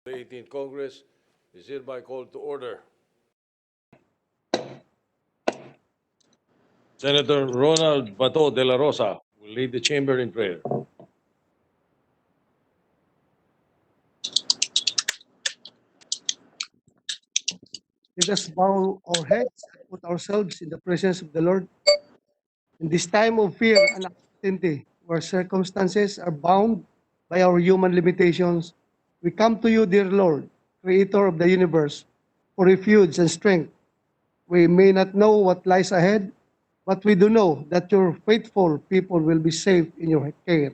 The 18th Congress is hereby called to order. Senator Ronald Bato de la Rosa will lead the chamber in prayer. Let us bow our heads and put ourselves in the presence of the Lord. In this time of fear and uncertainty, where circumstances are bound by our human limitations, we come to you, dear Lord, Creator of the universe, for refuge and strength. We may not know what lies ahead, but we do know that your faithful people will be safe in your care.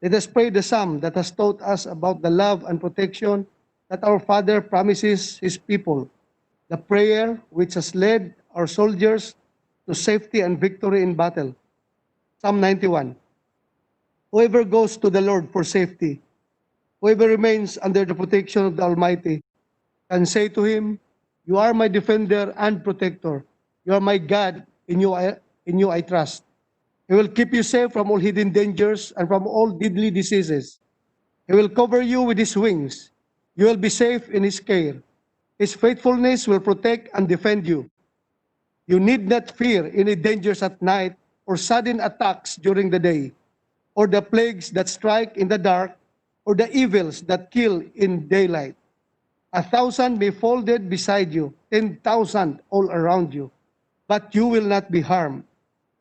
Let us pray the psalm that has taught us about the love and protection that our Father promises his people, the prayer which has led our soldiers to safety and victory in battle. Psalm 91. Whoever goes to the Lord for safety, whoever remains under the protection of the Almighty, can say to him, "You are my defender and protector. You are my God. In you I trust." He will keep you safe from all hidden dangers and from all deadly diseases. He will cover you with his wings. You will be safe in his care. His faithfulness will protect and defend you. You need not fear any dangers at night or sudden attacks during the day, or the plagues that strike in the dark, or the evils that kill in daylight. 1,000 may fall dead beside you, 10,000 all around you, but you will not be harmed.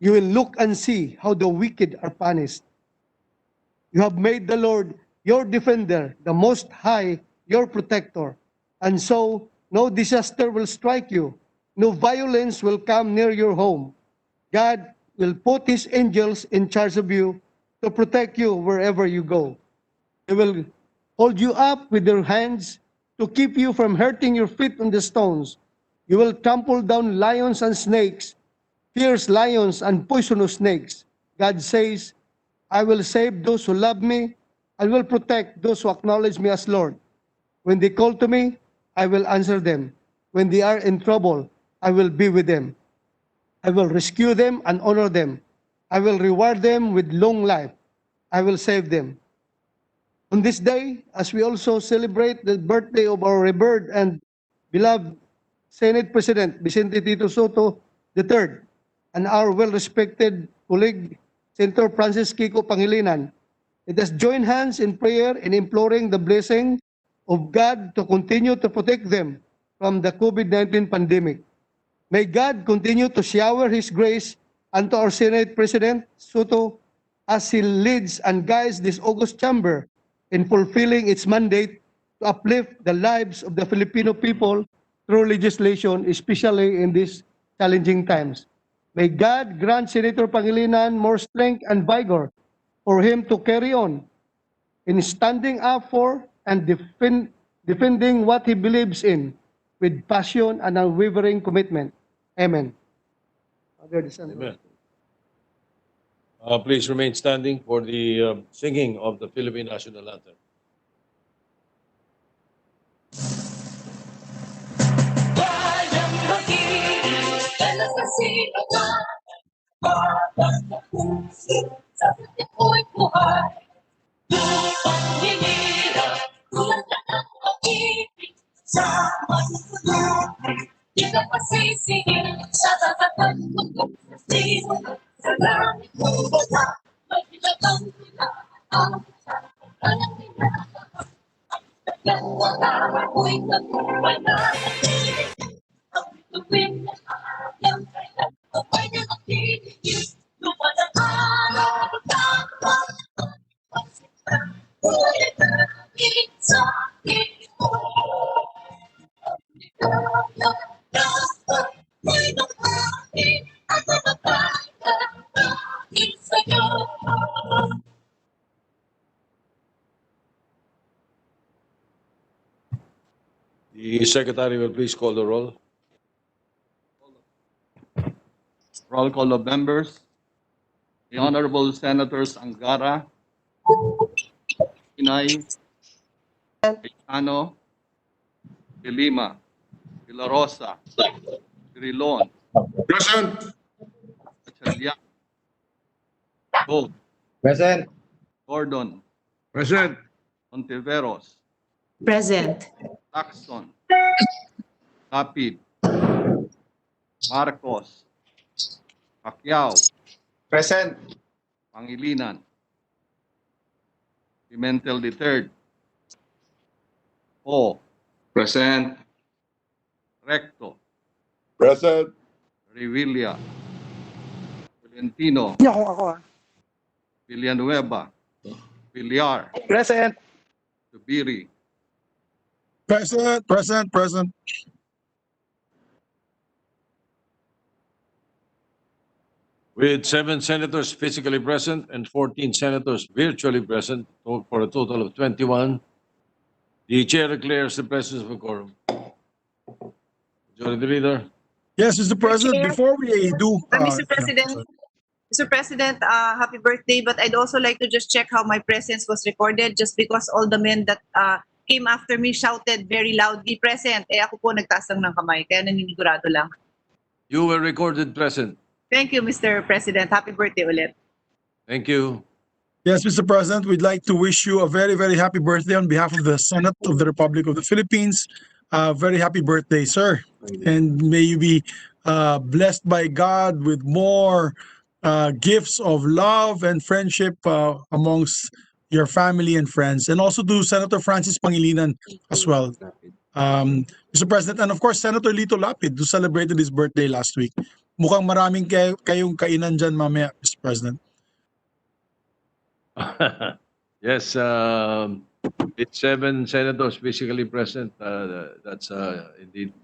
You will look and see how the wicked are punished. You have made the Lord your defender, the Most High your protector. And so, no disaster will strike you, no violence will come near your home. God will put his angels in charge of you to protect you wherever you go. They will hold you up with their hands to keep you from hurting your feet on the stones. You will trample down lions and snakes, fierce lions and poisonous snakes. God says, I will save those who love me. I will protect those who acknowledge me as Lord. When they call to me, I will answer them. When they are in trouble, I will be with them. I will rescue them and honor them. I will reward them with long life. I will save them. On this day, as we also celebrate the birthday of our revered and beloved Senate President Vicente Tito Soto III and our well-respected colleague Senator Francis Kiko Pangilinan, let us join hands in prayer in imploring the blessing of God to continue to protect them from the COVID-19 pandemic. May God continue to shower His grace unto our Senate President Soto as he leads and guides this august chamber in fulfilling its mandate to uplift the lives of the Filipino people through legislation, especially in these challenging times. May God grant Senator Pangilinan more strength and vigor for him to carry on in standing up for and defending what he believes in with passion and unwavering commitment. Amen. Amen. Please remain standing for the singing of the Philippine National Anthem. Bayang mag-ibig, dalas na sinugan, batas na puso, sa puti ko'y buhay. Lupang hinirap, tulad na ng pag-ibig, sa manunod, di ka pasisingin, sa tatatan mo, sino, sa langit mo bata, may hinatang nila, ang alam nila. Yang wala ko'y nabuhay na ang tuwing na ayaw kailan ko ay nakatigil lumalang araw dapat buhay na rin sa akin mo ikaw dapat may nakahin at namatay na dahil sa'yo. The Secretary will please call the roll. Roll call of members. The Honorable Senators Angara, Inay, Cayetano, De Lima, De La Rosa, Grilon, Present. Gatchalian, Gold, Present. Gordon, Present. Ontiveros, Present. Lacson, Lapid, Marcos, Pacquiao, Present. Pangilinan, Pimentel III, Ho, Present. Recto, Present. Revilla, Valentino, Villanueva, Villar, Present. Tubiri, Present. With 7 senators physically present and 14 senators virtually present, for a total of 21, the chair declares the presence of a quorum. Majority Leader. Yes, Mr. President, Chair. before we do. Mr. President, happy birthday. But I'd also like to just check how my presence was recorded just because all the men that came after me shouted very loudly, present. Eh ako po nagtaas lang ng kamay, kaya naninigurado lang. You were recorded present. Thank you, Mr. President. Happy birthday ulit. Thank you. Yes, Mr. President, we'd like to wish you a very, very happy birthday on behalf of the Senate of the Republic of the Philippines. Very happy birthday, sir. And may you be blessed by God with more gifts of love and friendship amongst your family and friends. And also to Senator Francis Pangilinan as well. Mr. President, and of course, Senator Lito Lapid, who celebrated his birthday last week. Mukhang maraming kayong kainan dyan mamaya, Mr. President. Yes, with 7 senators physically present, that's indeed.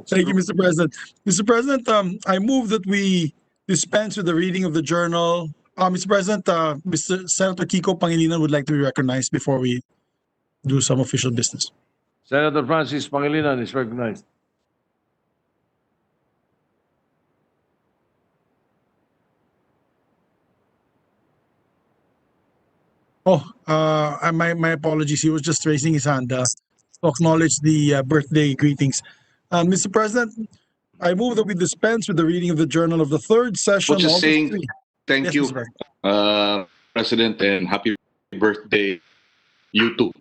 Thank you, Mr. President. Mr. President, I move that we dispense with the reading of the journal. Mr. President, Mr. Senator Kiko Pangilinan would like to be recognized before we do some official business. Senator Francis Pangilinan is recognized. My apologies. He was just raising his hand to acknowledge the birthday greetings. Mr. President, I move that we dispense with the reading of the journal of the third session. Just August saying 3. thank Yes, you, Mr. President. President, and happy birthday, you too.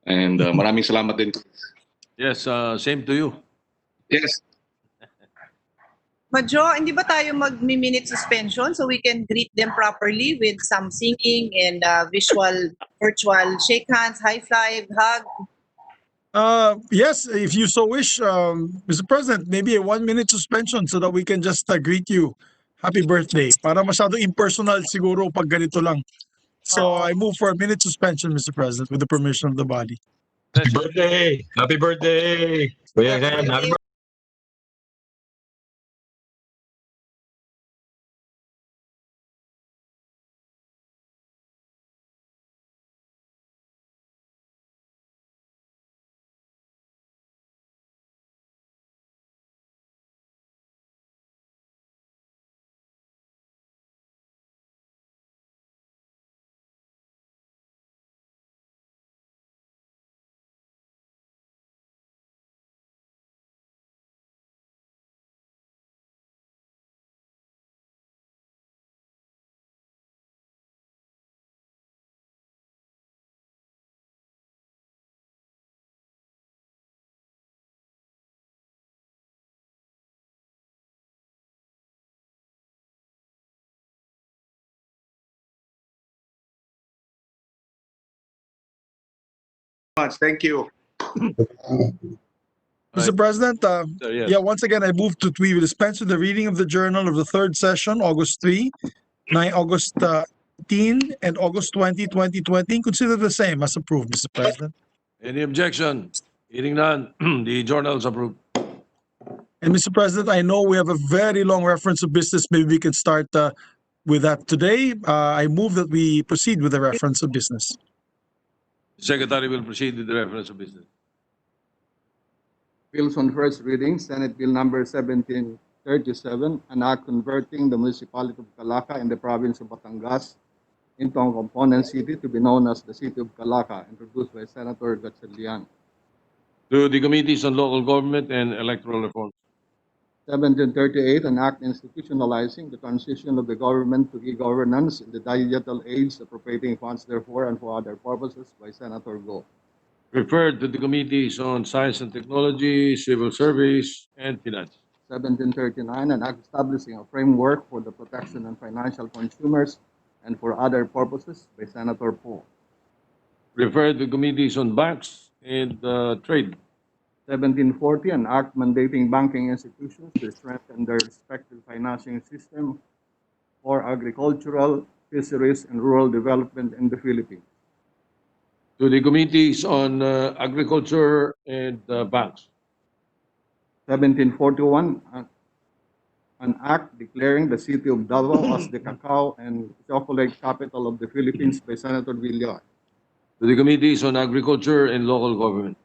And maraming salamat din. Yes, same to you. Yes, Madjo, hindi ba tayo mag-minute suspension so we can greet them properly with some singing and virtual shake hands, high five, hug? Yes, if you so wish, Mr. President, maybe a 1-minute suspension so that we can just greet you. Happy birthday. Para masyado impersonal siguro pag ganito lang. So I move for a minute suspension, Mr. President, with the permission of the body. Happy birthday! Happy birthday! Kuya Ken, happy birthday! Thank you. Mr. President, Yes. yeah, once again, I move to we will dispense with the reading of the journal of the third session, August 3, August 18, and August 20, 2020. Consider the same as approved, Mr. President. Any objection? Hearing none, the journal is approved. And Mr. President, I know we have a very long reference of business. Maybe we can start with that today. I move that we proceed with the reference of business. The Secretary will proceed with the reference of business. Bills on first reading, Senate Bill number 1737, an act converting the municipality of Calaca in the province of Batangas into a component city to be known as the City of Calaca, introduced by Senator Gatchalian. To the Committees on Local Government and Electoral Reform. 1738, an act institutionalizing the transition of the government to e-governance in the digital age, appropriating funds therefore and for other purposes by Senator Go. Referred to the Committees on Science and Technology, Civil Service, and Finance. 1739, an act establishing a framework for the protection of financial consumers and for other purposes by Senator Poe. Referred to Committees on Banks and Trade. 1740, an act mandating banking institutions to strengthen their respective financing system for agricultural, fisheries, and rural development in the Philippines. To the Committees on Agriculture and Banks. 1741, an act declaring the city of Davao as the cacao and chocolate capital of the Philippines by Senator Villar. To the Committees on Agriculture and Local Government.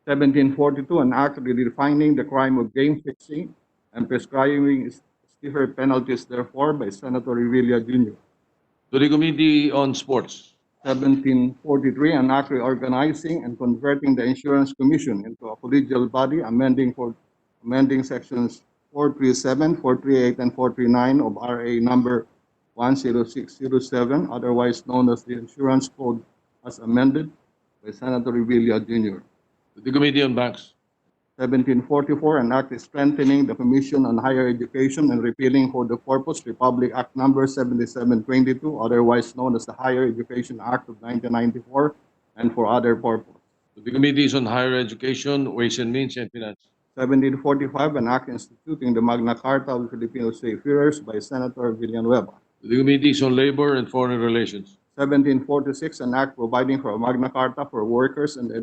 1742, an act redefining the crime of game fixing and prescribing stiffer penalties therefore by Senator Revilla Jr. To the Committee on Sports. 1743, an act reorganizing and converting the Insurance Commission into a collegial body, amending sections 437, 438, and 439 of RA number 10607, otherwise known as the Insurance Code, as amended by Senator Revilla Jr. To the Committee on Banks. 1744, an act strengthening the Commission on Higher Education and repealing for the purpose Republic Act number 7722, otherwise known as the Higher Education Act of 1994, and for other purpose. To the Committees on Higher Education, Ways and Means, and Finance. 1745, an act instituting the Magna Carta of Filipino Seafarers by Senator Villanueva. To the Committees on Labor and Foreign Relations. 1746, an act providing for a Magna Carta for workers in the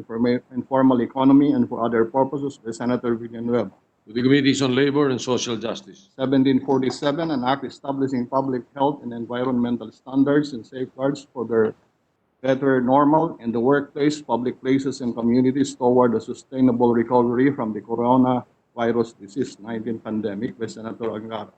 informal economy and for other purposes by Senator Villanueva. To the Committees on Labor and Social Justice. 1747, an act establishing public health and environmental standards and safeguards for their better normal in the workplace, public places, and communities toward a sustainable recovery from the coronavirus disease 19 pandemic by Senator Angara.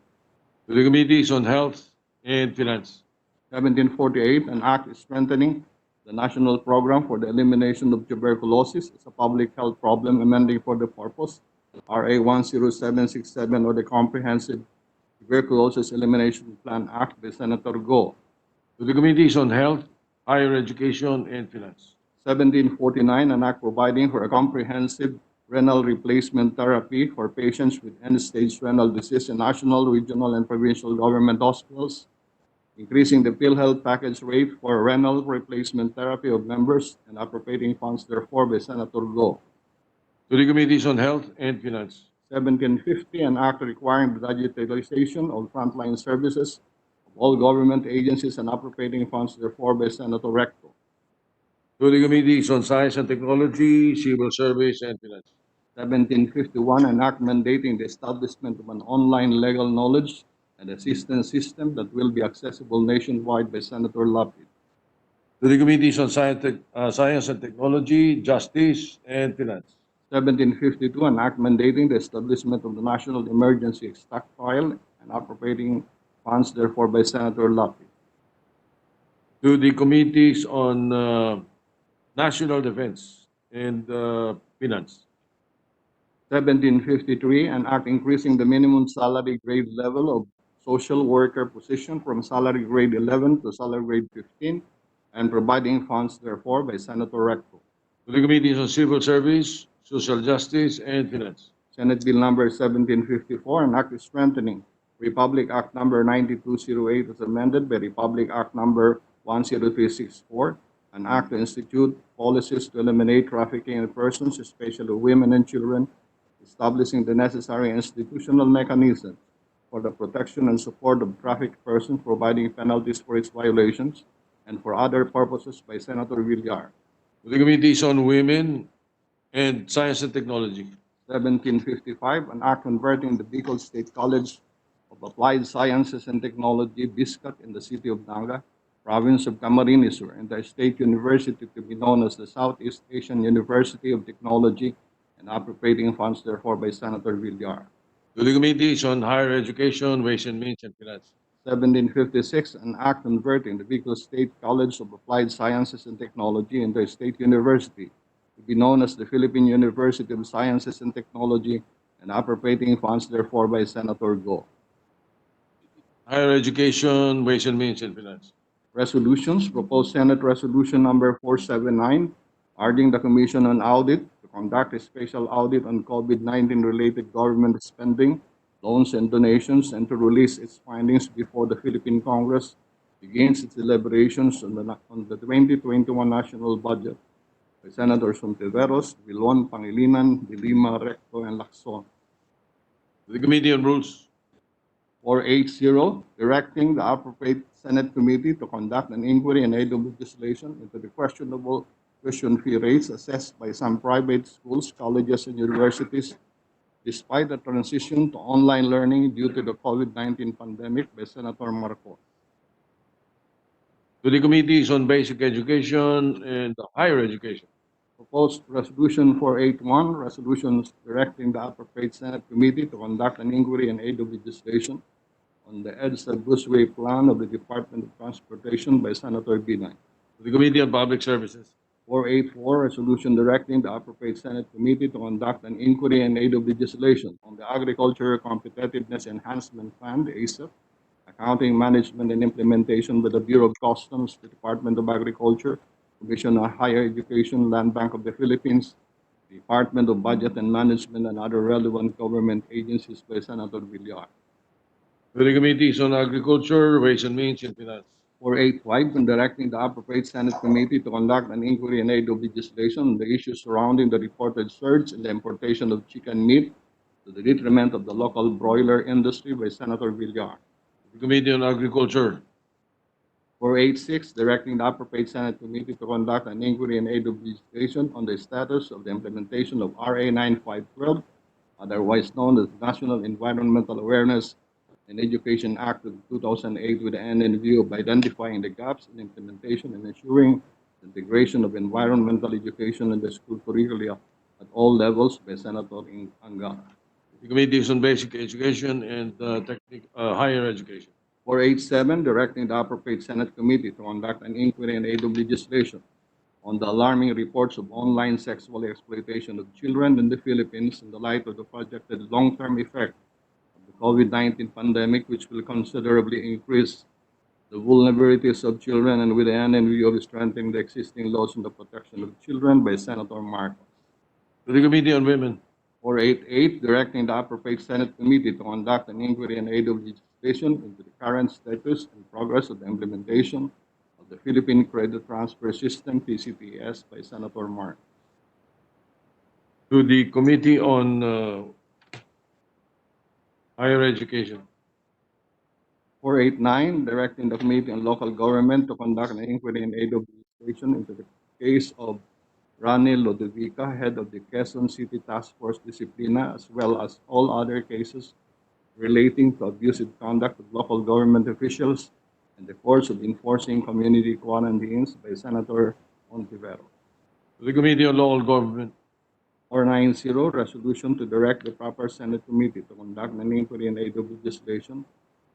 To the Committees on Health and Finance. 1748, an act strengthening the national program for the elimination of tuberculosis as a public health problem, amending for the purpose RA 10767 or the Comprehensive Tuberculosis Elimination Plan Act by Senator Go. To the Committees on Health, Higher Education, and Finance. 1749, an act providing for a comprehensive renal replacement therapy for patients with end-stage renal disease in national, regional, and provincial government hospitals, increasing the PhilHealth package rate for renal replacement therapy of members and appropriating funds therefore by Senator Go. To the Committees on Health and Finance. 1750, an act requiring the digitalization of frontline services of all government agencies and appropriating funds therefore by Senator Recto. To the Committees on Science and Technology, Civil Service, and Finance. 1751, an act mandating the establishment of an online legal knowledge and assistance system that will be accessible nationwide by Senator Lapid. To the Committees on Science and Technology, Justice, and Finance. 1752, an act mandating the establishment of the National Emergency Stockpile and appropriating funds therefore by Senator Lapid. To the Committees on National Defense and Finance. 1753, an act increasing the minimum salary grade level of social worker position from salary grade 11 to salary grade 15 and providing funds therefore by Senator Recto. To the Committees on Civil Service, Social Justice, and Finance. Senate Bill number 1754, an act strengthening Republic Act number 9208 as amended by Republic Act number 10364, an act to institute policies to eliminate trafficking in persons, especially women and children, establishing the necessary institutional mechanisms for the protection and support of trafficked persons, providing penalties for its violations, and for other purposes by Senator Villar. To the Committees on Women and Science and Technology. 1755, an act converting the Bicol State College of Applied Sciences and Technology, BISCAT, in the city of Naga, province of Camarines Sur, and the state university to be known as the Southeast Asian University of Technology, and appropriating funds therefore by Senator Villar. To the Committees on Higher Education, Ways and Means, and Finance. 1756, an act converting the Bicol State College of Applied Sciences and Technology into a state university to be known as the Philippine University of Sciences and Technology, and appropriating funds therefore by Senator Go. Higher Education, Ways and Means and Finance. Resolutions, proposed Senate Resolution number 479, urging the Commission on Audit to conduct a special audit on COVID-19 related government spending, loans and donations, and to release its findings before the Philippine Congress begins its deliberations on the 2021 national budget by Senators Ontiveros, Vilon, Pangilinan, De Lima, Recto, and Lacson. To the Committee on Rules. 480, directing the appropriate Senate committee to conduct an inquiry and aid of legislation into the questionable tuition fee rates assessed by some private schools, colleges, and universities despite the transition to online learning due to the COVID-19 pandemic by Senator Marcos. To the Committees on Basic Education and Higher Education. Proposed Resolution 481, resolutions directing the appropriate Senate committee to conduct an inquiry and aid of legislation on the EDSA Busway Plan of the Department of Transportation by Senator Binay. To the Committee on Public Services. 484, resolution directing the appropriate Senate committee to conduct an inquiry and aid of legislation on the Agriculture Competitiveness Enhancement Fund, ASEF, accounting, management, and implementation by the Bureau of Customs, the Department of Agriculture, Commission on Higher Education, Land Bank of the Philippines, Department of Budget and Management, and other relevant government agencies by Senator Villar. To the Committees on Agriculture, Ways and Means and Finance. 485, and directing the appropriate Senate committee to conduct an inquiry and aid of legislation on the issues surrounding the reported surge in the importation of chicken meat to the detriment of the local broiler industry by Senator Villar. To the Committee on Agriculture. 486, directing the appropriate Senate committee to conduct an inquiry and aid of legislation on the status of the implementation of RA 9512, otherwise known as National Environmental Awareness and Education Act of 2008, with the end in view of identifying the gaps in implementation and ensuring the integration of environmental education in the school curricula at all levels by Senator Angara. The Committees on Basic Education and Higher Education. 487, directing the appropriate Senate committee to conduct an inquiry and aid of legislation on the alarming reports of online sexual exploitation of children in the Philippines in the light of the projected long-term effect of the COVID-19 pandemic, which will considerably increase the vulnerabilities of children, and with the end in view of strengthening the existing laws on the protection of children by Senator Marcos. To the Committee on Women. 488, directing the appropriate Senate committee to conduct an inquiry and aid of legislation into the current status and progress of the implementation of the Philippine Credit Transfer System, PCTS, by Senator Marcos. To the Committee on Higher Education. 489, directing the Committee on Local Government to conduct an inquiry and aid of legislation into the case of Rani Lodovica, head of the Quezon City Task Force Disciplina, as well as all other cases relating to abusive conduct of local government officials and the course of enforcing community quarantines by Senator Ontiveros. To the Committee on Local Government. 490, resolution to direct the proper Senate committee to conduct an inquiry and aid of legislation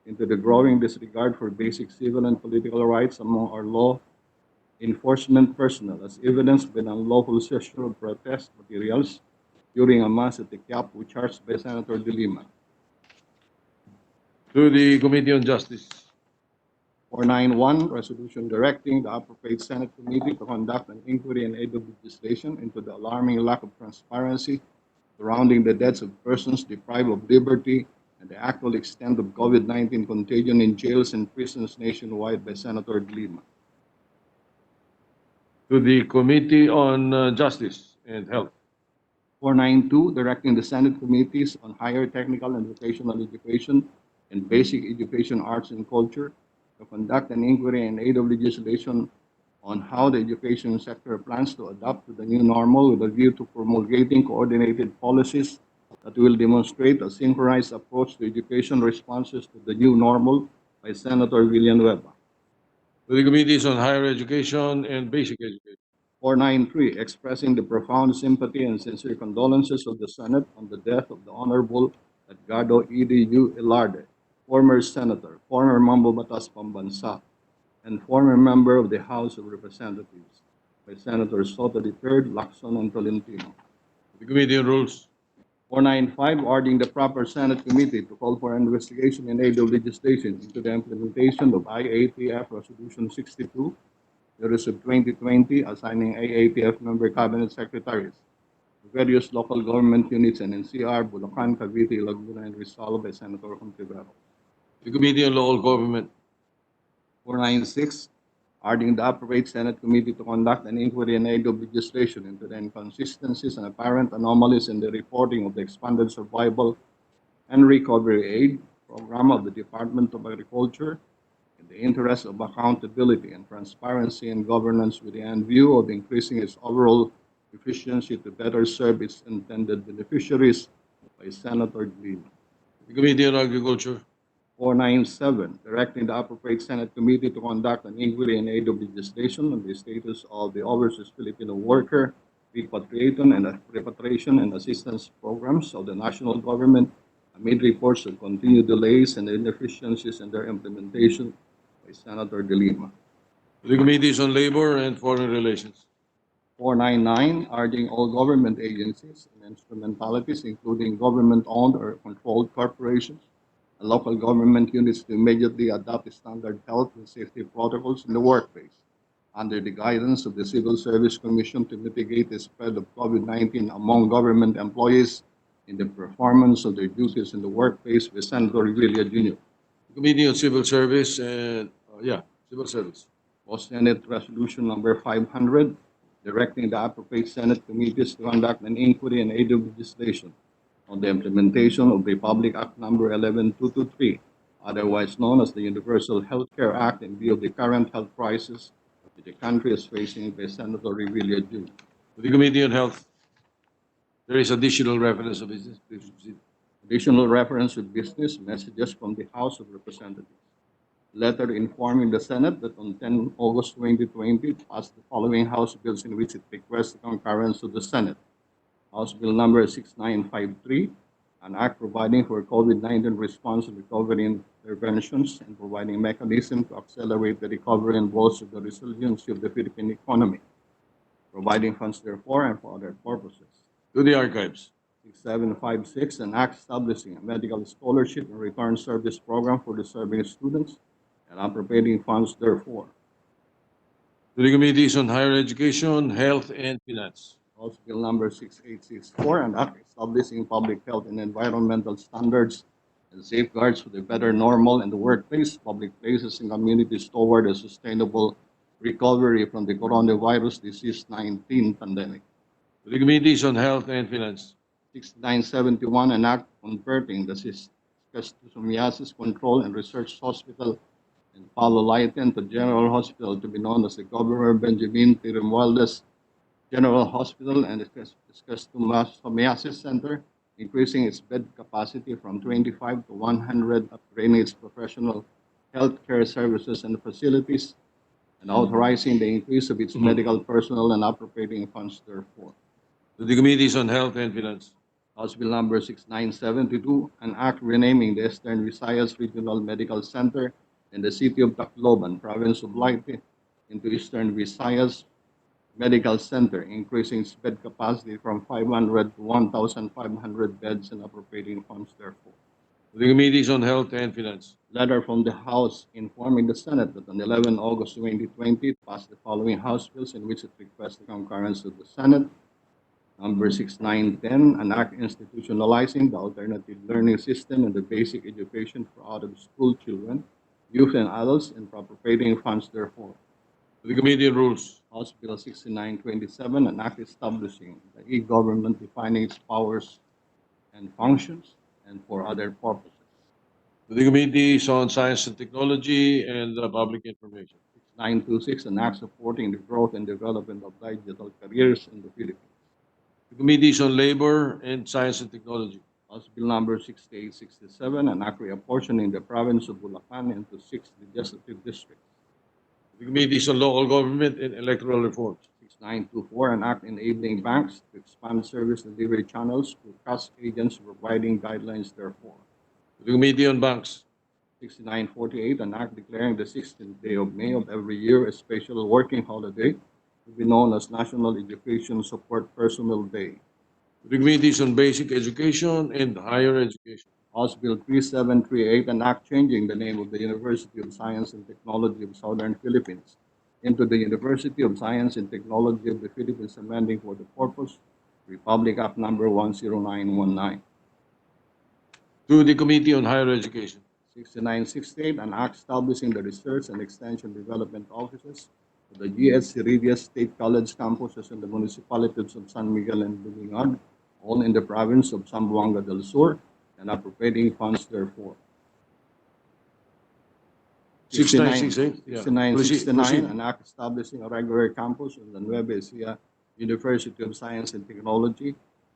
into the growing disregard for basic civil and political rights among our law enforcement personnel, as evidenced by the unlawful seizure of protest materials during a mass at the Quiapo, charged by Senator De Lima. To the Committee on Justice. 491, resolution directing the appropriate Senate committee to conduct an inquiry and aid of legislation into the alarming lack of transparency surrounding the deaths of persons deprived of liberty and the actual extent of COVID-19 contagion in jails and prisons nationwide by Senator De Lima. To the Committee on Justice and Health. 492, directing the Senate committees on higher technical and vocational education and basic education, arts, and culture to conduct an inquiry and aid of legislation on how the education sector plans to adapt to the new normal with a view to promulgating coordinated policies that will demonstrate a synchronized approach to education responses to the new normal by Senator Villanueva. To the Committees on Higher Education and Basic Education. 493, expressing the profound sympathy and sincere condolences of the Senate on the death of the Honorable Edgardo E.D.U. Ilarde, former Senator, former Mambo Batas Pambansa, and former member of the House of Representatives by Senator Soto III, Lacson, and Tolentino. To the Committee on Rules. 495, ordering the proper Senate committee to call for an investigation in aid of legislation into the implementation of IATF Resolution 62, Series of 2020, assigning IATF member cabinet secretaries to various local government units and NCR, Bulacan, Cavite, Laguna, and Rizal by Senator Contiveros. The Committee on Local Government. 496, ordering the appropriate Senate committee to conduct an inquiry in aid of legislation into the inconsistencies and apparent anomalies in the reporting of the expanded survival and recovery aid program of the Department of Agriculture in the interest of accountability and transparency and governance with the end view of increasing its overall efficiency to better serve its intended beneficiaries by Senator Lima. The Committee on Agriculture. 497, directing the appropriate Senate committee to conduct an inquiry in aid of legislation on the status of the overseas Filipino worker repatriation and assistance programs of the national government amid reports of continued delays and inefficiencies in their implementation by Senator De Lima. The Committees on Labor and Foreign Relations. 499, urging all government agencies and instrumentalities, including government-owned or controlled corporations, and local government units to immediately adopt standard health and safety protocols in the workplace under the guidance of the Civil Service Commission to mitigate the spread of COVID-19 among government employees in the performance of their duties in the workplace with Senator Revilla Jr. The Committee on Civil Service and, Civil Service. House Senate Resolution number 500, directing the appropriate Senate committees to conduct an inquiry in aid of legislation on the implementation of Republic Act number 11223, otherwise known as the Universal Health Care Act, in view of the current health crisis that the country is facing by Senator Revilla Jr. The Committee on Health. There is additional reference of business. Please proceed. Additional reference with business messages from the House of Representatives. Letter informing the Senate that on 10 August 2020, it passed the following House bills in which it requests the concurrence of the Senate. House Bill number 6953, an act providing for COVID-19 response and recovery interventions and providing mechanism to accelerate the recovery and bolster the resiliency of the Philippine economy, providing funds therefore and for other purposes. To the archives. 6756, an act establishing a medical scholarship and return service program for deserving students and appropriating funds therefore. To the Committees on Higher Education, Health, and Finance. House Bill number 6864, an act establishing public health and environmental standards and safeguards for the better normal in the workplace, public places, and communities toward a sustainable recovery from the coronavirus disease 19 pandemic. To the Committees on Health and Finance. 6971, an act converting the Schistosomiasis Control and Research Hospital in Palo Leyte to General Hospital to be known as the Governor Benjamin T. Romualdez General Hospital and the Schistosomiasis Center, increasing its bed capacity from 25 to 100, upgrading its professional healthcare services and facilities, and authorizing the increase of its medical personnel and appropriating funds therefore. To the Committees on Health and Finance. House Bill number 6972, an act renaming the Eastern Visayas Regional Medical Center in the city of Tacloban, province of Leyte, into Eastern Visayas Medical Center, increasing its bed capacity from 500 to 1,500 beds and appropriating funds therefore. To the Committees on Health and Finance. Letter from the House informing the Senate that on 11 August 2020, it passed the following House bills in which it requests the concurrence of the Senate. Number 6910, an act institutionalizing the alternative learning system and the basic education for out-of-school children, youth, and adults, and appropriating funds therefore. To the Committee on Rules. House Bill 6927, an act establishing the e-government, defining its powers and functions, and for other purposes. To the Committees on Science and Technology and Public Information. 6926, an act supporting the growth and development of digital careers in the Philippines. The Committees on Labor and Science and Technology. House Bill number 6867, an act reapportioning the province of Bulacan into 6 legislative districts. The Committees on Local Government and Electoral Reforms. 6924, an act enabling banks to expand service delivery channels to cash agents providing guidelines therefore. The Committee on Banks. 6948, an act declaring the 16th day of May of every year a special working holiday to be known as National Education Support Personnel Day. The Committees on Basic Education and Higher Education. House Bill 3738, an act changing the name of the University of Science and Technology of Southern Philippines into the University of Science and Technology of the Philippines, amending for the purpose Republic Act number 10919. To the Committee on Higher Education. 6968, an act establishing the Research and Extension Development Offices of the GS Heredia State College campuses in the municipalities of San Miguel and Bulingag, all in the province of Zamboanga del Sur, and appropriating funds therefore. 6968. Yeah. 6969, Proceed. an act establishing a regular campus in the Nueva Ecija University of Science and Technology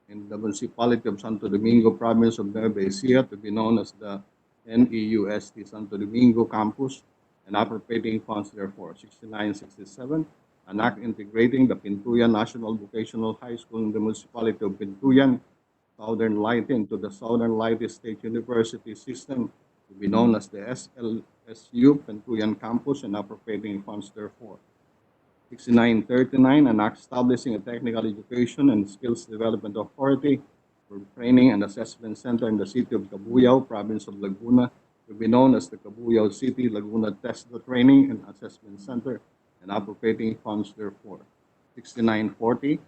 in the municipality of Santo Domingo, province of Nueva Ecija, to be known as the NEUST Santo Domingo campus, and appropriating funds therefore. 6967, an act integrating the Pintuyan National Vocational High School in the municipality of Pintuyan, Southern Leyte, into the Southern Leyte State University system, to be known as the SLSU Pintuyan campus, and appropriating funds therefore. 6939, an act establishing a technical education and skills development authority for training and assessment center in the city of Cabuyao, province of Laguna, to be known as the Cabuyao City Laguna TESDA Training and Assessment Center, and appropriating funds therefore. 6940,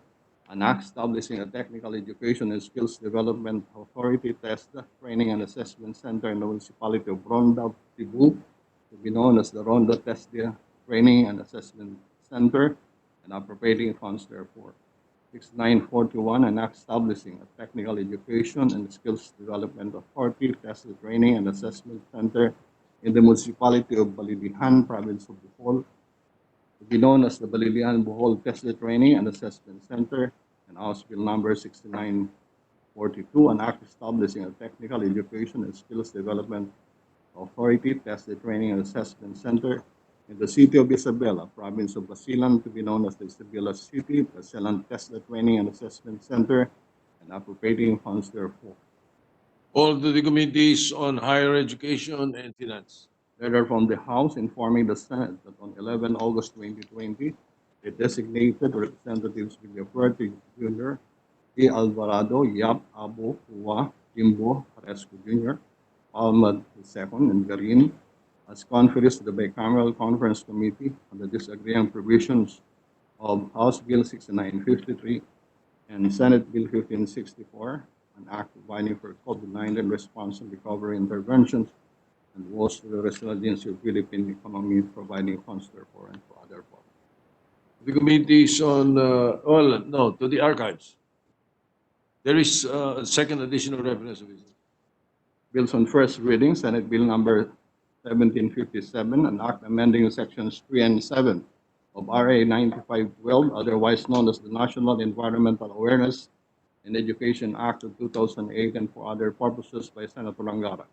an act establishing a technical education and skills development authority TESDA Training and Assessment Center in the municipality of Ronda, Cebu, to be known as the Ronda TESDA Training and Assessment Center, and appropriating funds therefore. 6941, an act establishing a technical education and skills development authority, TESDA Training and Assessment Center in the municipality of Balilihan, province of Bohol, to be known as the Balilihan Bohol TESDA Training and Assessment Center, and House Bill number 6942, an act establishing a technical education and skills development authority, TESDA Training and Assessment Center in the city of Isabela, province of Basilan, to be known as the Isabela City Basilan TESDA Training and Assessment Center, and appropriating funds therefore. All to the Committees on Higher Education and Finance. Letter from the House informing the Senate that on 11 August 2020, the designated representatives Villafuerte Jr., E. Alvarado, Yap, Abu, Hua, Jimbo, Fresco Jr., Palma II, and Garin, as conferred to the Bicameral Conference Committee on the disagreeing provisions of House Bill 6953 and Senate Bill 1564, an act providing for COVID-19 response and recovery interventions, and was to the resiliency of Philippine economy, providing funds therefore and for other purposes. The Committees on, to the Archives. There is a second additional reference of it. Bills on first reading, Senate Bill number 1757, an act amending sections 3 and 7 of RA 9512, otherwise known as the National Environmental Awareness and Education Act of 2008, and for other purposes by Senator Langara.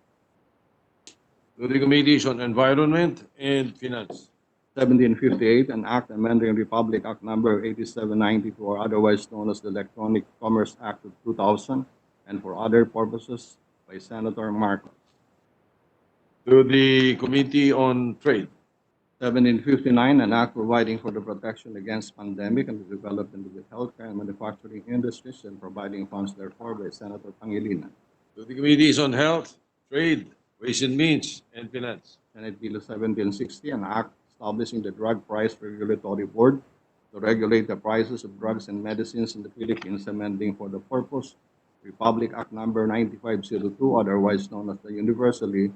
To the Committees on Environment and Finance. 1758, an act amending Republic Act number 8792, or otherwise known as the Electronic Commerce Act of 2000, and for other purposes by Senator Marcos. To the Committee on Trade. 1759, an act providing for the protection against pandemic and the development of the healthcare and manufacturing industries, and providing funds therefore by Senator Pangilinan. To the Committees on Health, Trade, Ways and Means, and Finance. Senate Bill 1760, an act establishing the Drug Price Regulatory Board to regulate the prices of drugs and medicines in the Philippines, amending for the purpose Republic Act number 9502, otherwise known as the Universally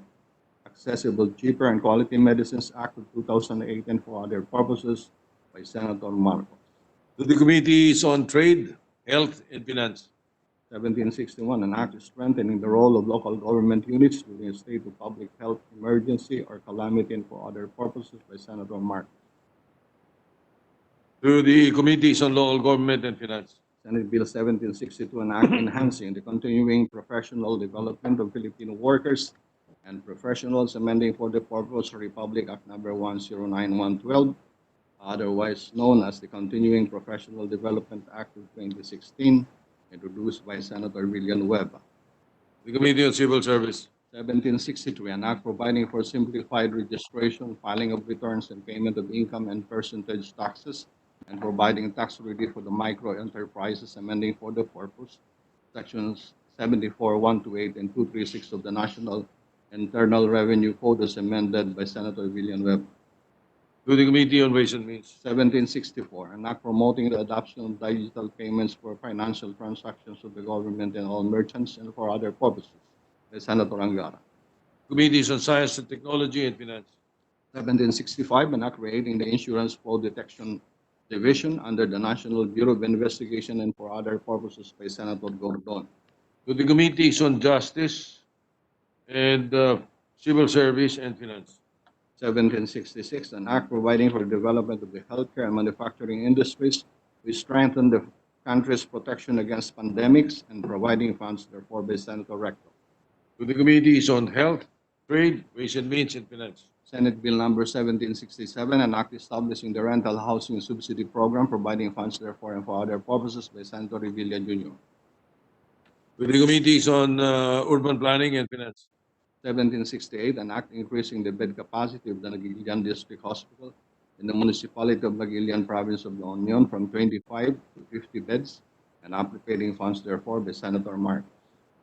Accessible, Cheaper, and Quality Medicines Act of 2008, and for other purposes by Senator Marcos. To the Committees on Trade, Health, and Finance. 1761, an act strengthening the role of local government units during a state of public health emergency or calamity, and for other purposes by Senator Marcos. To the Committees on Local Government and Finance. Senate Bill 1762, an act enhancing the continuing professional development of Filipino workers and professionals, amending for the purpose Republic Act number 109112, otherwise known as the Continuing Professional Development Act of 2016, introduced by Senator Villanueva. The Committee on Civil Service. 1763, an act providing for simplified registration, filing of returns, and payment of income and percentage taxes, and providing tax relief for the micro enterprises, amending for the purpose Sections 74, 128, and 236 of the National Internal Revenue Code as amended by Senator Villanueva. To the Committee on Ways and Means. 1764, an act promoting the adoption of digital payments for financial transactions of the government and all merchants and for other purposes by Senator Angara. Committees on Science and Technology and Finance. 1765, an act creating the Insurance Fraud Detection Division under the National Bureau of Investigation and for other purposes by Senator Gordon. To the Committees on Justice and Civil Service and Finance. 1766, an act providing for the development of the healthcare and manufacturing industries. We strengthen the country's protection against pandemics and providing funds therefore by Senator Recto. To the Committees on Health, Trade, Ways and Means and Finance. Senate Bill number 1767, an act establishing the rental housing subsidy program, providing funds therefore and for other purposes by Senator Revilla Jr. To the Committees on Urban Planning and Finance. 1768, an act increasing the bed capacity of the Naguilian District Hospital in the municipality of Naguilian, province of La Union from 25 to 50 beds and appropriating funds therefore by Senator Mark.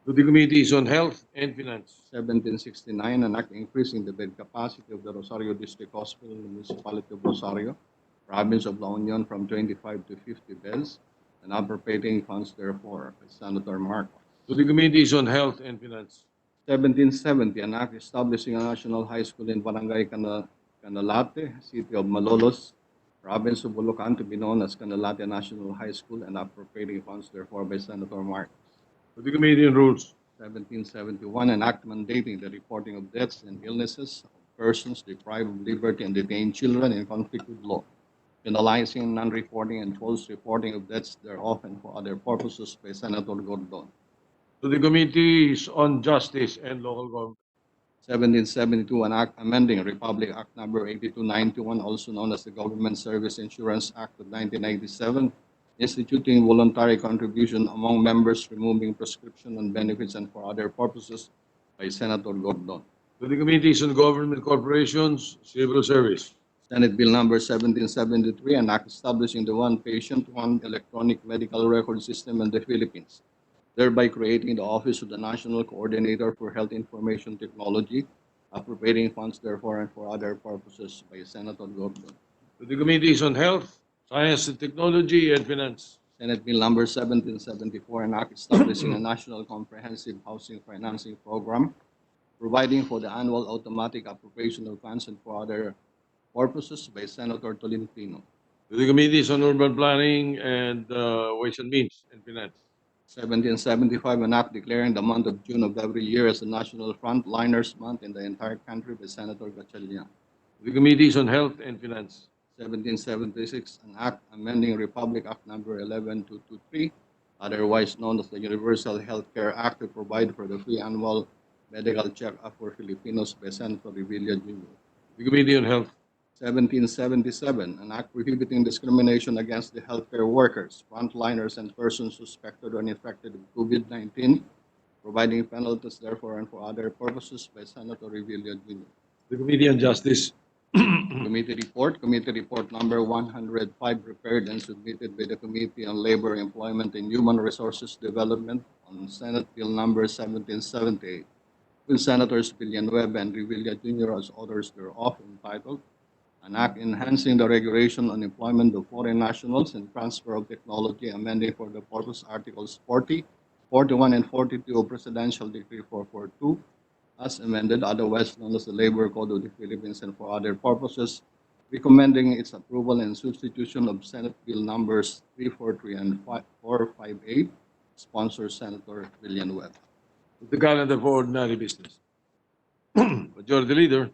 To the Committees on Health and Finance. 1769, an act increasing the bed capacity of the Rosario District Hospital in the municipality of Rosario, province of La Union from 25 to 50 beds and appropriating funds therefore by Senator Marcos. To the Committees on Health and Finance. 1770, an act establishing a national high school in Barangay Canalate, city of Malolos, province of Bulacan to be known as Canalate National High School and appropriating funds therefore by Senator Marcos. To the Committee on Rules. 1771, an act mandating the reporting of deaths and illnesses of persons deprived of liberty and detained children in conflict with law, penalizing non-reporting and false reporting of deaths thereof and for other purposes by Senator Gordon. To the Committees on Justice and Local Government. 1772, an act amending Republic Act number 8291, also known as the Government Service Insurance Act of 1997, instituting voluntary contribution among members, removing prescription on benefits and for other purposes by Senator Gordon. To the Committees on Government Corporations, Civil Service. Senate Bill number 1773, an act establishing the one patient, one electronic medical record system in the Philippines, thereby creating the Office of the National Coordinator for Health Information Technology, appropriating funds therefore and for other purposes by Senator Gordon. To the Committees on Health, Science and Technology and Finance. Senate Bill number 1774, an act establishing a national comprehensive housing financing program, providing for the annual automatic appropriation of funds and for other purposes by Senator Tolentino. To the Committees on Urban Planning and Ways and Means and Finance. 1775, an act declaring the month of June of every year as the National Frontliners Month in the entire country by Senator Gatchalian. To the Committees on Health and Finance. 1776, an act amending Republic Act number 11223, otherwise known as the Universal Healthcare Act, to provide for the free annual medical check-up for Filipinos by Senator Revilla Jr. The Committee on Health. 1777, an act prohibiting discrimination against the healthcare workers, frontliners, and persons suspected or infected with COVID-19, providing penalties therefore and for other purposes by Senator Revilla Jr. The Committee on Justice. Committee report number 105, prepared and submitted by the Committee on Labor, Employment, and Human Resources Development on Senate Bill number 1778, with Senators Villanueva and Revilla Jr. as authors thereof, entitled An Act Enhancing the Regulation on Employment of Foreign Nationals and Transfer of Technology, amending for the purpose Articles 40, 41, and 42 of Presidential Decree 442, as amended, otherwise known as the Labor Code of the Philippines, and for other purposes, recommending its approval and substitution of Senate Bill numbers 343 and 458, sponsor Senator Villanueva. The calendar for ordinary business. Majority Leader.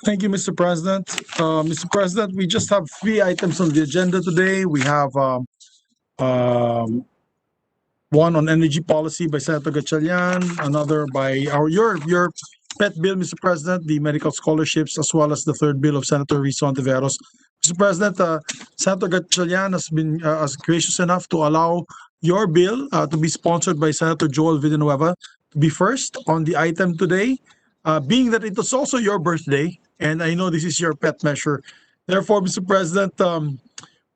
Thank you, Mr. President. Mr. President, we just have 3 items on the agenda today. We have one on energy policy by Senator Gatchalian, another by your pet bill, Mr. President, the medical scholarships, as well as the third bill of Senator Rizzo Ontiveros. Mr. President, Senator Gatchalian has been gracious enough to allow your bill to be sponsored by Senator Joel Villanueva to be first on the item today, being that it was also your birthday, and I know this is your pet measure. Therefore, Mr. President,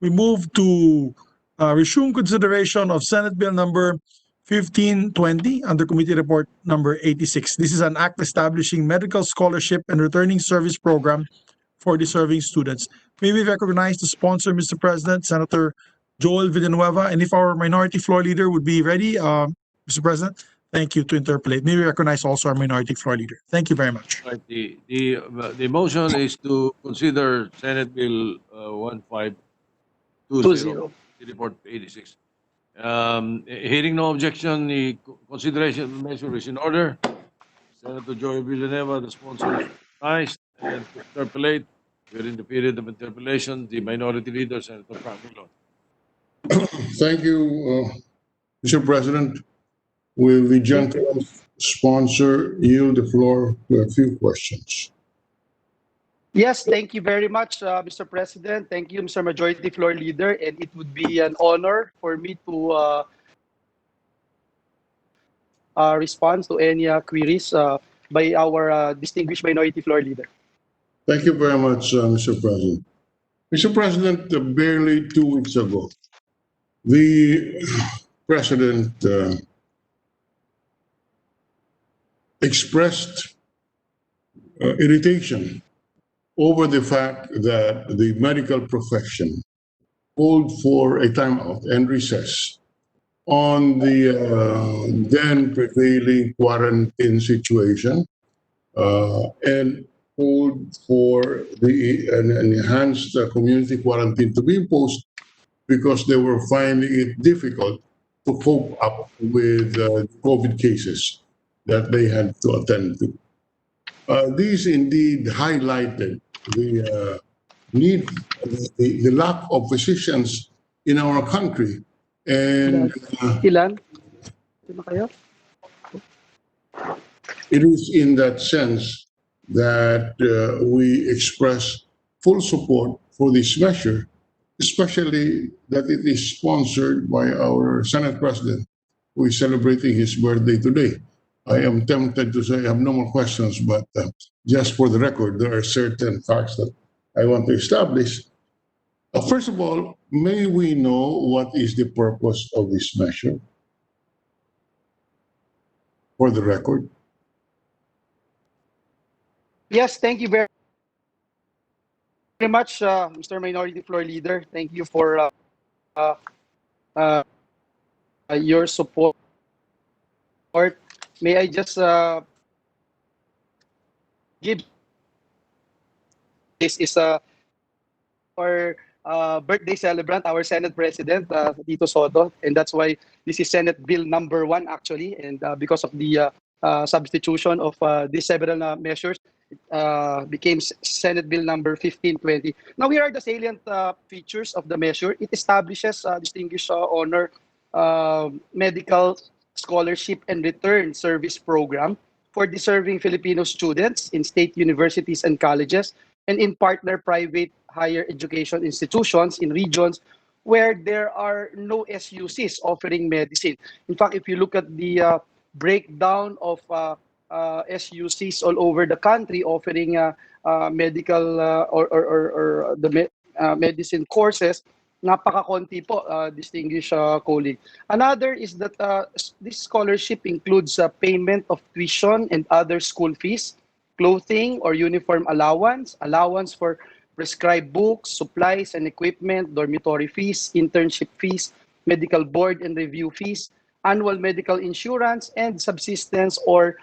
we move to resume consideration of Senate Bill number 1520 under Committee Report number 86. This is an act establishing medical scholarship and returning service program for deserving students. May we recognize the sponsor, Mr. President, Senator Joel Villanueva, and if our minority floor leader would be ready, Mr. President, thank you to interpolate. May we recognize also our minority floor leader. Thank you very much. Right, the motion is to consider Senate Bill 1520, Report 86. Hearing no objection, the consideration of the measure is in order. Senator Joy Villanueva, the sponsor, is recognized, and to interpolate during the period of interpolation, the minority leader, Senator Frank Drilon. Thank you, Mr. President. Will the gentleman sponsor yield the floor to a few questions? Yes, thank you very much, Mr. President. Thank you, Mr. Majority Floor Leader. And it would be an honor for me to respond to any queries by our distinguished Minority Floor Leader. Thank you very much, Mr. President. Mr. President, barely 2 weeks ago, the President expressed irritation over the fact that the medical profession called for a timeout and recess on the then prevailing quarantine situation and called for an enhanced community quarantine to be imposed because they were finding it difficult to cope up with COVID cases that they had to attend to. These indeed highlighted the need, the lack of physicians in our country. And Ilan? it is in that sense that we express full support for this measure, especially that it is sponsored by our Senate President, who is celebrating his birthday today. I am tempted to say I have no more questions, but just for the record, there are certain facts that I want to establish. First of all, may we know what is the purpose of this measure? For the record. Yes, thank you very much, Mr. Minority Floor Leader. Thank you for your support. May I just give this is our birthday celebrant, our Senate President, Tito Soto, and that's why this is Senate Bill number 1 actually, and because of the substitution of these several measures, it became Senate Bill number 1520. Now here are the salient features of the measure. It establishes distinguished honor medical scholarship and return service program for deserving Filipino students in state universities and colleges and in partner private higher education institutions in regions where there are no SUCs offering medicine. In fact, if you look at the breakdown of SUCs all over the country offering medical or the medicine courses, napaka-konti po, distinguished colleague. Another is that this scholarship includes payment of tuition and other school fees, clothing or uniform allowance, allowance for prescribed books, supplies and equipment, dormitory fees, internship fees, medical board and review fees, annual medical insurance, and subsistence or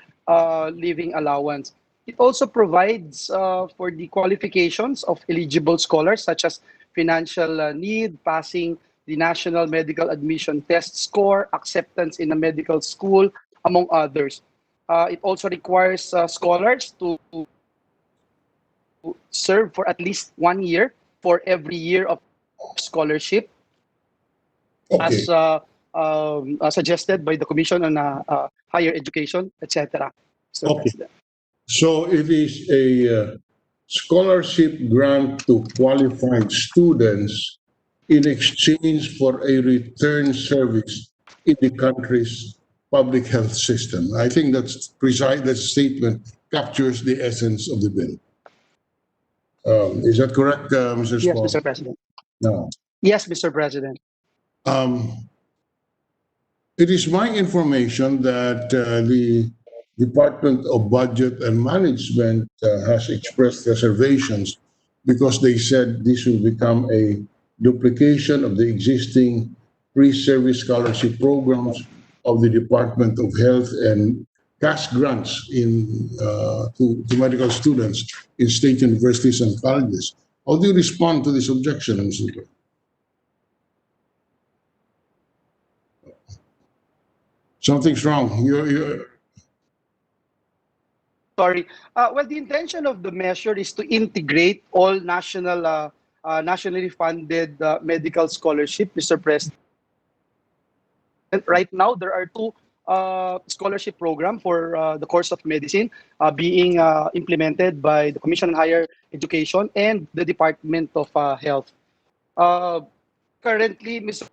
living allowance. It also provides for the qualifications of eligible scholars such as financial need, passing the National Medical Admission Test score, acceptance in a medical school, among others. It also requires scholars to serve for at least 1 year for every year of scholarship, Okay. as suggested by the Commission on Higher Education, etc. Mr. Okay. President. So it is a scholarship grant to qualified students in exchange for a return service in the country's public health system. I think that's precise. That statement captures the essence of the bill. Is that correct, Mr. Yes, Spalding? Mr. President. Now, Yes, Mr. President. Um, it is my information that the Department of Budget and Management has expressed reservations because they said this will become a duplication of the existing pre-service scholarship programs of the Department of Health and cash grants to medical students in state universities and colleges. How do you respond to this objection, Mr. Chair? Something's wrong. Sorry. Well, the intention of the measure is to integrate all nationally funded medical scholarship, Mr. President. Right now, there are two scholarship program for the course of medicine being implemented by the Commission on Higher Education and the Department of Health. Currently, Mr.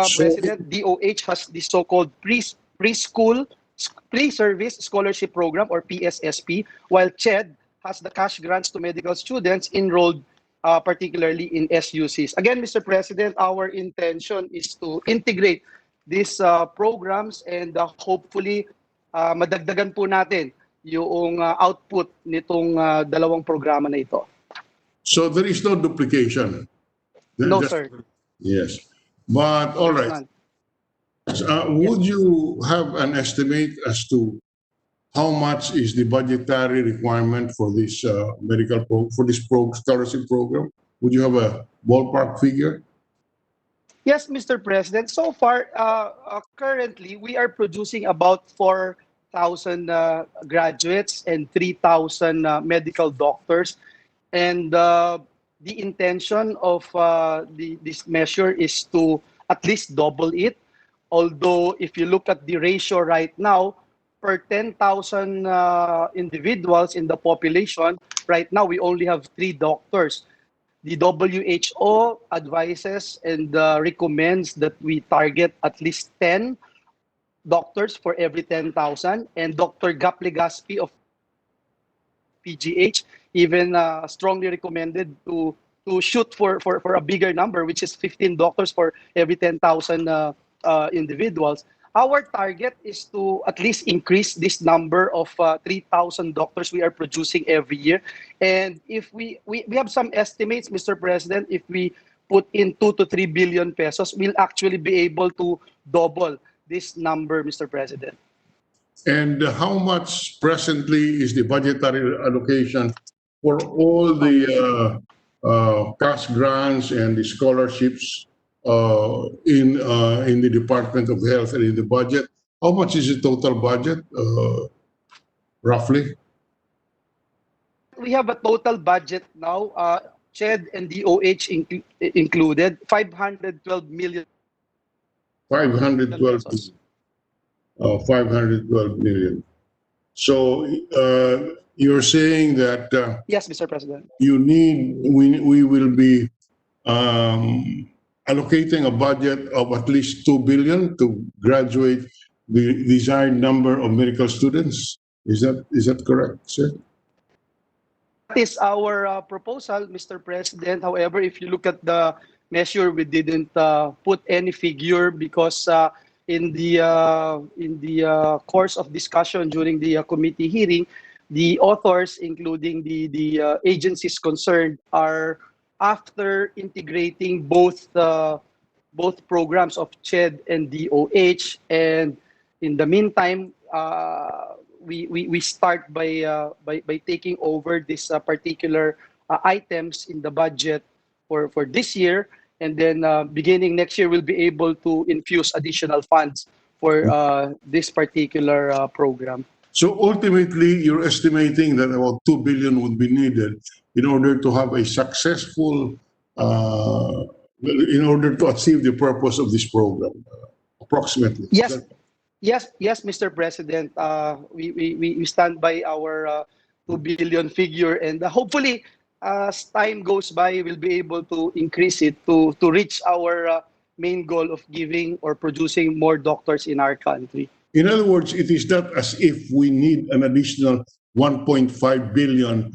So- President, DOH has the so-called preschool pre-service scholarship program, or PSSP, while CHED has the cash grants to medical students enrolled particularly in SUCs. Again, Mr. President, our intention is to integrate these programs and hopefully madagdagan po natin yung output nitong dalawang programa na ito. So there is no duplication. No, Just- sir. Yes. But all right. None. Would you have an estimate as to how much is the budgetary requirement for this scholarship program? Would you have a ballpark figure? Yes, Mr. President. So far, currently, we are producing about 4,000 graduates and 3,000 medical doctors. And the intention of this measure is to at least double it. Although, if you look at the ratio right now, per 10,000 individuals in the population, right now we only have 3 doctors. The WHO advises and recommends that we target at least 10 doctors for every 10,000. And Dr. Gap Legaspi of PGH even strongly recommended to shoot for a bigger number, which is 15 doctors for every 10,000 individuals. Our target is to at least increase this number of 3,000 doctors we are producing every year. And if we have some estimates, Mr. President, if we put in 2 to 3 billion pesos, we'll actually be able to double this number, Mr. President. And how much presently is the budgetary allocation for all the cash grants and the scholarships in the Department of Health and in the budget? How much is the total budget, roughly? We have a total budget now, CHED and DOH included, 512 million. 512 pesos. 512 million. So you're saying that Yes, Mr. President. we will be allocating a budget of at least 2 billion to graduate the desired number of medical students. Is that correct, sir? That is our proposal, Mr. President. However, if you look at the measure, we didn't put any figure because in the course of discussion during the committee hearing, the authors, including the agencies concerned, are after integrating both programs of CHED and DOH. And in the meantime, we start by taking over this particular items in the budget for this year, and then beginning next year we'll be able to infuse additional funds for this particular program. So ultimately, you're estimating that about 2 billion would be needed in order to have a successful, in order to achieve the purpose of this program, approximately. Yes. Yes, Mr. President. We stand by our 2 billion figure, and hopefully, as time goes by, we'll be able to increase it to reach our main goal of giving or producing more doctors in our country. In other words, it is not as if we need an additional 1.5 billion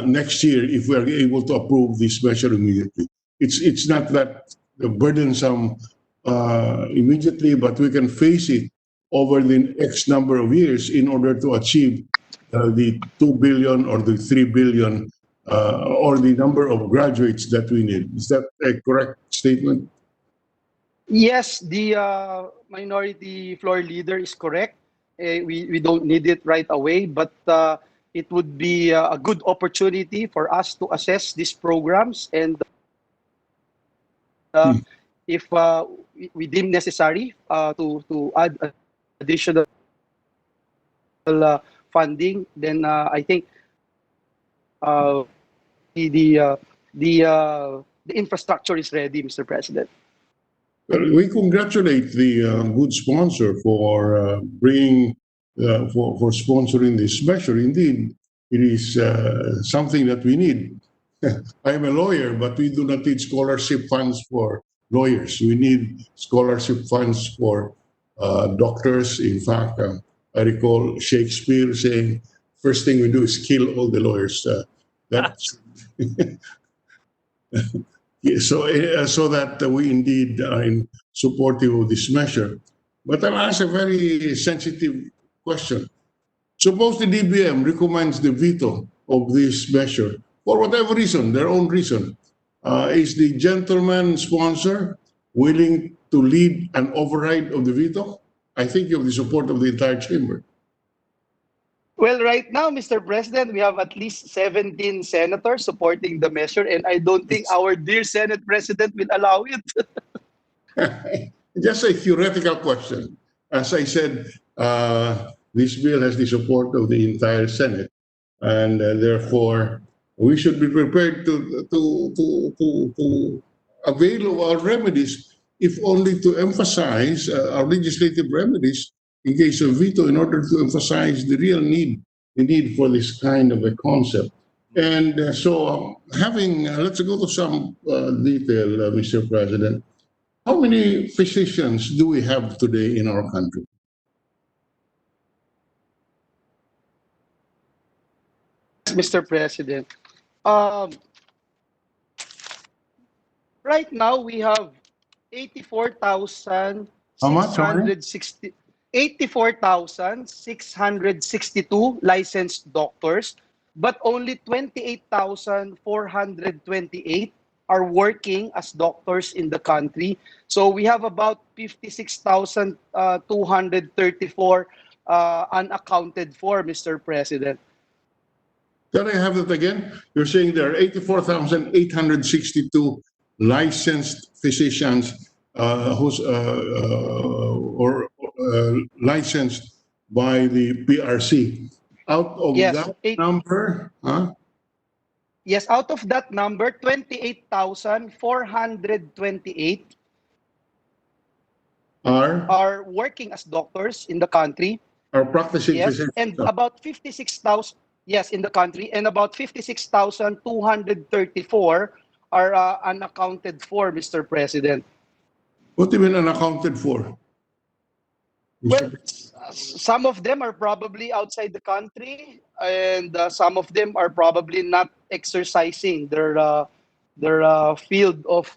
next year if we are able to approve this measure immediately. It's not that burdensome immediately, but we can face it over the X number of years in order to achieve the 2 billion or the 3 billion or the number of graduates that we need. Is that a correct statement? Yes, the minority floor leader is correct. We don't need it right away, but it would be a good opportunity for us to assess these programs, and if we deem necessary to add additional funding, then I think the infrastructure is ready, Mr. President. Well, we congratulate the good sponsor for bringing for sponsoring this measure. Indeed, it is something that we need. I'm a lawyer, but we do not need scholarship funds for lawyers. We need scholarship funds for doctors. In fact, I recall Shakespeare saying, "First thing we do is kill all the lawyers." That's yeah, so that we indeed are in supportive of this measure. But I'll ask a very sensitive question. Suppose the DBM recommends the veto of this measure for whatever reason, their own reason. Is the gentleman sponsor willing to lead an override of the veto? I think you have the support of the entire chamber. Well, right now, Mr. President, we have at least 17 senators supporting the measure, and I don't think our dear Senate President will allow it. Just a theoretical question. As I said, this bill has the support of the entire Senate, and therefore we should be prepared to avail of our remedies, if only to emphasize our legislative remedies in case of veto, in order to emphasize the real need, the need for this kind of a concept. And so, let's go to some detail, Mr. President. How many physicians do we have today in our country? Mr. President, right now we have How much? Sorry? 84,662 licensed doctors, but only 28,428 are working as doctors in the country. So we have about 56,234 unaccounted for, Mr. President. Can I have that again? You're saying there are 84,862 licensed physicians who's licensed by the PRC. Out of Yes, that number, yes, out of that number, 28,428 are working as doctors in the country. are practicing Yes, physicians. and about 56,000, yes, in the country, and about 56,234 are unaccounted for, Mr. President. What do you mean unaccounted for? Well, some of them are probably outside the country, and some of them are probably not exercising their field of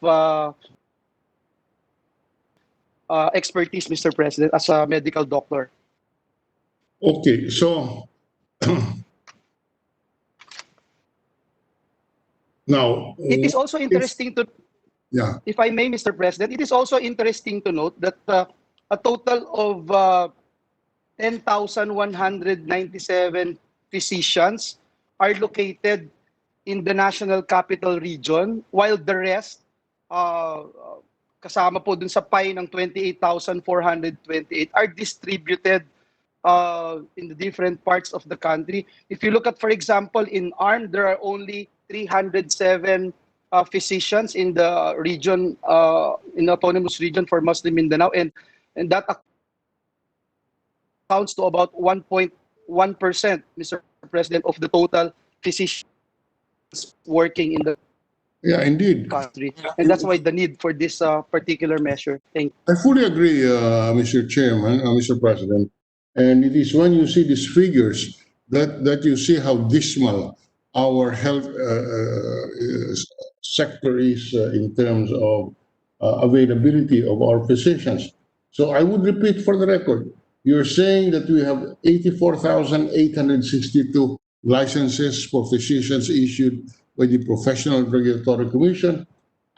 expertise, Mr. President, as a medical doctor. Okay, so now It is also interesting to, yeah. if I may, Mr. President, it is also interesting to note that a total of 10,197 physicians are located in the National Capital Region, while the rest, kasama po dun sa pie ng 28,428, are distributed in the different parts of the country. If you look at, for example, in ARM, there are only 307 physicians in the region, in the autonomous region for Muslim Mindanao, and that accounts to about 1.1%, Mr. President, of the total physicians working in the Indeed. country. And that's why the need for this particular measure. Thank you. I fully agree, Mr. Chairman, Mr. President. And it is when you see these figures that you see how dismal our health sector is in terms of availability of our physicians. So I would repeat for the record, you're saying that we have 84,862 licenses for physicians issued by the Professional Regulatory Commission,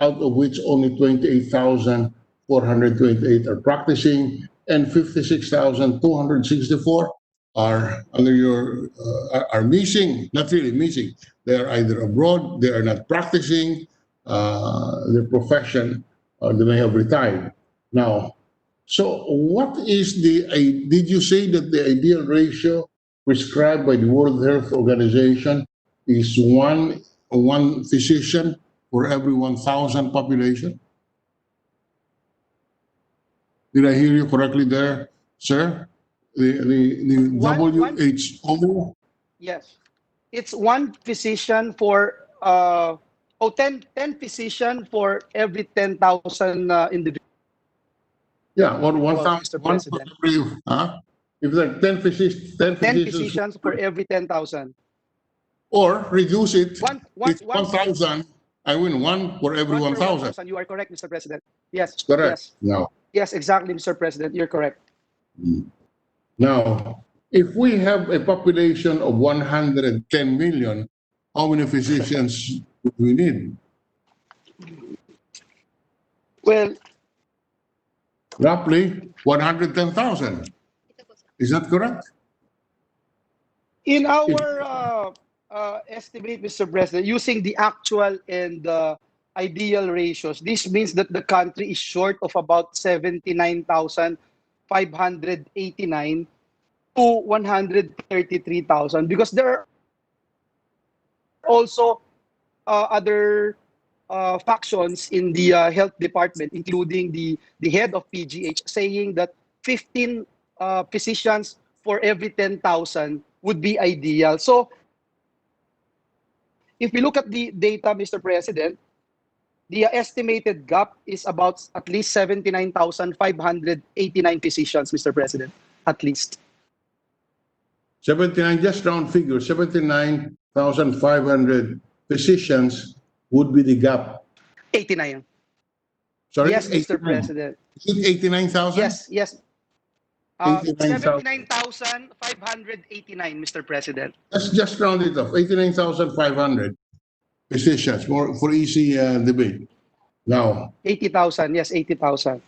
out of which only 28,428 are practicing and 56,264 are under your are missing, not really missing. They are either abroad, they are not practicing their profession, or they may have retired. Now, so what is did you say that the ideal ratio prescribed by the World Health Organization is one physician for every 1,000 population? Did I hear you correctly there, sir? The WHO? Yes. It's one physician for 10 physician for every 10,000 individuals, Yeah, or 1,000, Mr. one for President. every, huh? If like 10 physicians, 10 10 physicians, physicians for every 10,000. or reduce it, One, it's one, 1,000, I win one for every one per 1,000. 1,000. You are correct, Mr. President. Yes, Correct. yes, Now, yes, exactly, Mr. President. You're correct. now, if we have a population of 110 million, how many physicians do we need? Well, Roughly 110,000. Is that correct? in If, our estimate, Mr. President, using the actual and ideal ratios, this means that the country is short of about 79,589 to 133,000 because there are also other factions in the health department, including the head of PGH, saying that 15 physicians for every 10,000 would be ideal. So if we look at the data, Mr. President, the estimated gap is about at least 79,589 physicians, Mr. President, at least. 79, just round figure, 79,500 physicians would be the gap. 89. Sorry, Yes, Mr. 89. President. Is it 89,000? Yes, yes. 89,000. 79,589, Mr. President. Let's just round it off. 89,500 physicians for easy debate. Now, 80,000, yes, 80,000.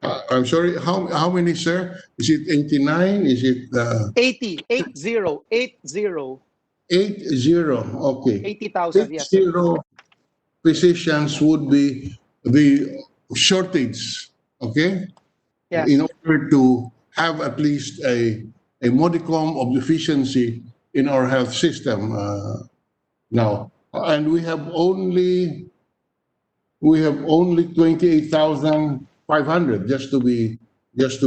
I'm sorry, how many, sir? Is it 89? Is it 80, 80, 80, 80? Okay. 80,000, yes, sir. 80 physicians would be the shortage, okay? Yes. In order to have at least a modicum of efficiency in our health system now. And we have only 28,500 just to be Yes.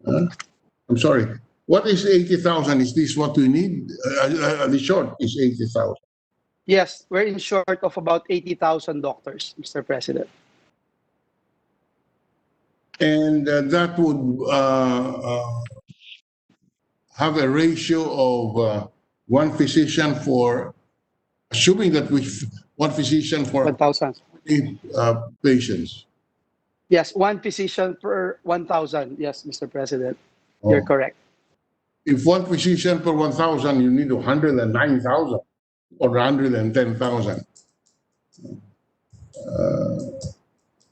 I'm sorry. What is 80,000? Is this what we need? The short is 80,000. Yes, we're in short of about 80,000 doctors, Mr. President. And that would have a ratio of one physician for, assuming that one physician for 1,000. 8 patients. Yes, one physician per 1,000. Yes, Mr. President. You're Oh. correct. If one physician per 1,000, you need 109,000 or 110,000.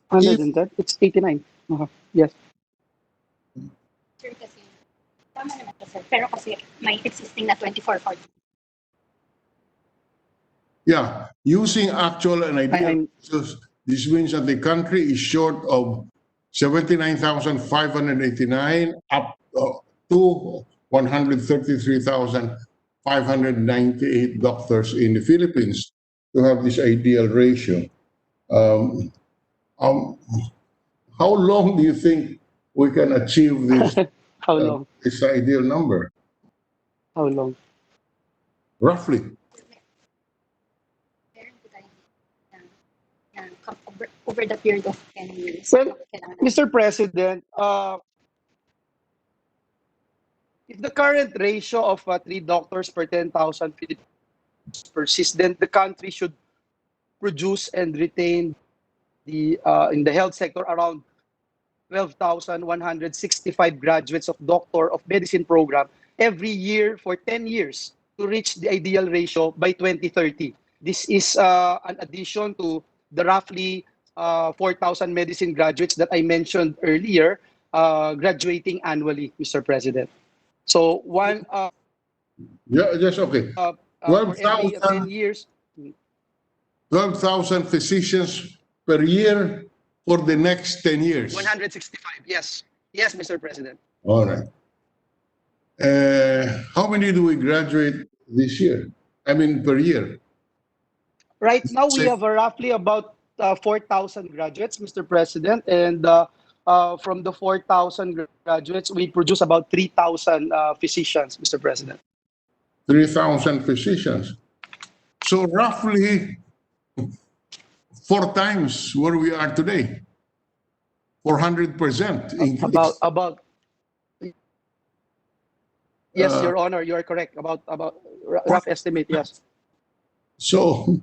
110? It's 89. Yes. Sir, kasi, tama naman to, sir. Pero kasi may existing na 24/40. Yeah, using actual and ideal, this means that the country is short of 79,589 up to 133,598 doctors in the Philippines to have this ideal ratio. How long do you think we can achieve this, How long? this ideal number? How long? Roughly. Meron po tayo over the period of 10 years. Well, Kailangan Mr. President, if the current ratio of 3 doctors per 10,000 Filipinos persists, then the country should produce and retain in the health sector around 12,165 graduates of Doctor of Medicine program every year for 10 years to reach the ideal ratio by 2030. This is an addition to the roughly 4,000 medicine graduates that I mentioned earlier graduating annually, Mr. President. So Yeah, just okay. for every 10 12,000 years. 12,000 physicians per year for the next 10 years. 165, yes. Yes, Mr. President. All right. How many do we graduate this year? I mean, per year? Right now, we have roughly about 4,000 graduates, Mr. President, and from the 4,000 graduates, we produce about 3,000 physicians, Mr. President. 3,000 physicians. So roughly 4 times where we are today. 400% increase. About yes, Uh, Your Honor, you are correct. About rough estimate, yes. So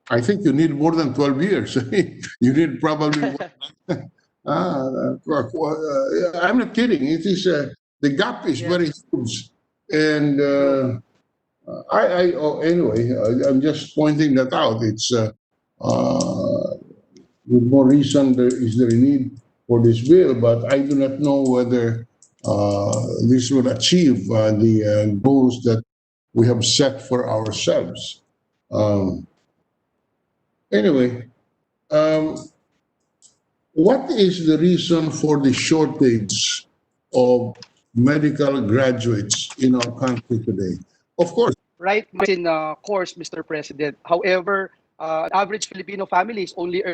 I think you need more than 12 years. You need probably I'm not kidding. It is the gap is Yes. very huge, and anyway, I'm just pointing that out. It's with more reason is there a need for this bill, but I do not know whether this will achieve the goals that we have set for ourselves. Anyway, what is the reason for the shortage of medical graduates in our country today? Of course, Right in course, Mr. President. However, average Filipino family is only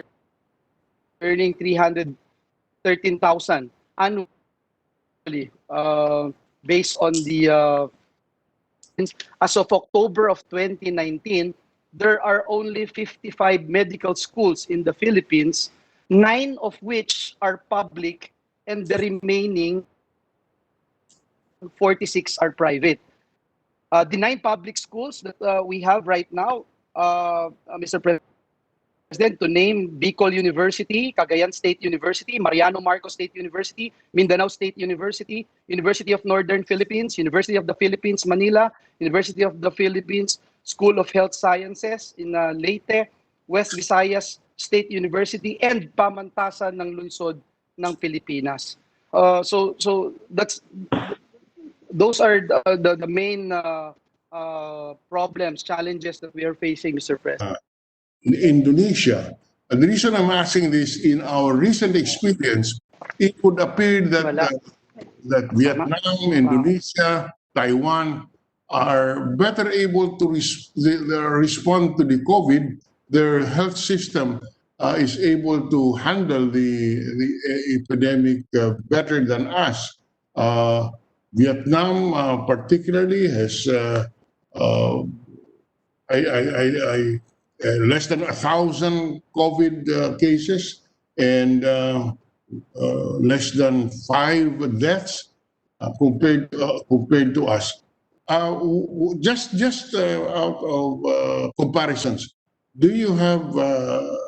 earning 313,000 annually, based on the as of October of 2019, there are only 55 medical schools in the Philippines, 9 of which are public, and the remaining 46 are private. The 9 public schools that we have right now, Mr. President, to name Bicol University, Cagayan State University, Mariano Marcos State University, Mindanao State University, University of Northern Philippines, University of the Philippines, Manila, University of the Philippines, School of Health Sciences in Leyte, West Visayas State University, and Pamantasan ng Lungsod ng Pilipinas. So those are the main problems, challenges that we are facing, Mr. President. in Indonesia. And the reason I'm asking this, in our recent experience, it would appear that that Vietnam, Indonesia, Taiwan are better able to respond to the COVID. Their health system is able to handle the epidemic better than us. Vietnam particularly has less than 1,000 COVID cases and less than 5 deaths compared to us. Just out of comparisons, do you have a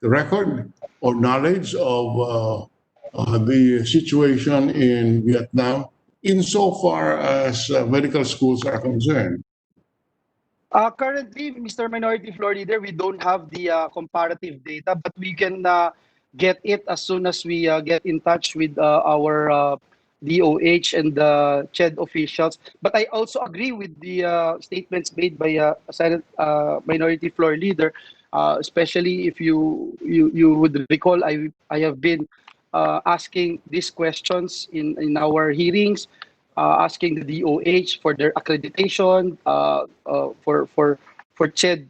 record or knowledge of the situation in Vietnam insofar as medical schools are concerned? Currently, Mr. Minority Floor Leader, we don't have the comparative data, but we can get it as soon as we get in touch with our DOH and the CHED officials. But I also agree with the statements made by Senate Minority Floor Leader, especially if you would recall, I have been asking these questions in our hearings, asking the DOH for their accreditation, for CHED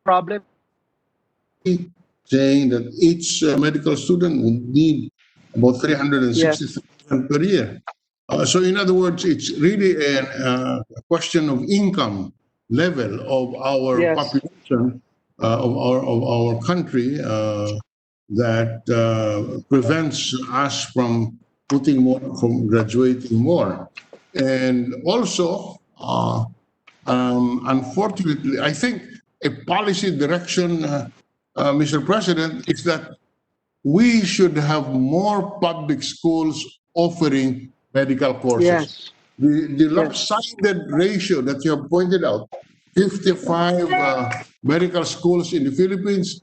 problem. Saying that each medical student would need about 360,000 per year. So in other words, it's really a question of income level of our Yes. population, of our country, that prevents us from from graduating more. And also, unfortunately, I think a policy direction, Mr. President, is that we should have more public schools offering medical courses. Yes. The lopsided ratio that you have pointed out, 55 medical schools in the Philippines,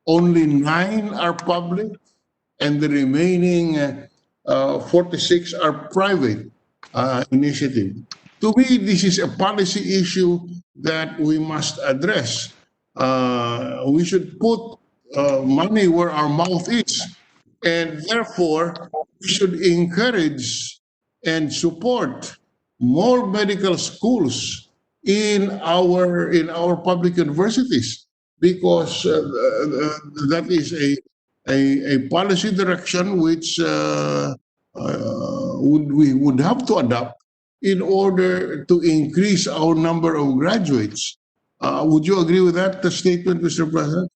only 9 are public, and the remaining 46 are private initiative. To me, this is a policy issue that we must address. We should put money where our mouth is, and therefore we should encourage and support more medical schools in our public universities, because that is a policy direction which we would have to adopt in order to increase our number of graduates. Would you agree with that statement, Mr. President?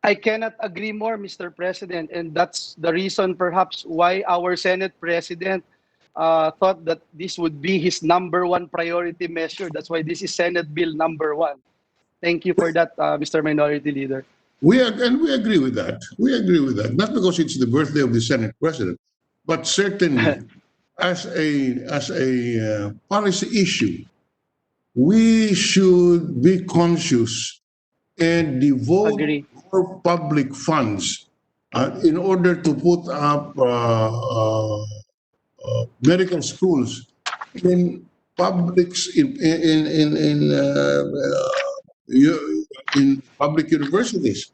I cannot agree more, Mr. President, and that's the reason perhaps why our Senate President thought that this would be his #1 priority measure. That's why this is Senate Bill #1. Thank you for that, Mr. Minority Leader. We agree with that. We agree with that. Not because it's the birthday of the Senate President, but certainly as a policy issue, we should be conscious and devote Agree. more public funds in order to put up medical schools in publics in public universities.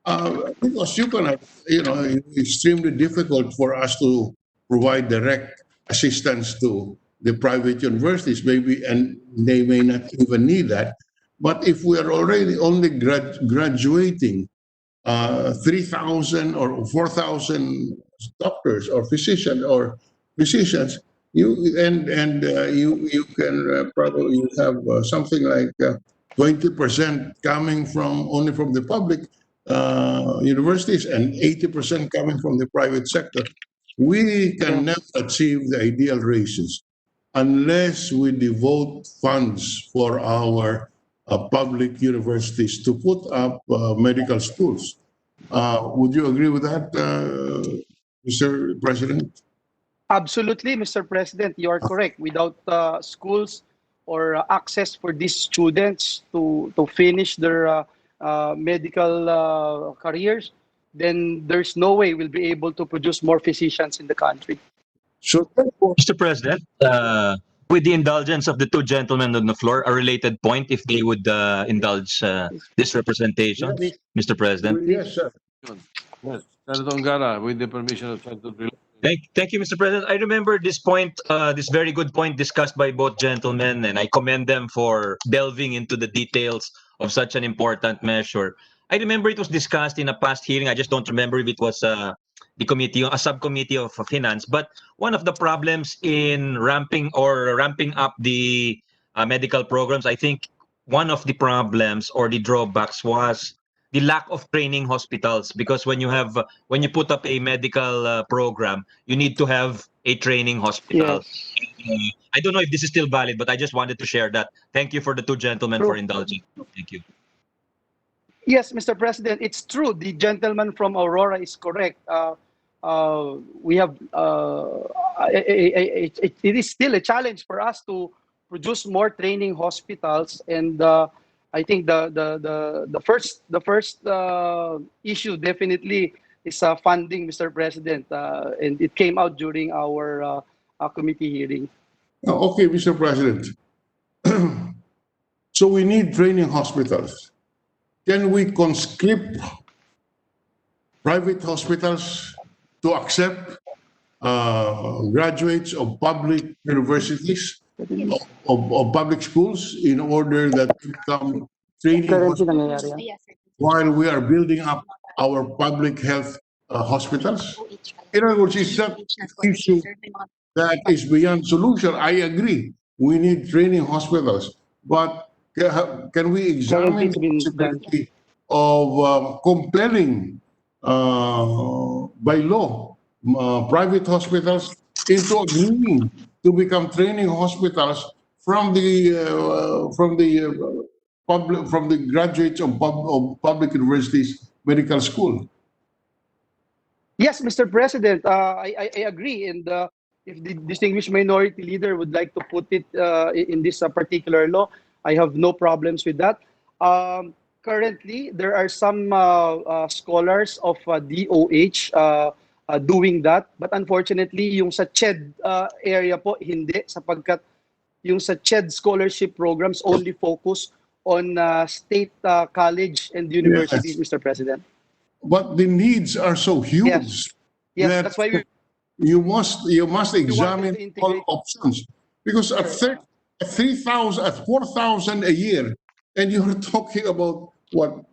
Because you cannot, it's extremely difficult for us to provide direct assistance to the private universities, maybe, and they may not even need that. But if we are already only graduating 3,000 or 4,000 doctors or physicians, you can probably have something like 20% coming only from the public universities and 80% coming from the private sector. We can never achieve the ideal ratios unless we devote funds for our public universities to put up medical schools. Would you agree with that, Mr. President? Absolutely, Mr. President, you are correct. Without schools or access for these students to finish their medical careers, then there's no way we'll be able to produce more physicians in the country. So therefore, Mr. President, with the indulgence of the two gentlemen on the floor, a related point, if they would indulge this representation, Mr. President. yes, sir. Yes, Senator Ongara, with the permission of Senator Drilon. Thank you, Mr. President. I remember this point, this very good point discussed by both gentlemen, and I commend them for delving into the details of such an important measure. I remember it was discussed in a past hearing. I just don't remember if it was the committee, a subcommittee of finance. But one of the problems in ramping up the medical programs, I think one of the problems or the drawbacks was the lack of training hospitals, because when you put up a medical program, you need to have a training hospital. Yes. I don't know if this is still valid, but I just wanted to share that. Thank you for the two gentlemen for indulging. Thank you. Yes, Mr. President, it's true. The gentleman from Aurora is correct. We have it is still a challenge for us to produce more training hospitals, and I think the first issue definitely is funding, Mr. President, and it came out during our committee hearing. Okay, Mr. President. So we need training hospitals. Can we conscript private hospitals to accept graduates of public universities, of public schools, in order that they become training hospitals while we are building up our public health hospitals? In other words, it's not an issue that is beyond solution. I agree. We need training hospitals. But can we examine the possibility of compelling by law, private hospitals into agreeing to become training hospitals from the graduates of public universities medical school. Yes, Mr. President, I agree. And if the distinguished minority leader would like to put it in this particular law, I have no problems with that. Currently, there are some scholars of DOH doing that. But unfortunately, yung sa CHED area po, hindi. Sapagkat yung sa CHED scholarship programs only focus on state college and universities, Mr. President. But the needs are so huge Yes, that that's why we you must examine to all integrate. options, because at 3,000, at 4,000 a year, and you're talking about what,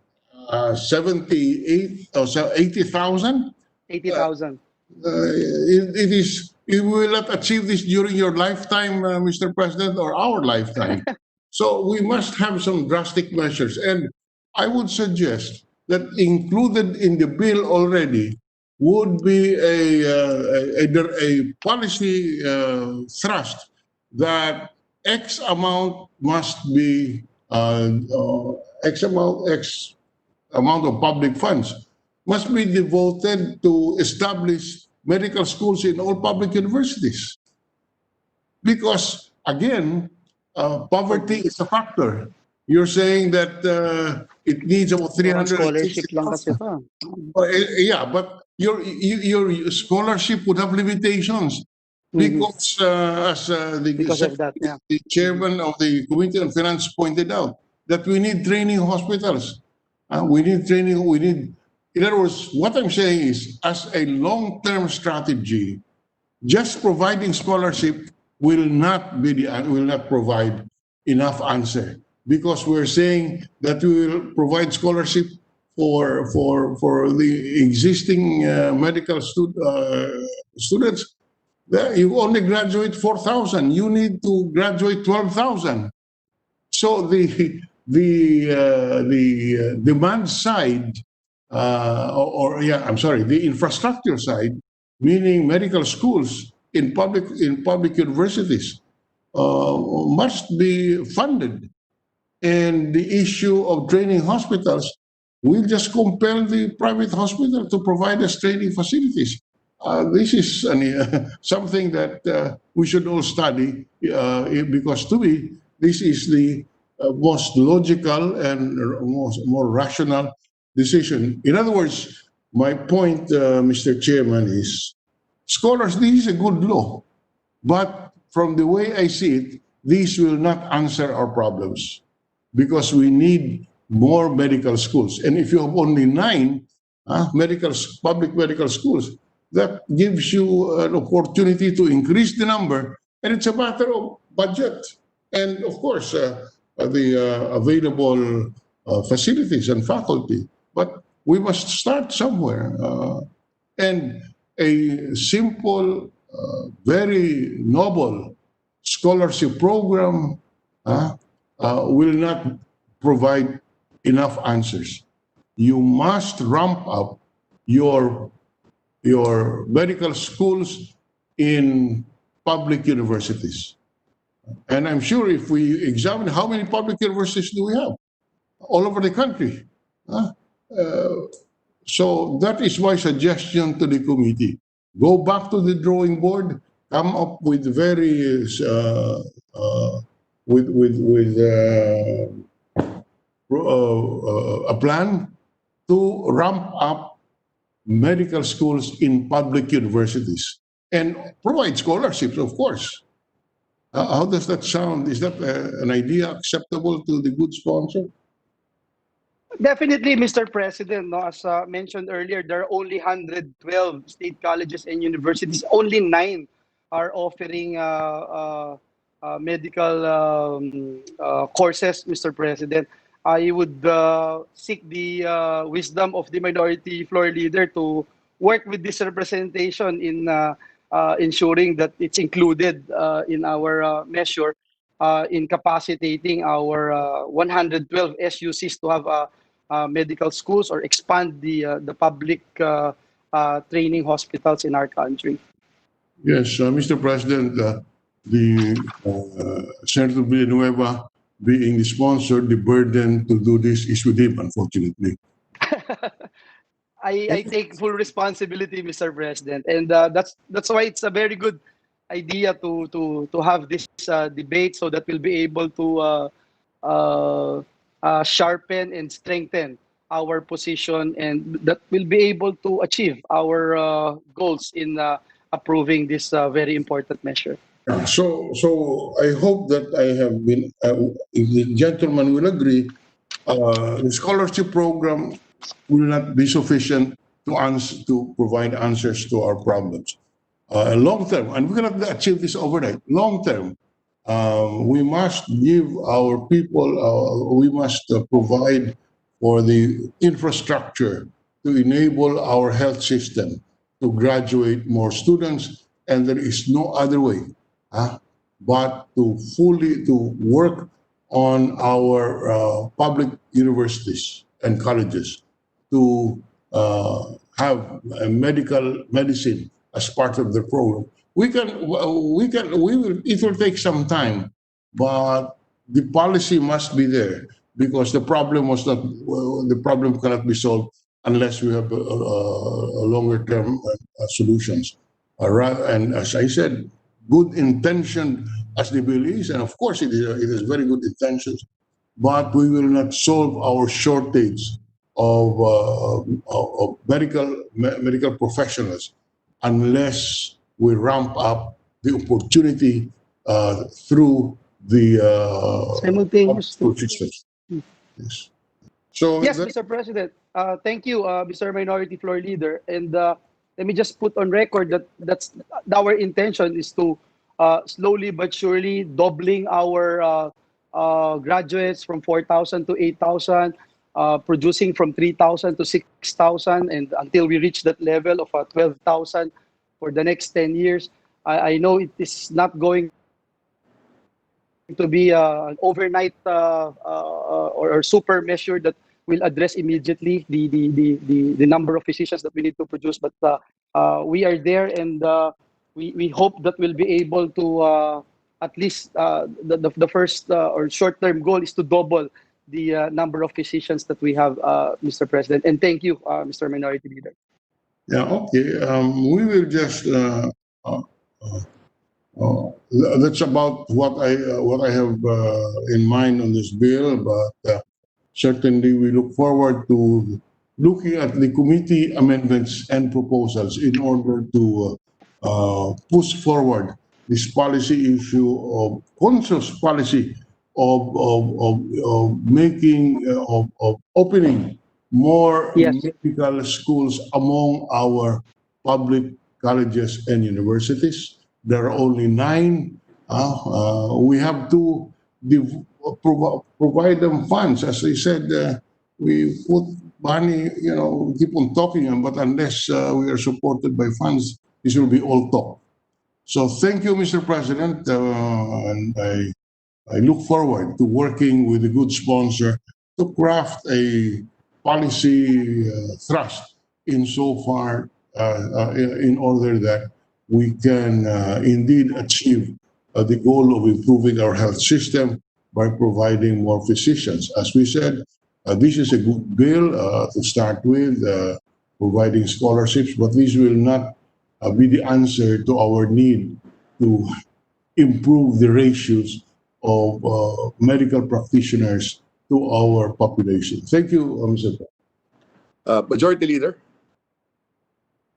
78 or 80,000. 80,000. It is, you will not achieve this during your lifetime, Mr. President, or our lifetime. So we must have some drastic measures, and I would suggest that included in the bill already would be a policy thrust that X amount must be X amount of public funds must be devoted to establish medical schools in all public universities. Because again, poverty is a factor. You're saying that it needs about Scholarship lang kasi 360,000. to. Yeah, but your scholarship would have limitations because, as Because of that, yeah. the chairman of the Committee on Finance pointed out, that we need training hospitals. We need training. We need. In other words, what I'm saying is, as a long-term strategy, just providing scholarship will not provide enough answer, because we're saying that we will provide scholarship for the existing medical students. You only graduate 4,000. You need to graduate 12,000. So the demand side, the infrastructure side, meaning medical schools in public universities, must be funded, and the issue of training hospitals will just compel the private hospital to provide us training facilities. This is something that we should all study, because to me, this is the most logical and more rational decision. In other words, my point, Mr. Chairman, is scholars, this is a good law, but from the way I see it, these will not answer our problems, because we need more medical schools. And if you have only 9 public medical schools, that gives you an opportunity to increase the number, and it's a matter of budget and, of course, the available facilities and faculty. But we must start somewhere, and a simple, very noble scholarship program will not provide enough answers. You must ramp up your medical schools in public universities. And I'm sure if we examine how many public universities do we have all over the country. So that is my suggestion to the committee. Go back to the drawing board, come up with various a plan to ramp up medical schools in public universities and provide scholarships, of course. How does that sound? Is that an idea acceptable to the good sponsor? Definitely, Mr. President. No, as mentioned earlier, there are only 112 state colleges and universities. Only 9 are offering medical courses, Mr. President. I would seek the wisdom of the minority floor leader to work with this representation in ensuring that it's included in our measure in capacitating our 112 SUCs to have medical schools or expand the public training hospitals in our country. Yes, Mr. President, the Senator Villanueva being the sponsor, the burden to do this is with him, unfortunately. I take full responsibility, Mr. President, and that's why it's a very good idea to have this debate so that we'll be able to sharpen and strengthen our position, and that we'll be able to achieve our goals in approving this very important measure. So I hope that I have been, if the gentleman will agree, the scholarship program will not be sufficient to provide answers to our problems. Long term, and we cannot achieve this overnight. Long term, we must give our people, we must provide for the infrastructure to enable our health system to graduate more students, and there is no other way but to work on our public universities and colleges to have a medicine as part of the program. It will take some time, but the policy must be there because the problem cannot be solved unless we have longer term solutions. And as I said, good intention as the bill is, and of course it is very good intentions, but we will not solve our shortage of medical professionals unless we ramp up the opportunity through the Simultaneous. school systems. Yes. So Yes, that- Mr. President. Thank you, Mr. Minority Floor Leader. And let me just put on record that that's our intention is to slowly but surely doubling our graduates from 4,000 to 8,000, producing from 3,000 to 6,000, and until we reach that level of 12,000 for the next 10 years. I know it is not going to be an overnight or super measure that will address immediately the number of physicians that we need to produce, but we are there, and we hope that we'll be able to at least the first or short-term goal is to double the number of physicians that we have, Mr. President. And thank you, Mr. Minority Leader. Yeah, okay. We will just that's about what I have in mind on this bill, but certainly we look forward to looking at the committee amendments and proposals in order to push forward this policy issue of conscious policy of making of opening more Yes. medical schools among our public colleges and universities. There are only 9. We have to provide them funds. As I said, we put money, keep on talking, but unless we are supported by funds, this will be all talk. So thank you, Mr. President, and I look forward to working with a good sponsor to craft a policy thrust insofar in order that we can indeed achieve the goal of improving our health system by providing more physicians. As we said, this is a good bill to start with, providing scholarships, but this will not be the answer to our need to improve the ratios of medical practitioners to our population. Thank you, Mr. President. Majority Leader.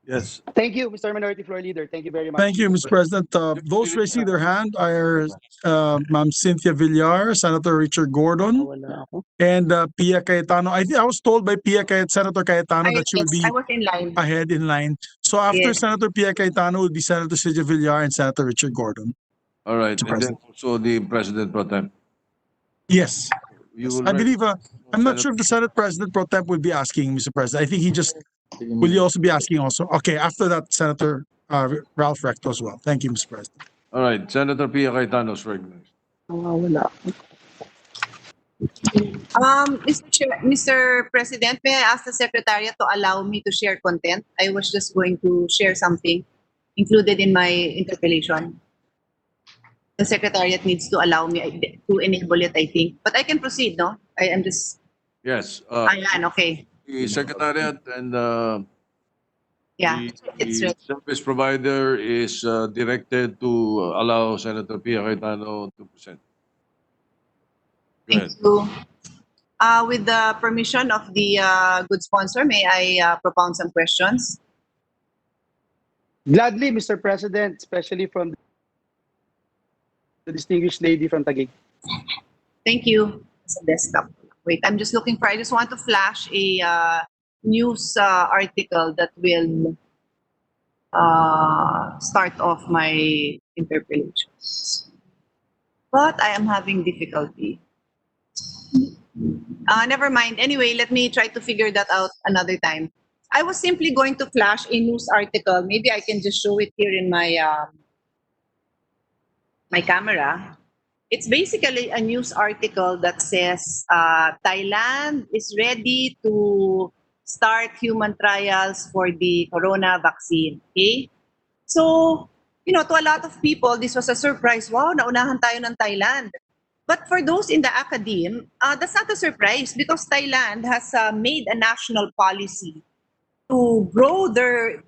Yes. Thank you, Mr. Minority Floor Leader. Thank you very much. Thank you, Mr. President. Those raising their hand are Ma'am Cynthia Villar, Senator Richard Gordon, Wala ako. and Pia Cayetano. I think I was told by Senator Cayetano that she would be I was in line. ahead in line. So after Yes. Senator Pia Cayetano would be Senator Cynthia Villar and Senator Richard Gordon. All right. Mr. And then also the President Pro Tem. Yes. You will I believe, I'm not Senator- sure if the Senate President Pro Tem will be asking, Mr. President. I think he just, will he also be asking also? Okay, after that, Senator Ralph Recto as well. Thank you, Mr. President. All right. Senator Pia Cayetano is recognized. Wala ako. Mr. President, may I ask the Secretariat to allow me to share content? I was just going to share something included in my interpellation. The Secretariat needs to allow me to enable it, I think. But I can proceed, no? I am just, Yes, ayan, okay. the Secretariat and Yeah, it's the ready. service provider is directed to allow Senator Pia Cayetano to present. Go ahead. Thank you. With the permission of the good sponsor, may I propound some questions? Gladly, Mr. President, especially from the distinguished lady from Taguig. Thank you. Sa desktop. Wait, I'm just looking for, I just want to flash a news article that will start off my interpellations. But I am having difficulty. Never mind. Anyway, let me try to figure that out another time. I was simply going to flash a news article. Maybe I can just show it here in my my camera. It's basically a news article that says Thailand is ready to start human trials for the corona vaccine. Okay? So, you know, to a lot of people, this was a surprise. Wow, naunahan tayo ng Thailand. But for those in the academe, that's not a surprise because Thailand has made a national policy to grow their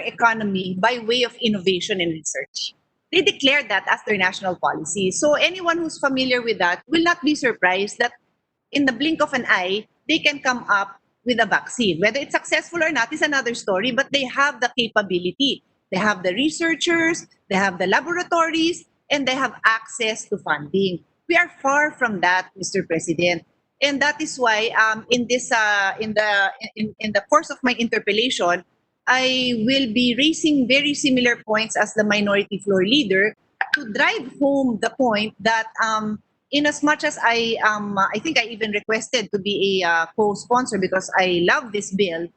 economy by way of innovation and research. They declared that as their national policy. So anyone who's familiar with that will not be surprised that in the blink of an eye, they can come up with a vaccine. Whether it's successful or not is another story, but they have the capability. They have the researchers, they have the laboratories, and they have access to funding. We are far from that, Mr. President. And that is why in the course of my interpellation, I will be raising very similar points as the minority floor leader to drive home the point that in as much as I think I even requested to be a co-sponsor because I love this bill,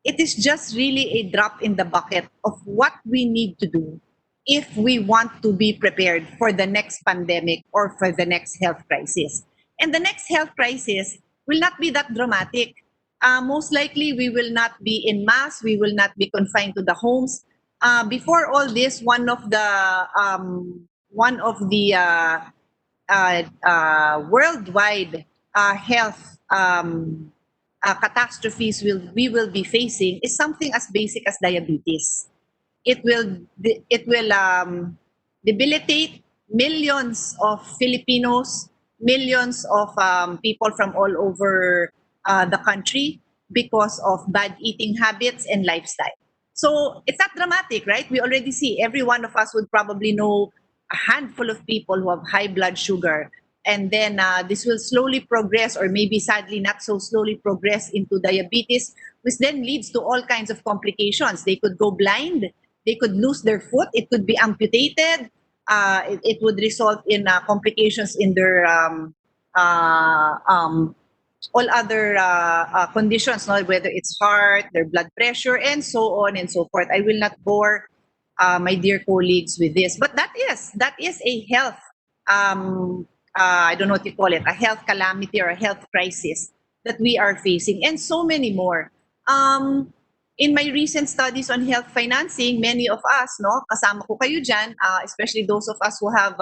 it is just really a drop in the bucket of what we need to do if we want to be prepared for the next pandemic or for the next health crisis. And the next health crisis will not be that dramatic. Most likely, we will not be in mass. We will not be confined to the homes. Before all this, one of the worldwide health catastrophes we will be facing is something as basic as diabetes. It will debilitate millions of Filipinos, millions of people from all over the country because of bad eating habits and lifestyle. So it's not dramatic, right? We already see every one of us would probably know a handful of people who have high blood sugar. And then this will slowly progress, or maybe sadly not so slowly progress into diabetes, which then leads to all kinds of complications. They could go blind, they could lose their foot, it could be amputated, it would result in complications in their all other conditions, no? Whether it's heart, their blood pressure, and so on and so forth. I will not bore my dear colleagues with this, but that is a health, I don't know what you call it, a health calamity or a health crisis that we are facing, and so many more. In my recent studies on health financing, many of us, no, kasama ko kayo dyan, especially those of us who have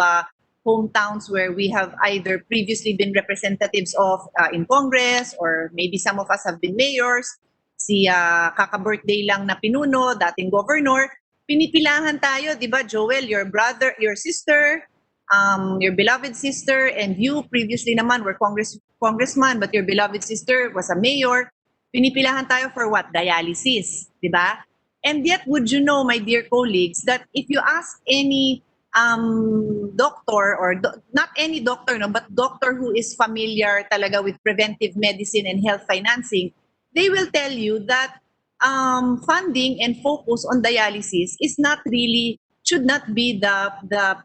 hometowns where we have either previously been representatives of in Congress, or maybe some of us have been mayors. Si kaka-birthday lang na pinuno, dating governor, pinipilahan tayo, di ba, Joel, your brother, your sister, your beloved sister, and you previously naman were congressman, but your beloved sister was a mayor. Pinipilahan tayo for what? Dialysis, di ba? And yet, would you know, my dear colleagues, that if you ask any doctor, or not any doctor, no, but doctor who is familiar talaga with preventive medicine and health financing, they will tell you that funding and focus on dialysis is not really, should not be the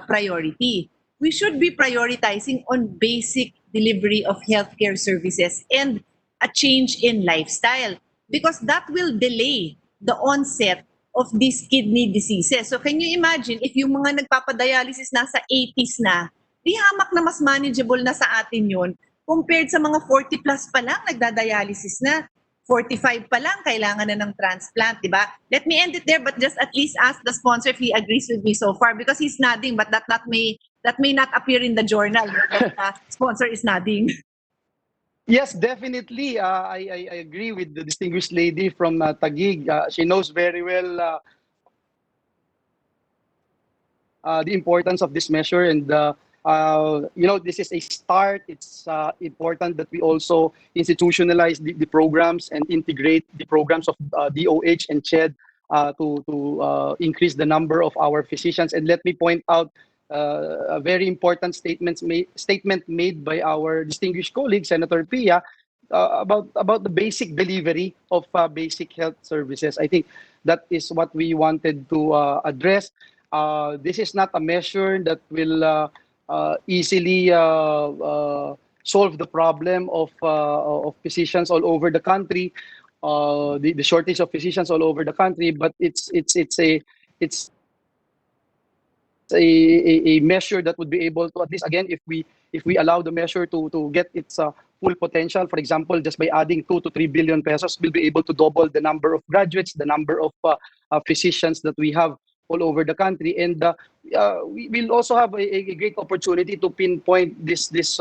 priority. We should be prioritizing on basic delivery of healthcare services and a change in lifestyle, because that will delay the onset of these kidney diseases. So can you imagine if yung mga nagpapadialysis nasa 80s na, di hamak na mas manageable na sa atin yun compared sa mga 40 plus pa lang nagdadialysis na. 45 pa lang, kailangan na ng transplant, di ba? Let me end it there, but just at least ask the sponsor if he agrees with me so far because he's nodding, but that may not appear in the journal. Sponsor is nodding. Yes, definitely. I agree with the distinguished lady from Taguig. She knows very well the importance of this measure, and this is a start. It's important that we also institutionalize the programs and integrate the programs of DOH and CHED to increase the number of our physicians. And let me point out a very important statement made by our distinguished colleague, Senator Pia, about the basic delivery of basic health services. I think that is what we wanted to address. This is not a measure that will easily solve the problem of physicians all over the country, the shortage of physicians all over the country. But it's a measure that would be able to, at least again, if we allow the measure to get its full potential. For example, just by adding 2 to 3 billion pesos, we'll be able to double the number of graduates, the number of physicians that we have all over the country, and we will also have a great opportunity to pinpoint these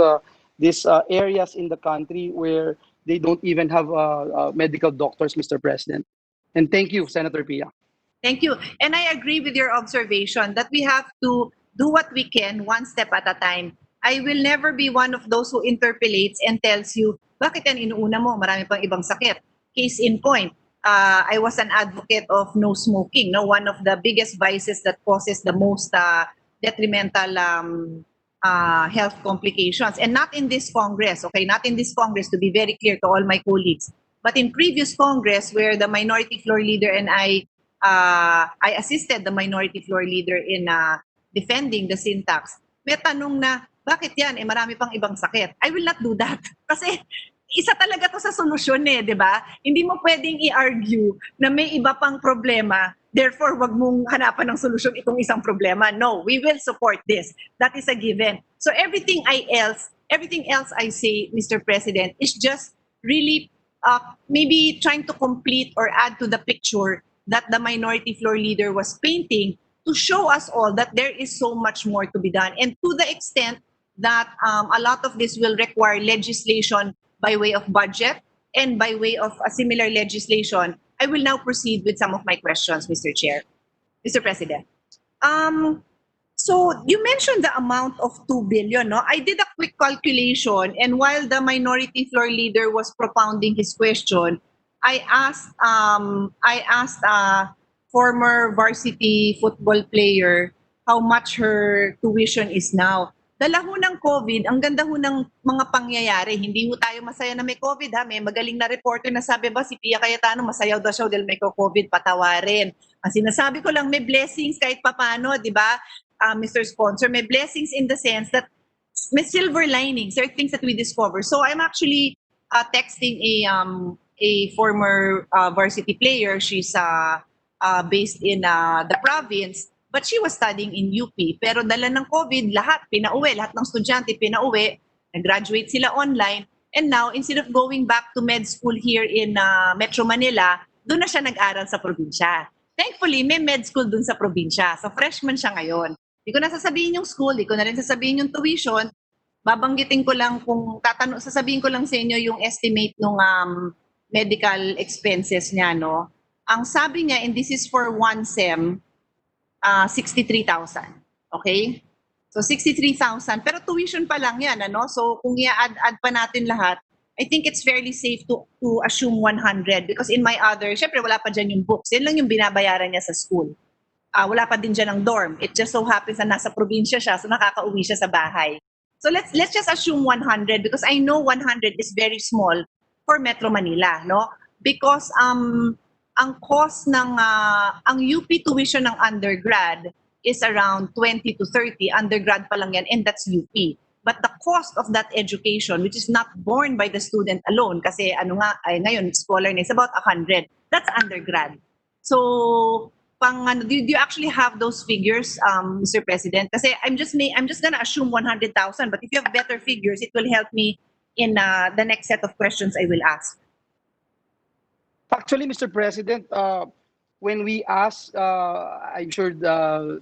areas in the country where they don't even have medical doctors, Mr. President. And thank you, Senator Pia. Thank you. And I agree with your observation that we have to do what we can one step at a time. I will never be one of those who interpolates and tells you, bakit yan inuuna mo? Marami pang ibang sakit. Case in point, I was an advocate of no smoking, no, one of the biggest vices that causes the most detrimental health complications. And not in this Congress, okay? Not in this Congress, to be very clear to all my colleagues. But in previous Congress, where the minority floor leader and I assisted the minority floor leader in defending the sin tax, may tanong na, bakit yan? Marami pang ibang sakit. I will not do that. Kasi isa talaga to sa solusyon di ba? Hindi mo pwedeng i-argue na may iba pang problema, therefore wag mong hanapan ng solusyon itong isang problema. No, we will support this. That is a given. So everything else I say, Mr. President, is just really maybe trying to complete or add to the picture that the minority floor leader was painting to show us all that there is so much more to be done. And to the extent that a lot of this will require legislation by way of budget and by way of a similar legislation, I will now proceed with some of my questions, Mr. Chair. Mr. President. So you mentioned the amount of 2 billion, no? I did a quick calculation, and while the minority floor leader was propounding his question, I asked former varsity football player how much her tuition is now. Dala ho ng COVID, ang ganda ho ng mga pangyayari. Hindi ho tayo masaya na may COVID, ha? May magaling na reporter na sabi ba, si Pia Cayetano, masayaw daw siya dahil may COVID, patawarin. Ang sinasabi ko lang, may blessings kahit papano, di ba, Mr. Sponsor? May blessings in the sense that may silver linings. There are things that we discover. So I'm actually texting a former varsity player. She's based in the province. But she was studying in UP. Pero dala ng COVID, lahat ng estudyante pinauwi, nag-graduate sila online, and now, instead of going back to med school here in Metro Manila, doon na siya nag-aral sa probinsya. Thankfully, may med school doon sa probinsya. So, freshman siya ngayon. Di ko na sasabihin yung school, di ko na rin sasabihin yung tuition. Babanggitin ko lang sasabihin ko lang sa inyo yung estimate ng medical expenses niya, no? Ang sabi niya, and this is for one SEM, 63,000. Okay? So 63,000, pero tuition pa lang yan, ano? So kung i-add pa natin lahat, I think it's fairly safe to assume 100 because in my other, syempre wala pa dyan yung books. Yan lang yung binabayaran niya sa school. Wala pa din dyan ang dorm. It just so happens na nasa probinsya siya, so nakakauwi siya sa bahay. So let's just assume 100 because I know 100 is very small for Metro Manila, no? Because ang cost ng ang UP tuition ng undergrad is around 20 to 30. Undergrad pa lang yan, and that's UP. But the cost of that education, which is not borne by the student alone, kasi ngayon, scholar na is about 100. That's undergrad. So do you actually have those figures, Mr. President? Kasi I'm just gonna assume 100,000, but if you have better figures, it will help me in the next set of questions I will ask. Actually, Mr. President, when we asked, I'm sure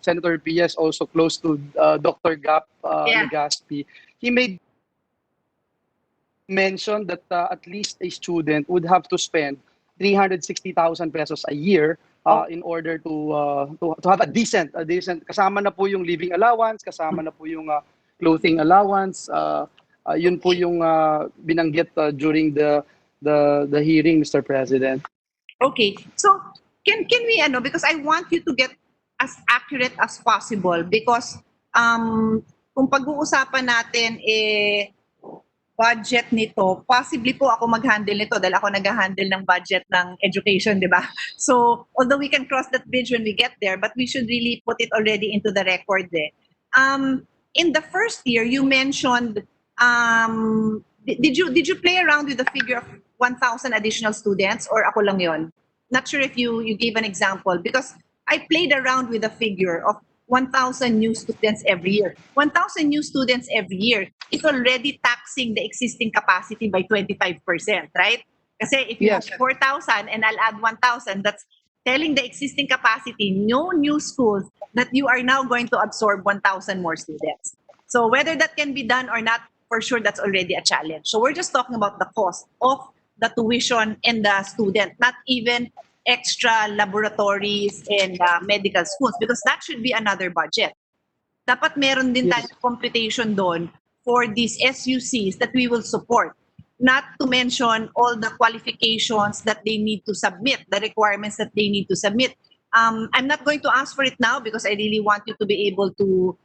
Senator Pia is also close to Dr. Gap Yeah. Legaspi. He made mention that at least a student would have to spend 360,000 pesos a year in order to have a decent kasama na po yung living allowance, kasama na po yung clothing allowance. Yun po yung binanggit during the hearing, Mr. President. Okay. So can we because I want you to get as accurate as possible because kung pag-uusapan natin budget nito, possibly po ako mag-handle nito dahil ako nag-handle ng budget ng education, di ba? So, although we can cross that bridge when we get there, but we should really put it already into the record eh. In the first year, you mentioned, did you play around with the figure of 1,000 additional students or ako lang yon? Not sure if you gave an example because I played around with the figure of 1,000 new students every year. 1,000 new students every year is already taxing the existing capacity by 25%, right? Kasi if you Yes. have 4,000 and I'll add 1,000, that's telling the existing capacity, no new schools, that you are now going to absorb 1,000 more students. So whether that can be done or not, for sure that's already a challenge. So we're just talking about the cost of the tuition and the student, not even extra laboratories and medical schools because that should be another budget. Dapat meron din Yes. tayong computation doon for these SUCs that we will support. Not to mention all the qualifications that they need to submit, the requirements that they need to submit. I'm not going to ask for it now because I really want you to be able to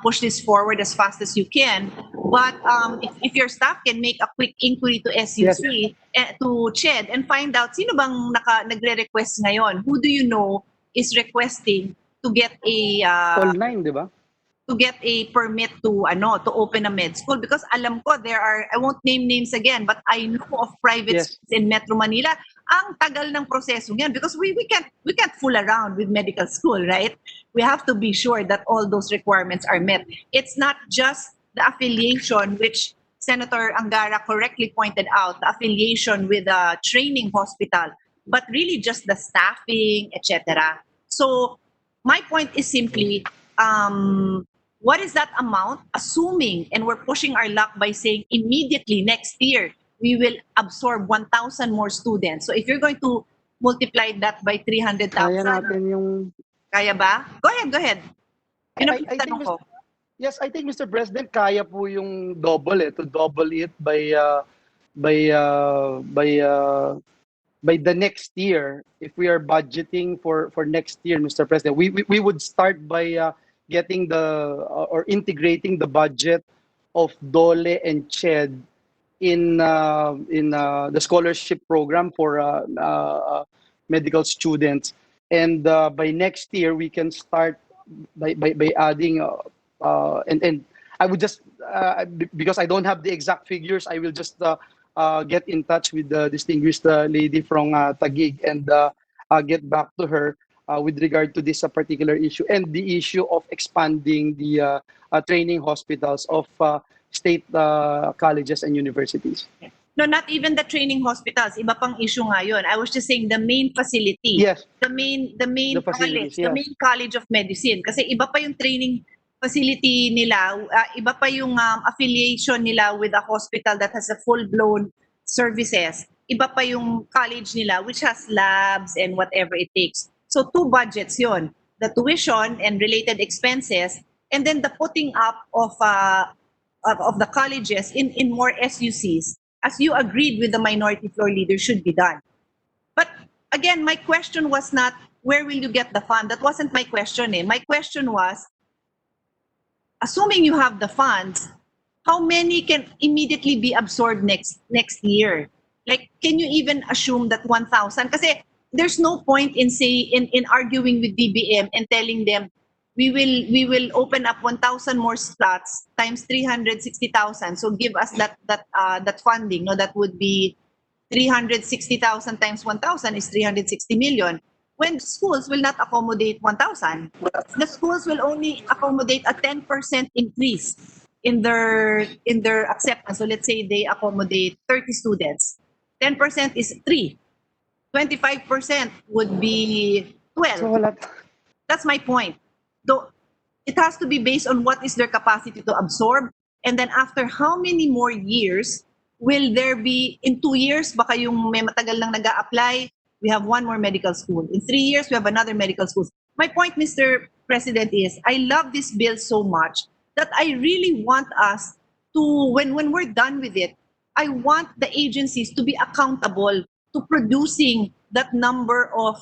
push this forward as fast as you can. But if your staff can make a quick inquiry to SUC, to CHED, and find out sino bang nagre-request ngayon? Who do you know is requesting to get a Online, di ba? to get a permit to open a med school? Because alam ko there are, I won't name names again, but I know of private Yes. schools in Metro Manila. Ang tagal ng proseso yan because we can't fool around with medical school, right? We have to be sure that all those requirements are met. It's not just the affiliation, which Senator Angara correctly pointed out, the affiliation with a training hospital, but really just the staffing, etc. So my point is simply, what is that amount? Assuming, and we're pushing our luck by saying immediately next year, we will absorb 1,000 more students. So if you're going to multiply that by 300,000, Kaya natin yung... kaya ba? Go ahead. Yun ang I tanong think, ko. Yes, I think, Mr. President, kaya po yung double to double it by the next year. If we are budgeting for next year, Mr. President, we would start by getting or integrating the budget of DOLE and CHED in the scholarship program for medical students, and by next year we can start by adding and I would just because I don't have the exact figures, I will just get in touch with the distinguished lady from Taguig and get back to her with regard to this particular issue and the issue of expanding the training hospitals of state colleges and universities. No, not even the training hospitals. Iba pang issue nga yun. I was just saying the main facility. Yes. The main The college. facilities, The yes. main college of medicine. Kasi iba pa yung training facility nila. Iba pa yung affiliation nila with a hospital that has a full-blown services. Iba pa yung college nila which has labs and whatever it takes. So two budgets yon. The tuition and related expenses and then the putting up of the colleges in more SUCs, as you agreed with the minority floor leader, should be done. But again, my question was not where will you get the fund? That wasn't my question. My question was, assuming you have the funds, how many can immediately be absorbed next year? Like, can you even assume that 1,000? Kasi there's no point in arguing with DBM and telling them we will open up 1,000 more slots times 360,000. So give us that funding. No, that would be 360,000 times 1,000 is 360 million. when schools will not accommodate 1,000. The schools will only accommodate a 10% increase in their acceptance. So let's say they accommodate 30 students. 10% is 3. 25% would be 12. So wala. That's my point. So it has to be based on what is their capacity to absorb, and then after how many more years will there be, in 2 years, baka yung may matagal lang nag-a-apply, we have one more medical school. In 3 years, we have another medical school. My point, Mr. President, is I love this bill so much that I really want us to, when we're done with it, I want the agencies to be accountable to producing that number of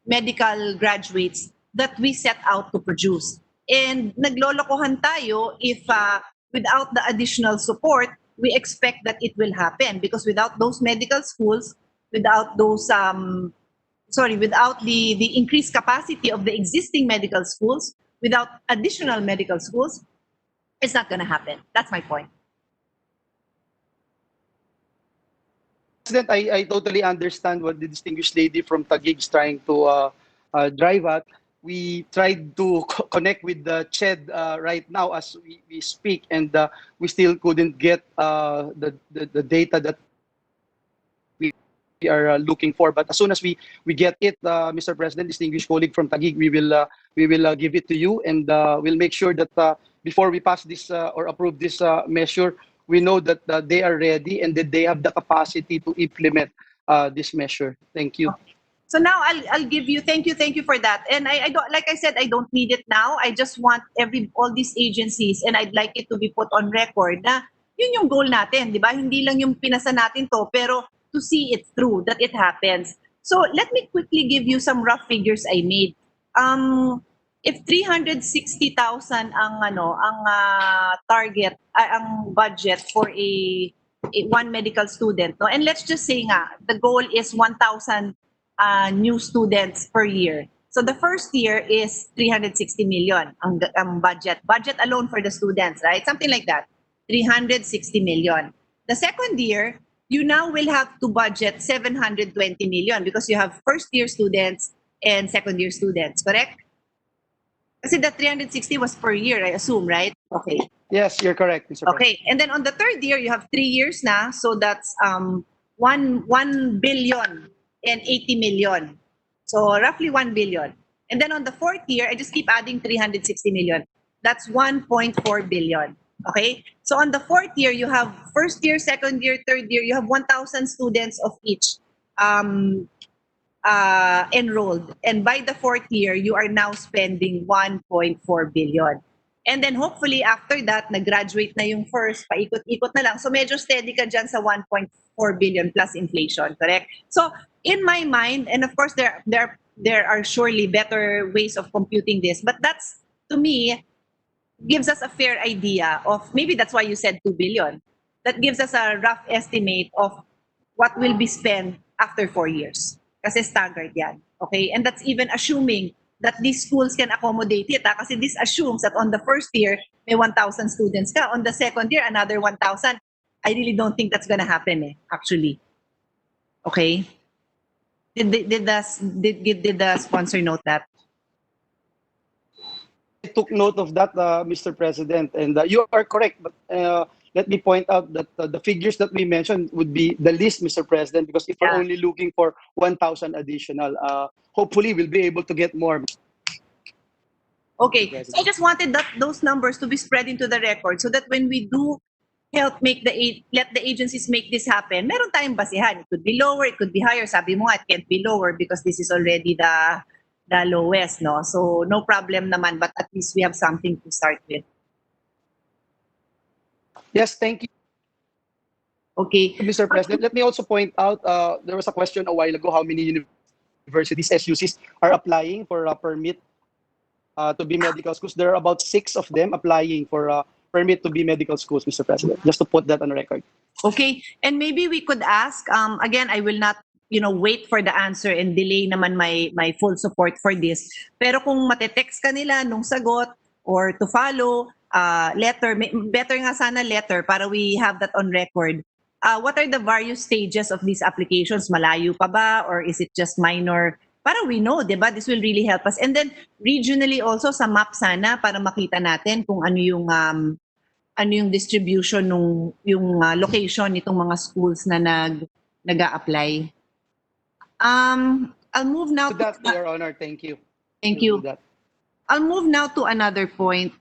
medical graduates that we set out to produce. And naglolokohan tayo if without the additional support, we expect that it will happen, because without those medical schools, without those without the increased capacity of the existing medical schools, without additional medical schools, it's not going to happen. That's my point. President, I totally understand what the distinguished lady from Taguig is trying to drive at. We tried to connect with the CHED right now as we speak, and we still couldn't get the data that we are looking for. But as soon as we get it, Mr. President, distinguished colleague from Taguig, we will give it to you, and we'll make sure that before we pass this or approve this measure, we know that they are ready and that they have the capacity to implement this measure. Thank you. So now I'll give you, thank you for that. And I don't, like I said, I don't need it now. I just want all these agencies, and I'd like it to be put on record na yun yung goal natin, di ba? Hindi lang yung pinasa natin to, pero to see it through, that it happens. So let me quickly give you some rough figures I made. If 360,000 ang target, ang budget for a one medical student, no? And let's just say nga the goal is 1,000 new students per year. So the first year is 360 million ang budget alone for the students, right? Something like that. 360 million. The second year, you now will have to budget 720 million because you have first year students and second year students, correct? Kasi the 360 was per year, I assume, right? Okay. Yes, you're correct, Mr. President. Okay, and then on the third year, you have 3 years na, so that's 1 billion and 80 million. So roughly 1 billion. And then on the fourth year, I just keep adding 360 million. That's 1.4 billion. Okay? So on the fourth year, you have first year, second year, third year, you have 1,000 students of each enrolled. And by the fourth year, you are now spending 1.4 billion. And then hopefully after that, nag-graduate na yung first, paikot-ikot na lang. So medyo steady ka dyan sa 1.4 billion plus inflation, correct? So in my mind, and of course there are surely better ways of computing this, but that's, to me, gives us a fair idea of, maybe that's why you said 2 billion. That gives us a rough estimate of what will be spent after 4 years. Kasi staggered yan, okay? And that's even assuming that these schools can accommodate it. Kasi this assumes that on the first year, may 1,000 students ka. On the second year, another 1,000. I really don't think that's gonna happen, actually. Okay? Did the sponsor note that? I took note of that, Mr. President, and you are correct. But let me point out that the figures that we mentioned would be the least, Mr. President, because if we're only looking for 1,000 additional, hopefully we'll be able to get more. Okay, so I just wanted those numbers to be spread into the record so that when we do help let the agencies make this happen, meron tayong basihan. It could be lower, it could be higher. Sabi mo nga, it can't be lower because this is already the lowest, no? So no problem naman, but at least we have something to start with. Yes, thank you. Okay. Mr. President, let me also point out, there was a question a while ago, how many universities, SUCs, are applying for a permit to be medical schools. There are about 6 of them applying for a permit to be medical schools, Mr. President, just to put that on record. Okay, and maybe we could ask, again, I will not wait for the answer and delay naman my full support for this. Pero kung matetext ka nila nung sagot or to follow, letter, better nga sana letter para we have that on record. what are the various stages of these applications? Malayo pa ba, or is it just minor? Para we know, di ba? This will really help us. And then regionally also sa map sana para makita natin kung ano yung distribution yung location nitong mga schools na nag-a-apply. I'll move now To that, Your Honor, thank you. Thank We'll you. do that. I'll move now to another point.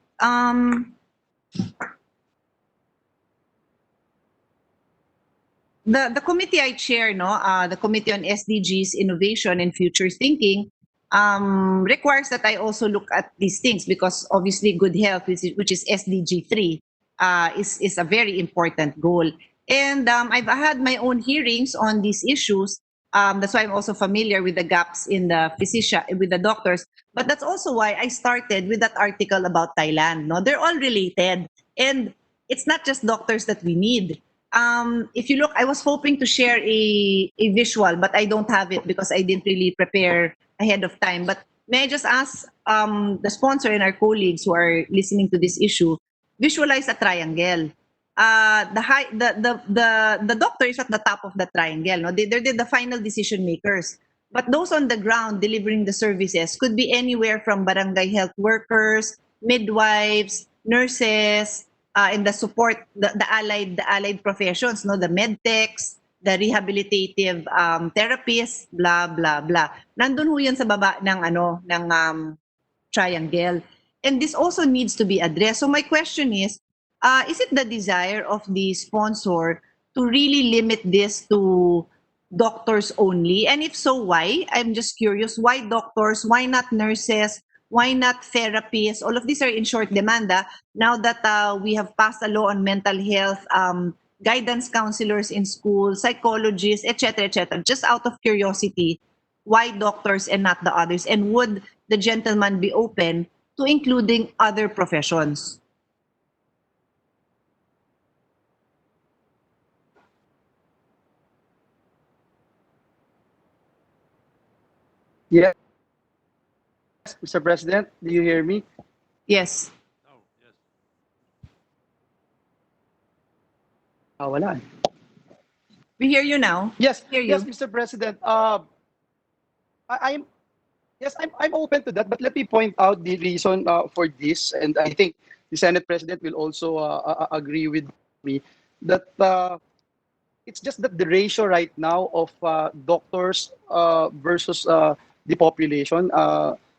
The committee I chair, the Committee on SDGs, Innovation, and Future Thinking, requires that I also look at these things because obviously good health, which is SDG 3, is a very important goal. And I've had my own hearings on these issues. That's why I'm also familiar with the gaps in the with the doctors. But that's also why I started with that article about Thailand. No, they're all related, and it's not just doctors that we need. If you look, I was hoping to share a visual, but I don't have it because I didn't really prepare ahead of time. But may I just ask the sponsor and our colleagues who are listening to this issue, visualize a triangle. The doctor is at the top of the triangle. No? They're the final decision makers. But those on the ground delivering the services could be anywhere from barangay health workers, midwives, nurses, and the support, the allied professions, no, the medtechs, the rehabilitative therapists, blah blah blah. Nandun ho 'yun sa baba ng triangle. And this also needs to be addressed. So my question is it the desire of the sponsor to really limit this to doctors only? And if so, why? I'm just curious, why doctors? Why not nurses? Why not therapists? All of these are in short demand. Now that we have passed a law on mental health, guidance counselors in schools, psychologists, etc., etc. Just out of curiosity, why doctors and not the others? And would the gentleman be open to including other professions? Yes, Mr. President, do you hear me? Yes. Oh, yes. Wala. We hear you now. Yes, Hear you. yes, Mr. President. I'm yes, I'm open to that, but let me point out the reason for this, and I think the Senate President will also agree with me that it's just that the ratio right now of doctors versus the population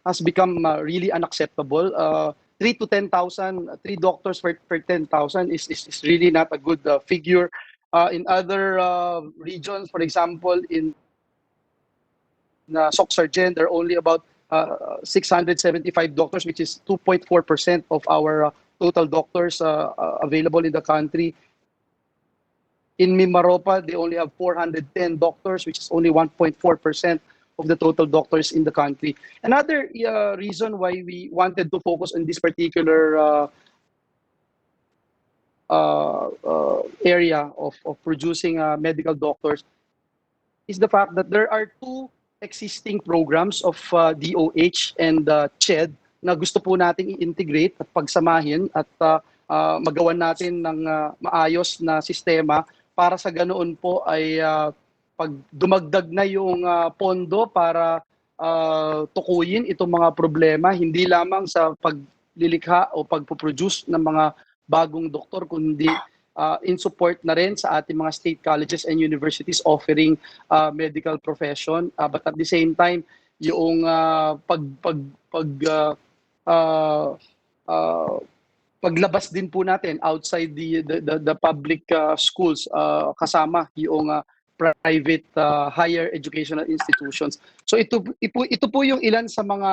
has become really unacceptable. 3 to 10,000, 3 doctors per 10,000 is really not a good figure. In other regions, for example, in Soxargen, there are only about 675 doctors, which is 2.4% of our total doctors available in the country. In Mimaropa, they only have 410 doctors, which is only 1.4% of the total doctors in the country. Another reason why we wanted to focus on this particular area of producing medical doctors is the fact that there are two existing programs of DOH and CHED na gusto po nating i-integrate at pagsamahin at magawan natin ng maayos na sistema para sa ganoon po ay pag dumagdag na yung pondo para tukuyin itong mga problema, hindi lamang sa paglilikha o pagpo-produce ng mga bagong doktor, kundi in support na rin sa ating mga state colleges and universities offering medical profession. But at the same time, yung paglabas din po natin outside the public schools kasama yung private higher educational institutions. So ito po yung ilan sa mga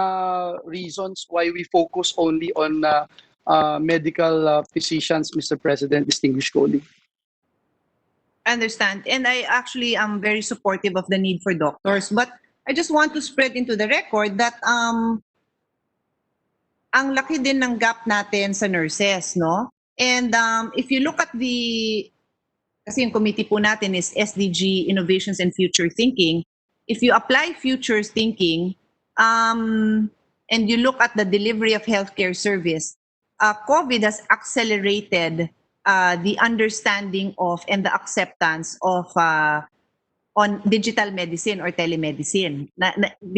reasons why we focus only on medical physicians, Mr. President, distinguished colleague. I understand. And I actually am very supportive of the need for doctors. But I just want to spread into the record that ang laki din ng gap natin sa nurses, no? And if you look at kasi yung committee po natin is SDG, Innovations and Future Thinking. If you apply future thinking and you look at the delivery of healthcare service, COVID has accelerated the understanding of and the acceptance of on digital medicine or telemedicine.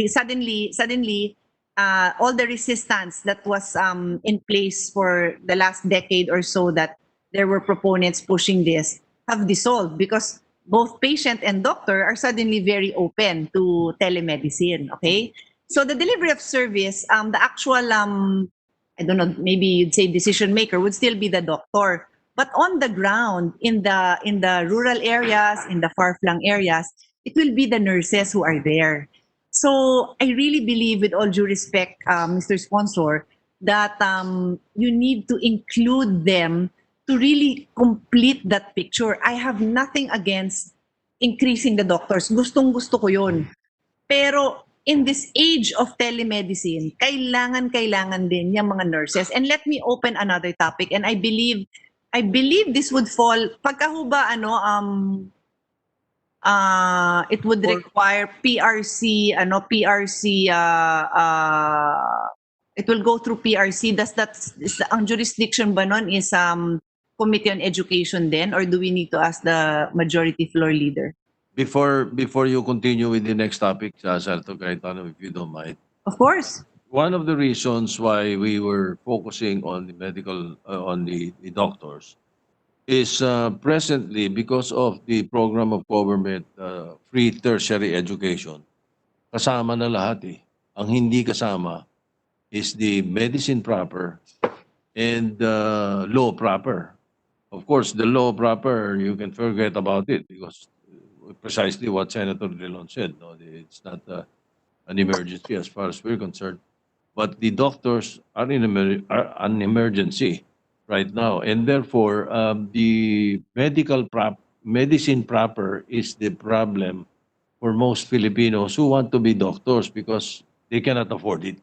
Suddenly, all the resistance that was in place for the last decade or so that there were proponents pushing this have dissolved because both patient and doctor are suddenly very open to telemedicine. Okay, so the delivery of service, the actual I don't know, maybe you'd say decision maker would still be the doctor. But on the ground, in the rural areas, in the far-flung areas, it will be the nurses who are there. So I really believe, with all due respect, Mr. Sponsor, that you need to include them to really complete that picture. I have nothing against increasing the doctors. Gustong-gusto ko yun. Pero in this age of telemedicine, kailangan din yung mga nurses. And let me open another topic. And I believe this would fall, pagka ho ba, it would require PRC, it will go through PRC. Ang jurisdiction ba nun is Committee on Education then, or do we need to ask the majority floor leader? Before you continue with the next topic, Senator Cayetano, if you don't mind. Of course. One of the reasons why we were focusing on the on the doctors is presently because of the program of government, free tertiary education. Kasama na lahat eh. Ang hindi kasama is the medicine proper and law proper. Of course, the law proper, you can forget about it because precisely what Senator Drilon said. No, it's not an emergency as far as we're concerned. But the doctors are are an emergency right now, and therefore the medicine proper is the problem for most Filipinos who want to be doctors because they cannot afford it.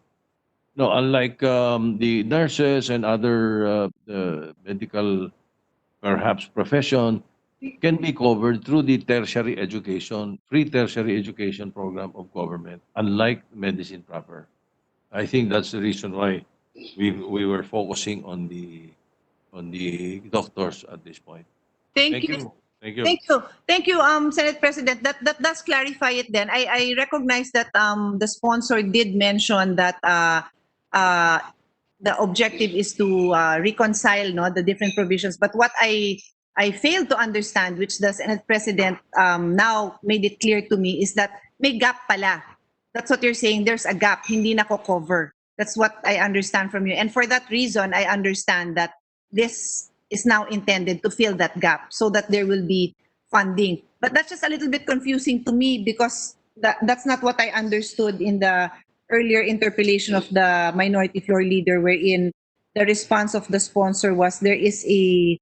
No, unlike the nurses and other medical, perhaps profession, can be covered through the tertiary education, free tertiary education program of government, unlike medicine proper. I think that's the reason why we were focusing on the doctors at this point. Thank you. Thank you. Thank you, Senate President. That does clarify it. Then I recognize that the sponsor did mention that the objective is to reconcile, no, the different provisions. But what I failed to understand, which the Senate President now made it clear to me, is that may gap pala. That's what you're saying. There's a gap. Hindi na ko cover. That's what I understand from you. And for that reason, I understand that this is now intended to fill that gap so that there will be funding. But that's just a little bit confusing to me because that's not what I understood in the earlier interpellation of the minority floor leader, wherein the response of the sponsor was there is a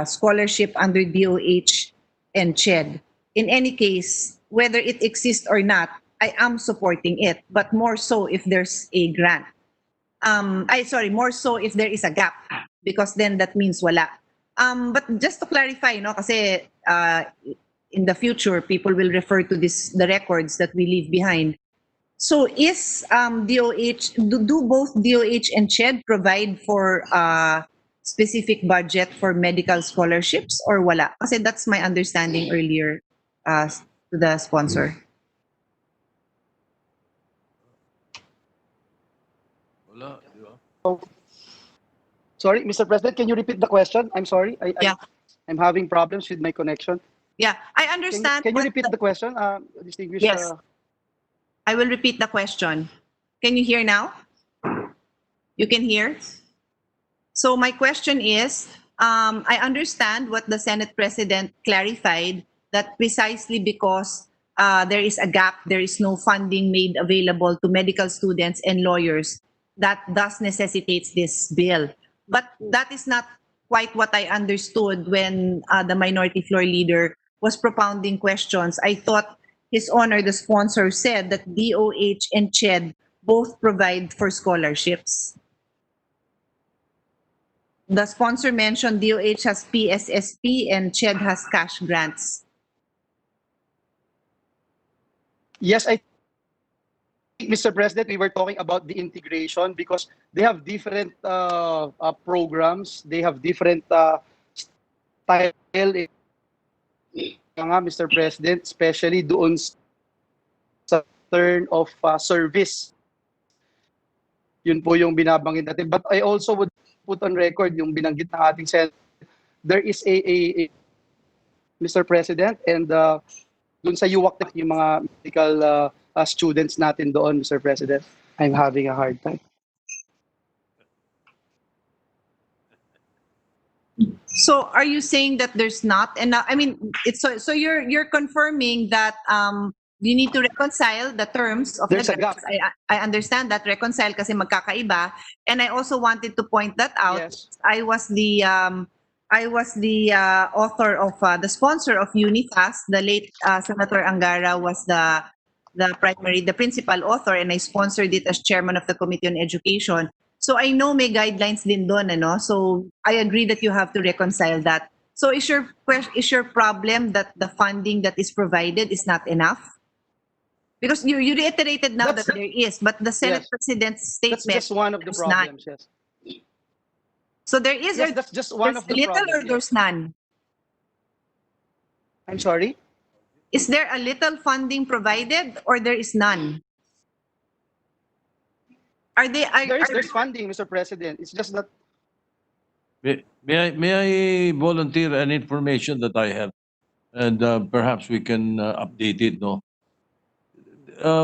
scholarship under DOH and CHED. In any case, whether it exists or not, I am supporting it, but more so if there's a grant. More so if there is a gap, because then that means wala. But just to clarify, no, kasi in the future, people will refer to the records that we leave behind. So is DOH, do both DOH and CHED provide for specific budget for medical scholarships or wala? Kasi that's my understanding earlier to the sponsor. Wala, di ba? Sorry, Mr. President, can you repeat the question? I'm sorry. Yeah. I'm having problems with my connection. Yeah, I understand. Can you repeat the question, distinguished? Yes. I will repeat the question. Can you hear now? You can hear? So my question is, I understand what the Senate President clarified, that precisely because there is a gap, there is no funding made available to medical students and lawyers, that thus necessitates this bill. But that is not quite what I understood when the minority floor leader was propounding questions. I thought His Honor, the sponsor, said that DOH and CHED both provide for scholarships. The sponsor mentioned DOH has PSSP and CHED has cash grants. Yes, Mr. President, we were talking about the integration because they have different programs, they have different style, nga, Mr. President, especially doon sa turn of service. Yun po yung binabanggit natin. But I also would put on record yung binanggit ng ating Senate. There is a Mr. President, and doon sa UWAC, yung mga medical students natin doon, Mr. President, I'm having a hard time. So are you saying that there's not enough? I mean, it's so you're confirming that you need to reconcile the terms of There's the a gap. I understand that, reconcile kasi magkakaiba, and I also wanted to point that out. Yes. I was the author of the sponsor of UNIFAS. The late Senator Angara was the principal author, and I sponsored it as chairman of the Committee on Education. So I know may guidelines din doon, ano? So I agree that you have to reconcile that. So is your problem that the funding that is provided is not enough? Because you reiterated now that there is, but the Senate Yes. President's That's statement, just one of the there's none. problems, yes. So there is, Yes, or that's just one there's of the little, or problems. Yes. there's none? I'm sorry? Is there a little funding provided, or there is none? Are they? There's funding, Mr. President. It's just that May I volunteer an information that I have, and perhaps we can update it, no?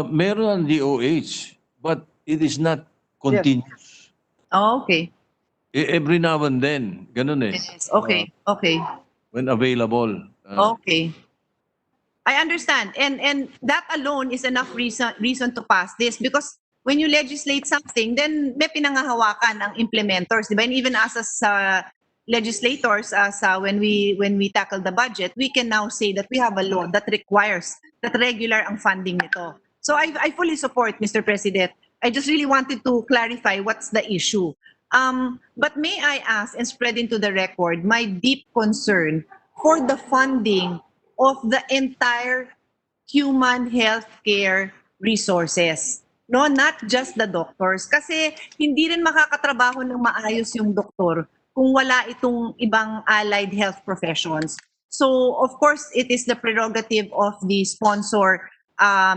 Meron ang DOH, but it is not continuous. Oh, okay. Every now and then, ganun eh. Yes. Okay. Okay. When available. Okay. I understand. And that alone is enough reason to pass this, because when you legislate something, then may pinangahawakan ang implementors, di ba? And even us as legislators, as when we tackle the budget, we can now say that we have a law that requires that regular ang funding nito. So I fully support, Mr. President. I just really wanted to clarify what's the issue. But may I ask and spread into the record my deep concern for the funding of the entire human health care resources. No, not just the doctors. Kasi hindi rin makakatrabaho ng maayos yung doktor kung wala itong ibang allied health professions. So, of course, it is the prerogative of the sponsor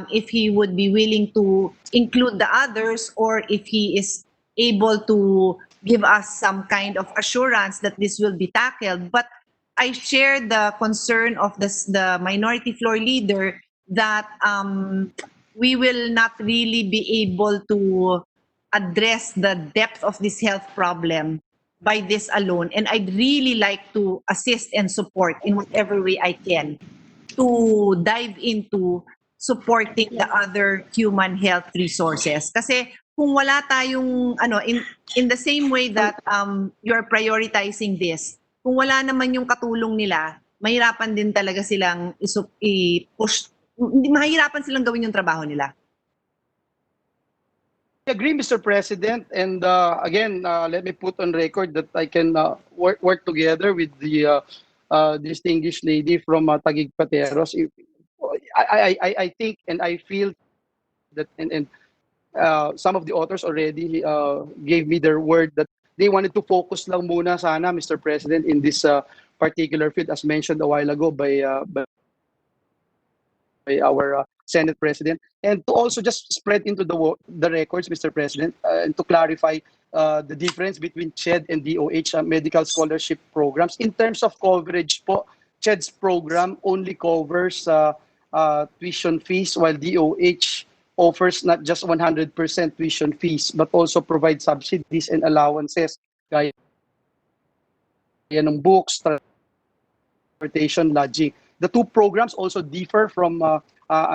if he would be willing to include the others, or if he is able to give us some kind of assurance that this will be tackled. But I share the concern of the minority floor leader that we will not really be able to address the depth of this health problem by this alone. And I'd really like to assist and support in whatever way I can to dive into supporting the other human health resources. Kasi kung wala tayong, in the same way that you're prioritizing this, kung wala naman yung katulong nila, mahirapan din talaga silang i-push, mahirapan silang gawin yung trabaho nila. I agree, Mr. President. And again, let me put on record that I can work together with the distinguished lady from Taguig Pateros. I think and I feel that, and some of the authors already gave me their word that they wanted to focus lang muna sana, Mr. President, in this particular field, as mentioned a while ago by our Senate President, and to also just spread into the records, Mr. President, and to clarify the difference between CHED and DOH medical scholarship programs. In terms of coverage po, CHED's program only covers tuition fees, while DOH offers not just 100% tuition fees, but also provides subsidies and allowances, gaya ng books, transportation, lodging. The two programs also differ from,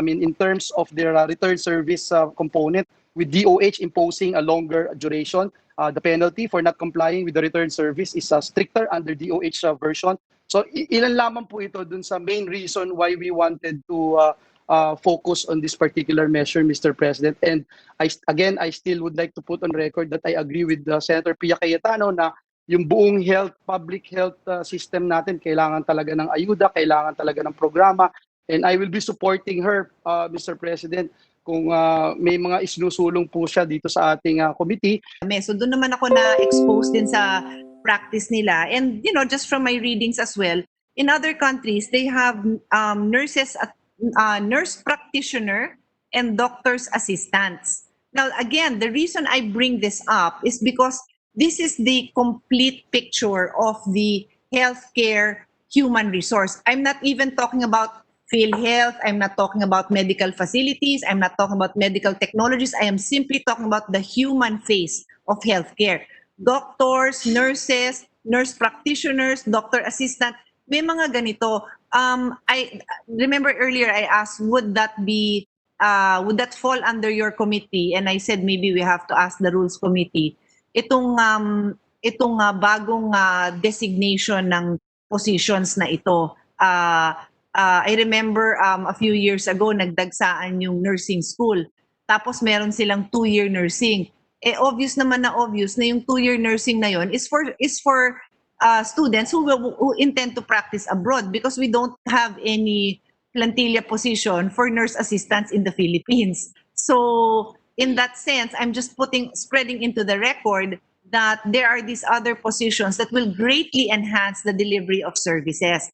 in terms of their return service component, with DOH imposing a longer duration. The penalty for not complying with the return service is stricter under DOH version. So ilan lamang po ito dun sa main reason why we wanted to focus on this particular measure, Mr. President. And I still would like to put on record that I agree with Senator Pia Cayetano na yung buong public health system natin, kailangan talaga ng ayuda, kailangan talaga ng programa. And I will be supporting her, Mr. President, kung may mga isinusulong po siya dito sa ating committee. So doon naman ako na-expose din sa practice nila. And just from my readings as well, in other countries, they have nurses, nurse practitioner and doctor's assistants. Now, again, the reason I bring this up is because this is the complete picture of the healthcare human resource. I'm not even talking about PhilHealth. I'm not talking about medical facilities. I'm not talking about medical technologies. I am simply talking about the human face of healthcare. Doctors, nurses, nurse practitioners, doctor assistant, may mga ganito. I remember earlier I asked, would that fall under your committee? And I said maybe we have to ask the Rules Committee. Itong bagong designation ng positions na ito. I remember a few years ago, nagdagsaan yung nursing school. Tapos meron silang 2-year nursing. Obvious naman na yung 2-year nursing na yon is for students who intend to practice abroad, because we don't have any plantilla position for nurse assistants in the Philippines. So in that sense, I'm just spreading into the record that there are these other positions that will greatly enhance the delivery of services.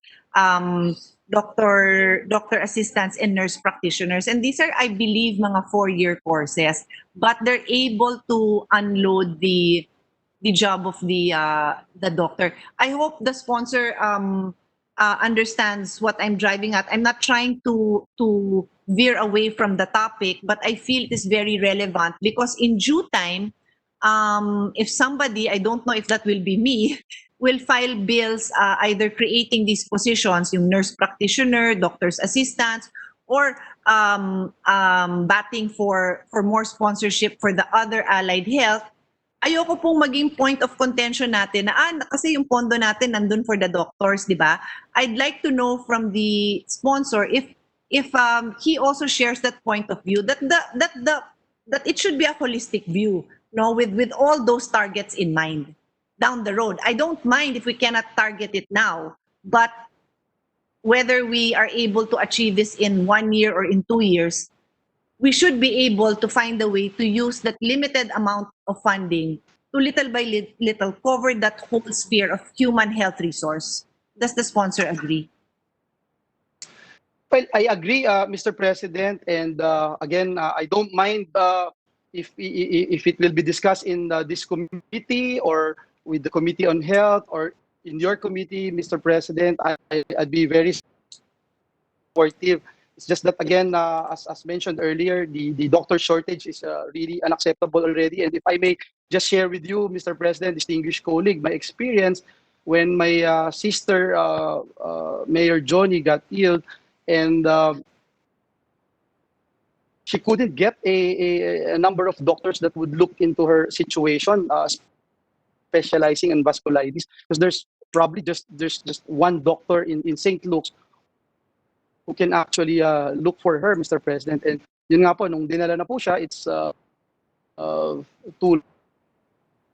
Doctor assistants and nurse practitioners. And these are, I believe, mga 4-year courses. But they're able to unload the job of the doctor. I hope the sponsor understands what I'm driving at. I'm not trying to veer away from the topic, but I feel it is very relevant because in due time, if somebody, I don't know if that will be me, will file bills either creating these positions, yung nurse practitioner, doctor's assistants, or batting for more sponsorship for the other allied health, ayoko pong maging point of contention natin na kasi yung pondo natin nandun for the doctors, di ba? I'd like to know from the sponsor if he also shares that point of view, that it should be a holistic view, no, with all those targets in mind down the road. I don't mind if we cannot target it now, but whether we are able to achieve this in 1 year or in 2 years, we should be able to find a way to use that limited amount of funding to little by little cover that whole sphere of human health resource. Does the sponsor agree? Well, I agree, Mr. President, and again, I don't mind if it will be discussed in this committee or with the Committee on Health or in your committee, Mr. President. I'd be very supportive. It's just that, again, as mentioned earlier, the doctor shortage is really unacceptable already. And if I may just share with you, Mr. President, distinguished colleague, my experience when my sister, Mayor Johnny, got ill, and she couldn't get a number of doctors that would look into her situation, specializing in vasculitis, because there's just one doctor in St. Luke's who can actually look for her, Mr. President. And yun nga po, nung dinala na po siya, it's too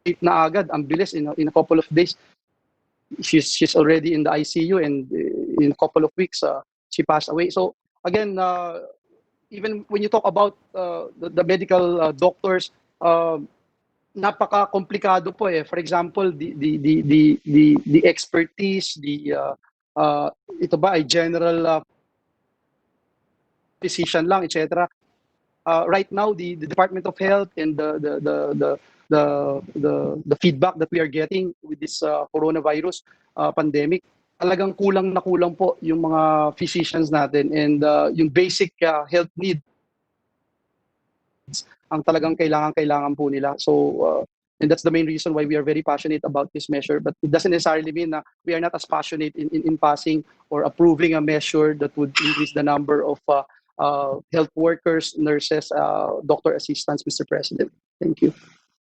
late na agad, ang bilis, in a couple of days. She's already in the ICU, and in a couple of weeks, she passed away. So again, even when you talk about the medical doctors, napaka-komplikado po eh. For example, the expertise, ito ba ay general physician lang, etc. Right now, the Department of Health and the feedback that we are getting with this coronavirus pandemic, talagang kulang na kulang po yung mga physicians natin, and yung basic health needs ang talagang kailangan po nila. So and that's the main reason why we are very passionate about this measure, but it doesn't necessarily mean that we are not as passionate in passing or approving a measure that would increase the number of health workers, nurses, doctor assistants, Mr. President. Thank you.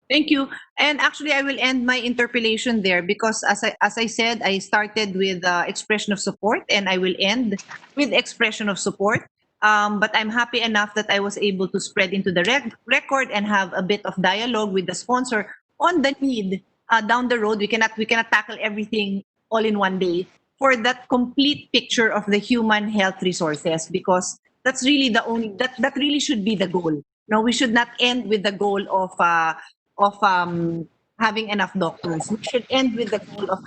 Thank you. And actually, I will end my interpellation there because, as I said, I started with expression of support, and I will end with expression of support. But I'm happy enough that I was able to spread into the record and have a bit of dialogue with the sponsor on the need down the road. We cannot tackle everything all in one day for that complete picture of the human health resources, because That's really the only that really should be the goal. No, we should not end with the goal of having enough doctors. We should end with the goal of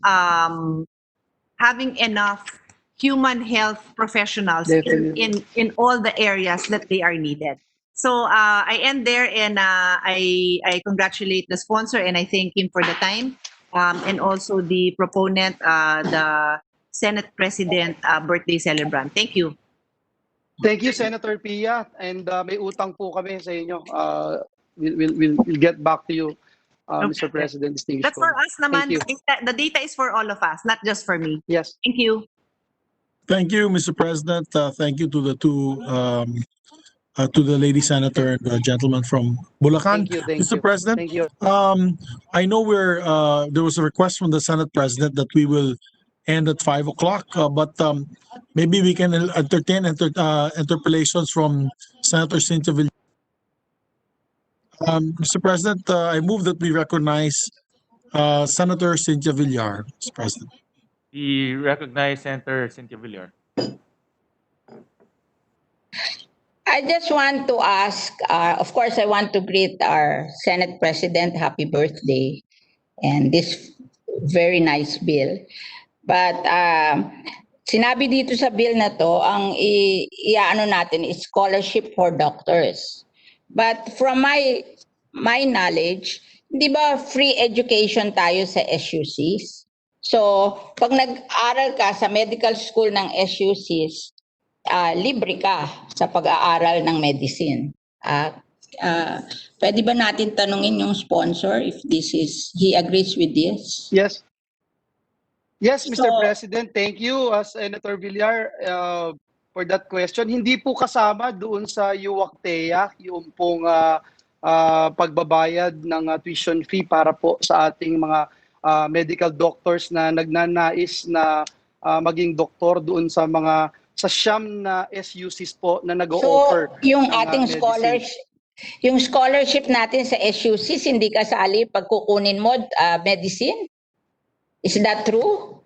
um, having enough human health professionals Definitely. in all the areas that they are needed. So I end there, and I congratulate the sponsor, and I thank him for the time, and also the proponent, the Senate President, birthday celebrant. Thank you. Thank you, Senator Pia. And may utang po kami sa inyo. We'll get back to you, Mr. Okay. President, distinguished That's for colleagues. us naman. Thank you. The data is for all of us, not just for me. Yes. Thank you. Thank you, Mr. President. Thank you to the to the lady senator and the gentleman from Bulacan. Thank you. Thank Mr. you. President, Thank you. I know there was a request from the Senate President that we will end at 5 o'clock, but maybe we can entertain interpellations from Senator Cynthia Villar. Mr. President, I move that we recognize Senator Cynthia Villar, Mr. President. We recognize Senator Cynthia Villar. I just want to ask, of course, I want to greet our Senate President, happy birthday, and this very nice bill. But sinabi dito sa bill na to, ang iaano natin is scholarship for doctors. But from my knowledge, di ba free education tayo sa SUCs? So, pag nag-aral ka sa medical school ng SUCs, libre ka sa pag-aaral ng medicine. Pwede ba natin tanungin yung sponsor if he agrees with this? Yes. Yes, Mr. So- President, thank you, Senator Villar, for that question. Hindi po kasama doon sa UWACTEA, yung pong pagbabayad ng tuition fee para po sa ating mga medical doctors na nagnanais na maging doktor doon sa siyam na SUCs po na nag-o-offer. So, yung ng, ating medicine. scholarship natin sa SUCs, hindi kasali pag kukunin mo medicine? Is that true?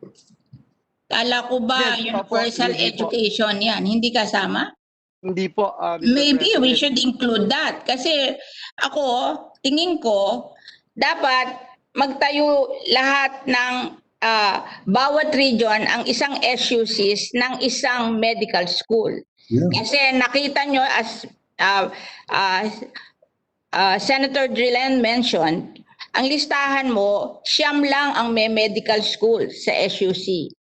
Kala ko ba Yes, universal opo, hindi po. education yan, hindi kasama? Hindi po, Mr. Maybe we President. should include that. Kasi ako, tingin ko, dapat magtayo lahat ng bawat region ang isang SUCs ng isang medical school. Yeah. Kasi nakita nyo as Senator Drillen mentioned, ang listahan mo, siyam lang ang may medical school sa SUC.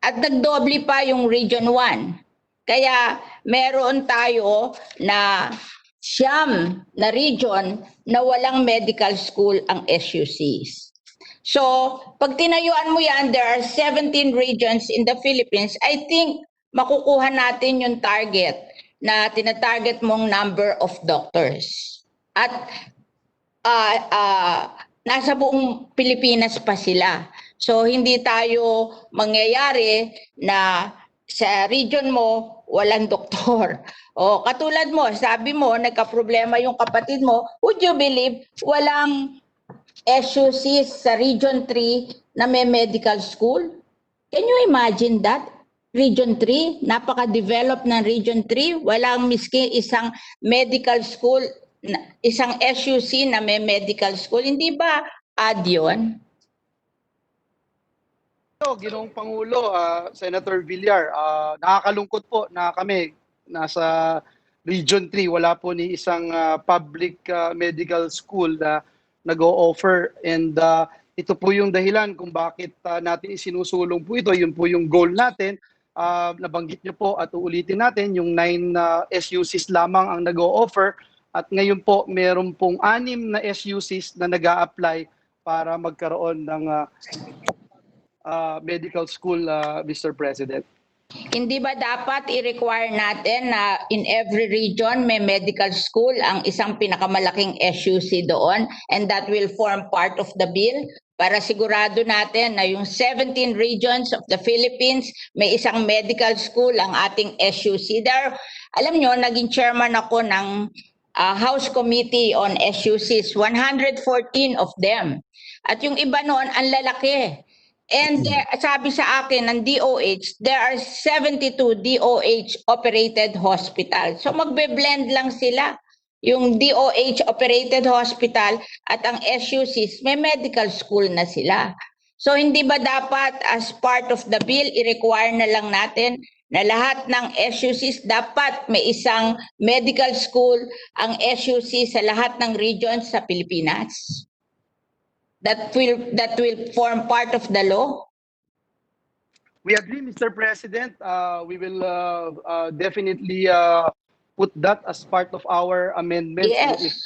At nagdoble pa yung Region 1. Kaya meron tayo na siyam na region na walang medical school ang SUCs. So, pag tinayuan mo yan, there are 17 regions in the Philippines. I think makukuha natin yung target na tinatarget mong number of doctors. At nasa buong Pilipinas pa sila. So, hindi tayo mangyayari na sa region mo, walang doktor. O, katulad mo, sabi mo, nagka-problema yung kapatid mo, would you believe walang SUCs sa Region 3 na may medical school? Can you imagine that? Region 3, napaka-developed ng Region 3, walang miski isang medical school, isang SUC na may medical school. Hindi ba odd yun? Ginoong Pangulo, Senator Villar, nakakalungkot po na kami nasa Region 3, wala po ni isang public medical school na nag-o-offer, and ito po yung dahilan kung bakit natin isinusulong po ito. Yun po yung goal natin. Nabanggit niyo po at uulitin natin, yung 9 SUCs lamang ang nag-o-offer, at ngayon po meron pong 6 na SUCs na nag-a-apply para magkaroon ng medical school, Mr. President. Hindi ba dapat i-require natin na in every region may medical school ang isang pinakamalaking SUC doon, and that will form part of the bill para sigurado natin na yung 17 regions of the Philippines may isang medical school ang ating SUC. There, alam nyo, naging chairman ako ng House Committee on SUCs, 114 of them. At yung iba noon, ang lalaki. And sabi sa akin ng DOH, there are 72 DOH operated hospitals. So magbe-blend lang sila. Yung DOH operated hospital at ang SUCs, may medical school na sila. So hindi ba dapat as part of the bill, i-require na lang natin na lahat ng SUCs dapat may isang medical school ang SUC sa lahat ng regions sa Pilipinas? That will form part of the law? We agree, Mr. President. We will definitely put that as part of our amendments. Yes. If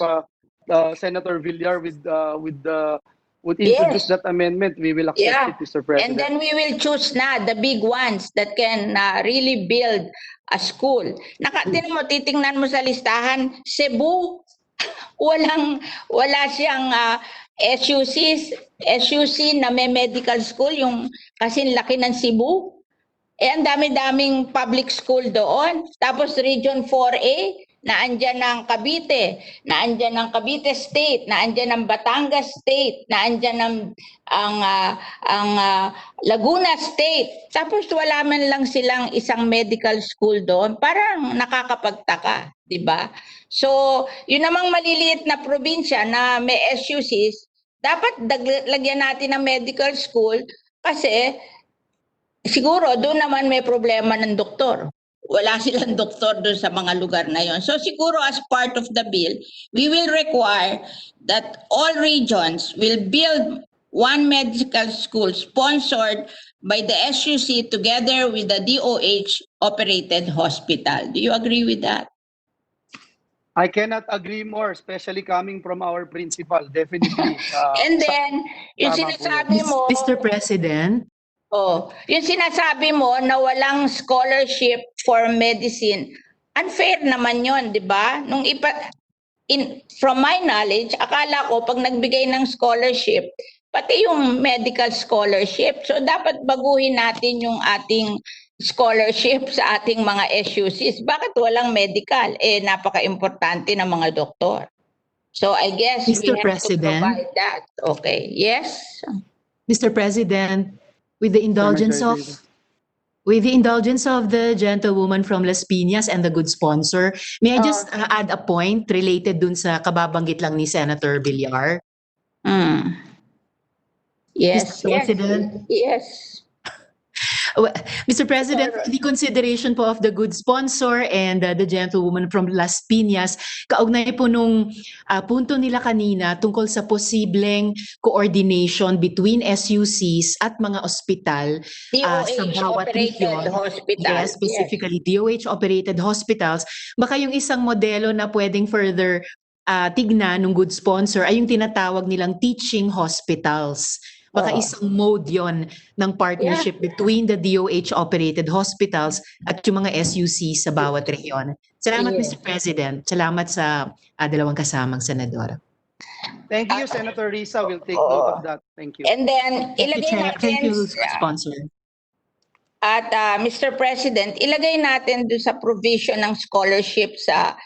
Senator Villar would introduce that amendment, we will accept it, Mr. President. And then we will choose na the big ones that can really build a school. Titingnan mo sa listahan, Cebu, wala siyang SUC na may medical school, yung kasing laki ng Cebu. Ang dami-daming public school doon. Tapos Region 4A, naandyan ng Cavite, naandyan ng Cavite State, naandyan ng Batangas State, naandyan ang Laguna State. Tapos wala man lang silang isang medical school doon. Parang nakakapagtaka, di ba? So, yun namang maliliit na probinsya na may SUCs, dapat lagyan natin ng medical school kasi siguro doon naman may problema ng doktor. Wala silang doktor doon sa mga lugar na yon. So siguro as part of the bill, we will require that all regions will build one medical school sponsored by the SUC together with the DOH operated hospital. Do you agree with that? I cannot agree more, especially coming from our principal. Definitely. And then, yung tama po sinasabi mo, Mr. President, yung sinasabi mo na walang scholarship for medicine, unfair naman yon, di ba? From my knowledge, akala ko pag nagbigay ng scholarship, pati yung medical scholarship. So dapat baguhin natin yung ating scholarship sa ating mga SUCs. Bakit walang medical? Napaka-importante ng mga doktor. So I guess Mr. we have President. to provide that. Okay. Yes? Mr. President, with the indulgence of the gentlewoman from Las Piñas and the good sponsor, may I just add a point related dun sa kababanggit lang ni Senator Villar? Yes. Mr. President. Yes. Mr. President, the consideration po of the good sponsor and the gentlewoman from Las Piñas, kaugnay po nung punto nila kanina tungkol sa posibleng coordination between SUCs at mga ospital sa bawat region. Yes, specifically DOH-operated hospitals. Baka yung isang modelo na pwedeng further tignan ng good sponsor ay yung tinatawag nilang teaching hospitals. Baka isang mode yon ng partnership between the DOH-operated hospitals at yung mga SUC sa bawat rehiyon. Salamat, Mr. President. Salamat sa dalawang kasamang senador. Thank you, Senator Risa. We'll take note of that. Thank you. And then, ilagay natin, Thank you, sponsor. at Mr. President, ilagay natin doon sa provision ng scholarship sa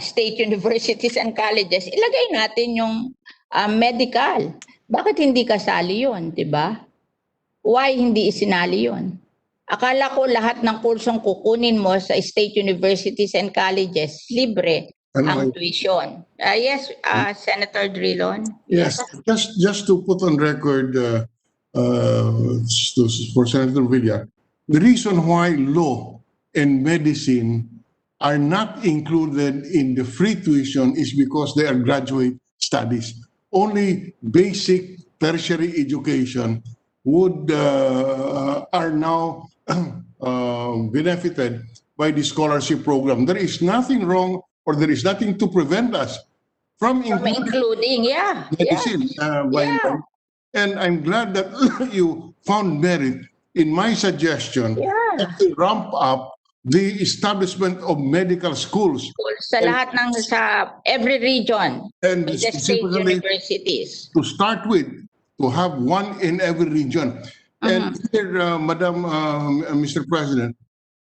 state universities and colleges, ilagay natin yung medical. Bakit hindi kasali yun, di ba? Why hindi isinali yun? Akala ko lahat ng kursong kukunin mo sa state universities and colleges, libre ang tuition. Yes, Senator Drilon. Yes, just to put on record for Senator Villar, the reason why law and medicine are not included in the free tuition is because they are graduate studies. Only basic tertiary education are now benefited by the scholarship program. There is nothing wrong or there is nothing to prevent us from including medicine. And I'm glad that you found merit in my suggestion to ramp up the establishment of medical schools sa lahat ng every region and with the state universities. To start with, to have one in every region. And here, Madam, Mr. President,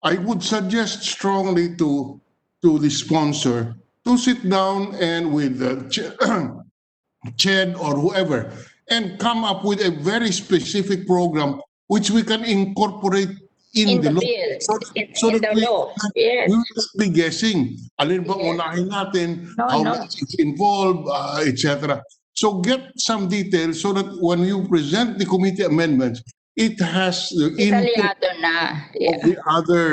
I would suggest strongly to the sponsor to sit down and with CHED or whoever and come up with a very specific program which we can incorporate in the law. bill, So in that the law. Yes. we will not be guessing. Alin bang Yes. unahin natin, No, how no. much is involved, etc. So get some details so that when you present the committee amendments, it has the input Detalyado na. of Yeah. the other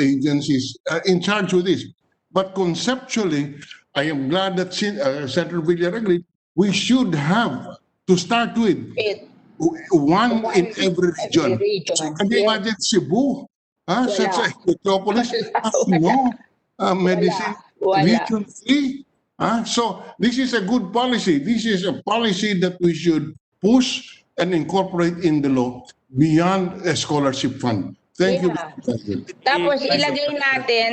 agencies in charge with this. But conceptually, I am glad that Senator Villar agreed. We should have to start with It, one in One every region. region. So can you Yes. imagine Cebu? Such a metropolis has no medicine Wala. region 3. So this is a good policy. This is a policy that we should push and incorporate in the law beyond a scholarship fund. Thank you, Yeah. Mr. President. Tapos ilagay natin,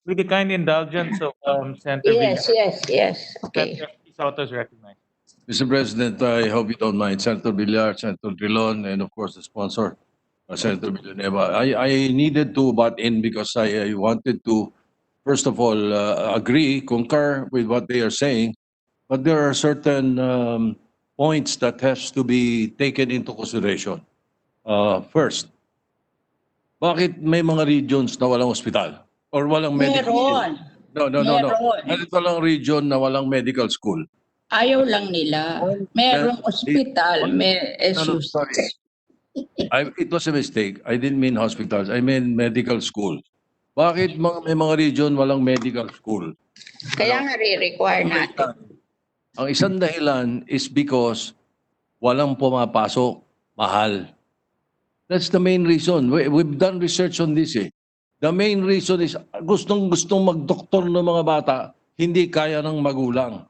With the kind indulgence of Senator yes, Villar, yes. Okay. Senator Soto is recognized. Mr. President, I hope you don't mind. Senator Villar, Senator Drilon, and of course the sponsor, Senator Villanueva. I needed to butt in because I wanted to, first of all, concur with what they are saying, but there are certain points that has to be taken into consideration. First, bakit may mga regions na walang ospital or walang medical school? Meron. No. Meron. Bakit walang region na walang medical school? Ayaw lang nila. Merong ospital, may No, issues. sorry. It was a mistake. I didn't mean hospitals. I meant medical school. Bakit may mga region walang medical school? Kaya nga re-require natin. Ang isang dahilan is because walang pumapasok, mahal. That's the main reason. We've done research on this eh. The main reason is gustong mag-doktor ng mga bata, hindi kaya ng magulang.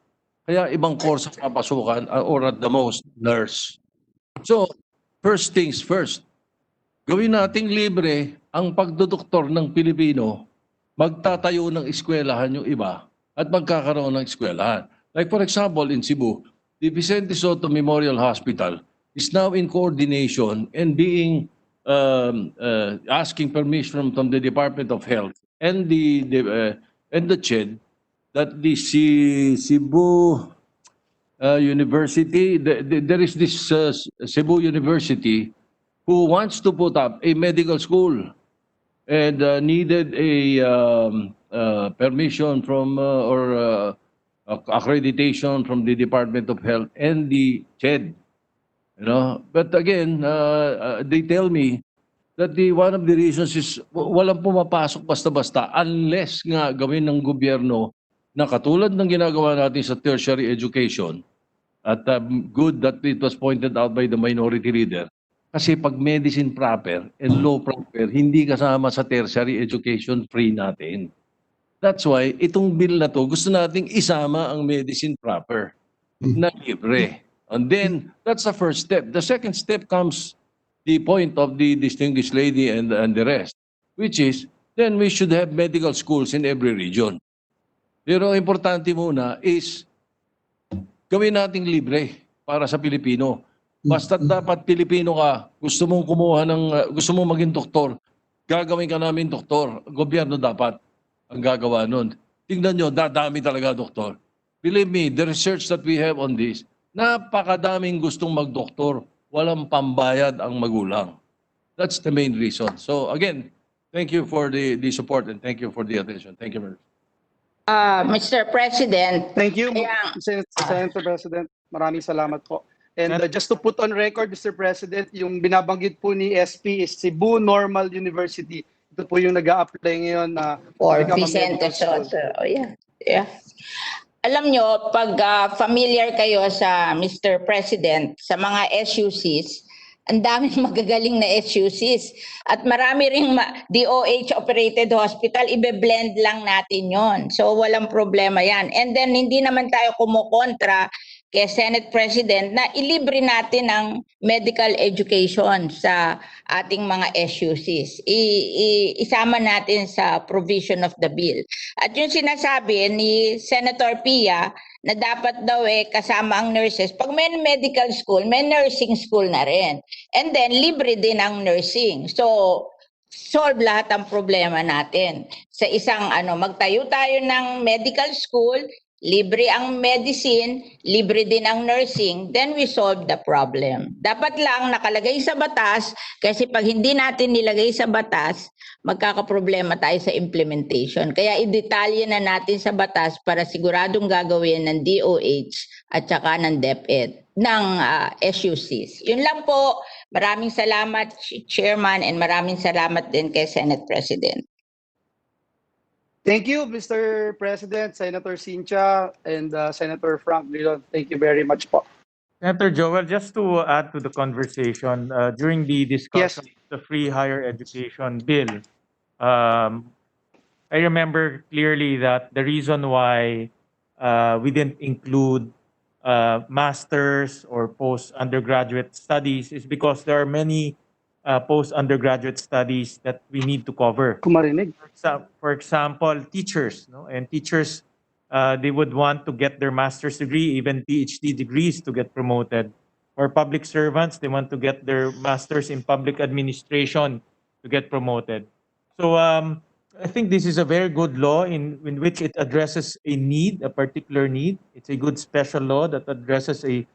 Kaya ibang course ang papasukan or at the most, nurse. So, first things first, gawin nating libre ang pagdodoktor ng Pilipino, magtatayo ng eskwelahan yung iba at magkakaroon ng eskwelahan. Like for example, in Cebu, the Vicente Soto Memorial Hospital is now in coordination and being asking permission from the Department of Health and the CHED that the Cebu University, there is this Cebu University who wants to put up a medical school and needed a permission from or accreditation from the Department of Health and the CHED. But again, they tell me that one of the reasons is walang pumapasok basta-basta unless nga gawin ng gobyerno na katulad ng ginagawa natin sa tertiary education at good that it was pointed out by the minority leader. Kasi pag medicine proper and law proper, hindi kasama sa tertiary education free natin. That's why itong bill na to, gusto nating isama ang medicine proper na libre. And then, that's the first step. The second step comes the point of the distinguished lady and the rest, which is, then we should have medical schools in every region. Pero importante muna is, gawin nating libre para sa Pilipino. Basta dapat Pilipino ka, gusto mong gusto mong maging doktor, gagawin ka namin doktor. Gobyerno dapat ang gagawa nun. Tingnan nyo, dadami talaga doktor. Believe me, the research that we have on this, napakadaming gustong magdoktor, walang pambayad ang magulang. That's the main reason. So again, thank you for the support and thank you for the attention. Thank you very much. Mr. President. Thank you, Kaya- Senator President. Maraming salamat po. And just to put on record, Mr. President, yung binabanggit po ni SP is Cebu Normal University. Ito po yung nag-a-apply ngayon na For become a Vicente medical school. Soto. Oh, yeah. Alam nyo, pag familiar kayo sa Mr. President, sa mga SUCs, ang daming magagaling na SUCs. At marami ring DOH-operated hospital, ibe-blend lang natin yon. So walang problema yan. And then hindi naman tayo kumukontra kay Senate President na ilibre natin ang medical education sa ating mga SUCs. Isama natin sa provision of the bill. At yung sinasabi ni Senator Pia na dapat daw kasama ang nurses. Pag may medical school, may nursing school na rin. And then libre din ang nursing. So solve lahat ang problema natin. Sa isang magtayo tayo ng medical school, libre ang medicine, libre din ang nursing, then we solve the problem. Dapat lang nakalagay sa batas, kasi pag hindi natin nilagay sa batas, magkakaproblema tayo sa implementation. Kaya i-detalye na natin sa batas para siguradong gagawin ng DOH at saka ng DepEd, ng SUCs. Yun lang po. Maraming salamat, Chairman, and maraming salamat din kay Senate President. Thank you, Mr. President, Senator Cynthia, and Senator Frank Drilon. Thank you very much po. Senator Joel, just to add to the conversation, during the discussion of the free higher education bill, I remember clearly that the reason why we didn't include master's or post-undergraduate studies is because there are many post-undergraduate studies that we need to cover. Kumarinig. For example, teachers, no? And teachers, they would want to get their master's degree, even PhD degrees to get promoted. Or public servants, they want to get their master's in public administration to get promoted. So I think this is a very good law in which it addresses a need, a particular need. It's a good special law that addresses a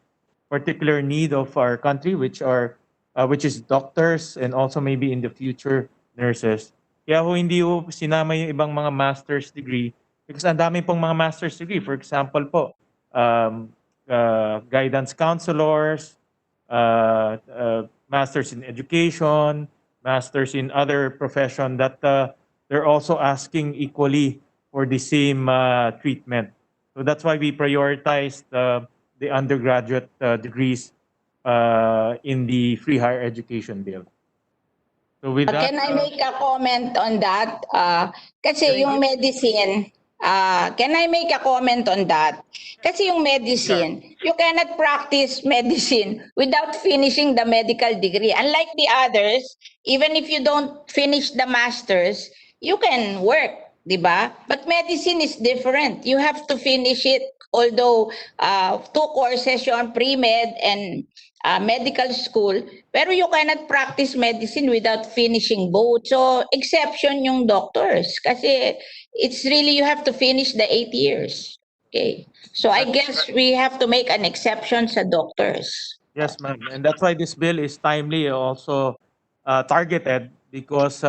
particular need of our country, which is doctors and also maybe in the future nurses. Kaya ho hindi ho sinama yung ibang mga master's degree because ang dami pong mga master's degree. For example po, guidance counselors, masters in education, masters in other profession that they're also asking equally for the same treatment. So that's why we prioritized the undergraduate degrees in the free higher education bill. So with that, Can I make a comment on that? Kasi yung medicine, can I make a comment on that? Kasi yung medicine, you cannot practice medicine without finishing the medical degree. Unlike the others, even if you don't finish the master's, you can work, di ba? But medicine is different. You have to finish it, although 2 courses yung pre-med and medical school, pero you cannot practice medicine without finishing both. So, exception yung doctors kasi it's really you have to finish the 8 years. Okay. So, I guess we have to make an exception sa doctors. yes, ma'am, and that's why this bill is timely, also targeted because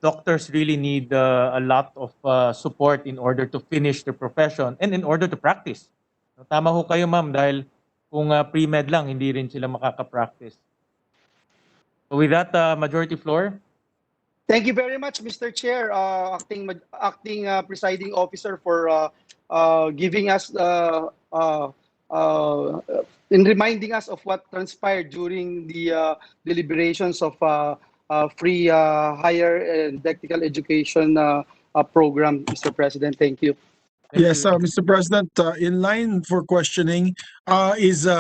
doctors really need a lot of support in order to finish their profession and in order to practice. Tama ho kayo, ma'am, dahil kung pre-med lang, hindi rin sila makaka-practice. So with that, majority floor. Thank you very much, Mr. Chair, acting presiding officer for giving us in reminding us of what transpired during the deliberations of free higher and technical education program, Mr. President. Thank you. Yes, Mr. President, in line for questioning is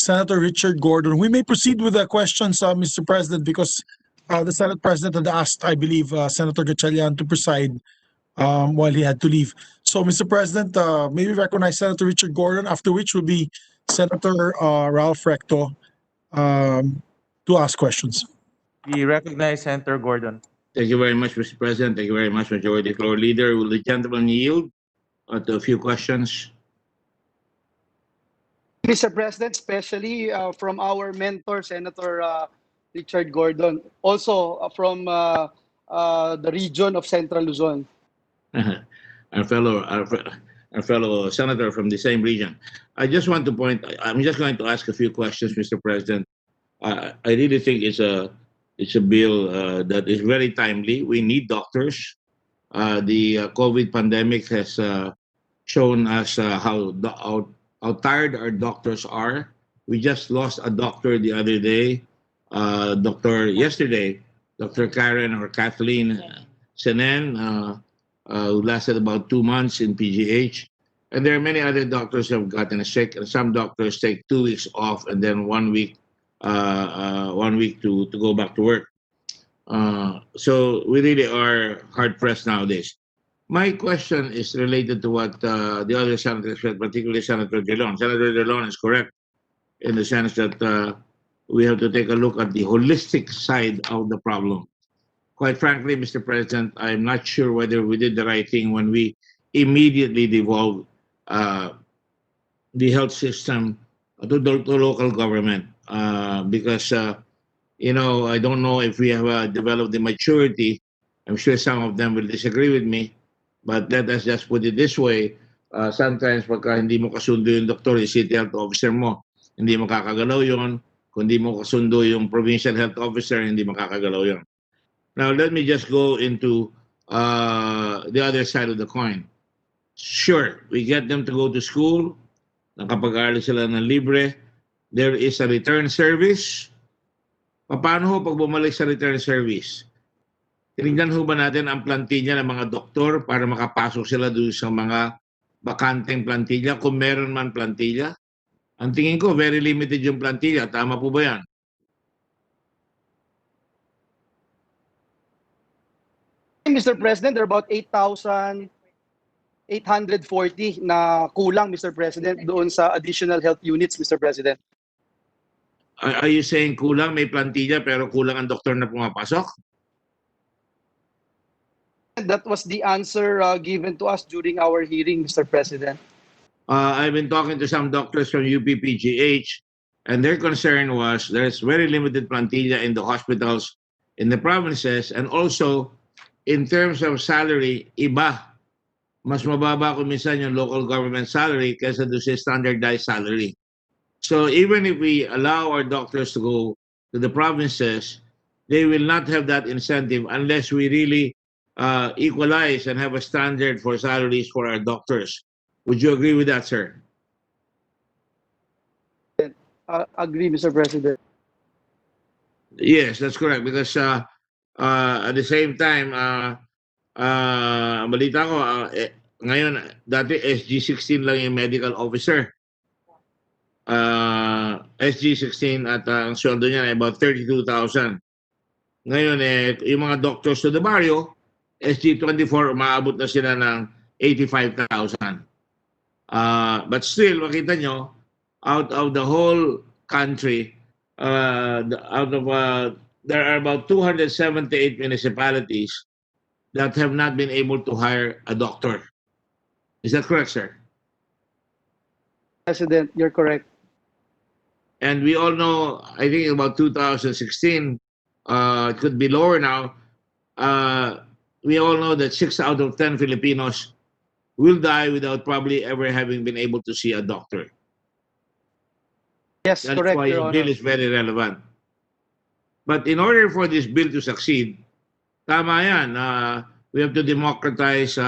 Senator Richard Gordon. We may proceed with the questions, Mr. President, because the Senate President had asked, I believe, Senator Gatchalian to preside while he had to leave. So, Mr. President, may we recognize Senator Richard Gordon, after which will be Senator Ralph Recto to ask questions. We recognize Senator Gordon. Thank you very much, Mr. President. Thank you very much, Majority Floor Leader. Will the gentleman yield to a few questions? Mr. President, especially from our mentor, Senator Richard Gordon, also from the region of Central Luzon. Our fellow senator from the same region. I'm just going to ask a few questions, Mr. President. I really think it's a bill that is very timely. We need doctors. The COVID pandemic has shown us how tired our doctors are. We just lost a doctor the other day, yesterday, Dr. Karen or Kathleen Senen, who lasted about 2 months in PGH. And there are many other doctors who have gotten sick, and some doctors take 2 weeks off and then 1 week to go back to work. So we really are hard pressed nowadays. My question is related to what the other senators said, particularly Senator Drilon. Senator Drilon is correct in the sense that we have to take a look at the holistic side of the problem. Quite frankly, Mr. President, I'm not sure whether we did the right thing when we immediately devolve the health system to local government because I don't know if we have developed the maturity. I'm sure some of them will disagree with me, but let us just put it this way. Sometimes pagka hindi mo kasundo yung doktor, yung city health officer mo, hindi mo kakagalaw yun. Kung hindi mo kasundo yung provincial health officer, hindi makakagalaw yun. Now, let me just go into the other side of the coin. Sure, we get them to go to school, nakapag-aaral sila ng libre, there is a return service. Paano ho pag bumalik sa return service? Tinignan ho ba natin ang plantilla ng mga doktor para makapasok sila doon sa mga bakanteng plantilla, kung meron man plantilla? Ang tingin ko, very limited yung plantilla. Tama po ba yan? Mr. President, there are about 8,840 na kulang, Mr. President, doon sa additional health units, Mr. President. Are you saying kulang, may plantilla, pero kulang ang doktor na pumapasok? That was the answer given to us during our hearing, Mr. President. I've been talking to some doctors from UPPGH, and their concern was there's very limited plantilla in the hospitals in the provinces, and also in terms of salary, iba. Mas mababa kung minsan yung local government salary kaysa doon sa standardized salary. So even if we allow our doctors to go to the provinces, they will not have that incentive unless we really equalize and have a standard for salaries for our doctors. Would you agree with that, sir? Agree, Mr. President. Yes, that's correct. Because at the same time, balita ko, ngayon, dati SG-16 lang yung medical officer. SG-16 at ang sweldo niya ay about 32,000. Ngayon, yung mga doctors to the barrio, SG-24, umaabot na sila ng 85,000. But still, makita nyo, out of the whole country, there are about 278 municipalities that have not been able to hire a doctor. Is that correct, sir? President, you're correct. And we all know, I think about 2016, it could be lower now. We all know that 6 out of 10 Filipinos will die without probably ever having been able to see a doctor. Yes, That's correct, why Your your Honor. bill is very relevant. But in order for this bill to succeed, tama yan, we have to democratize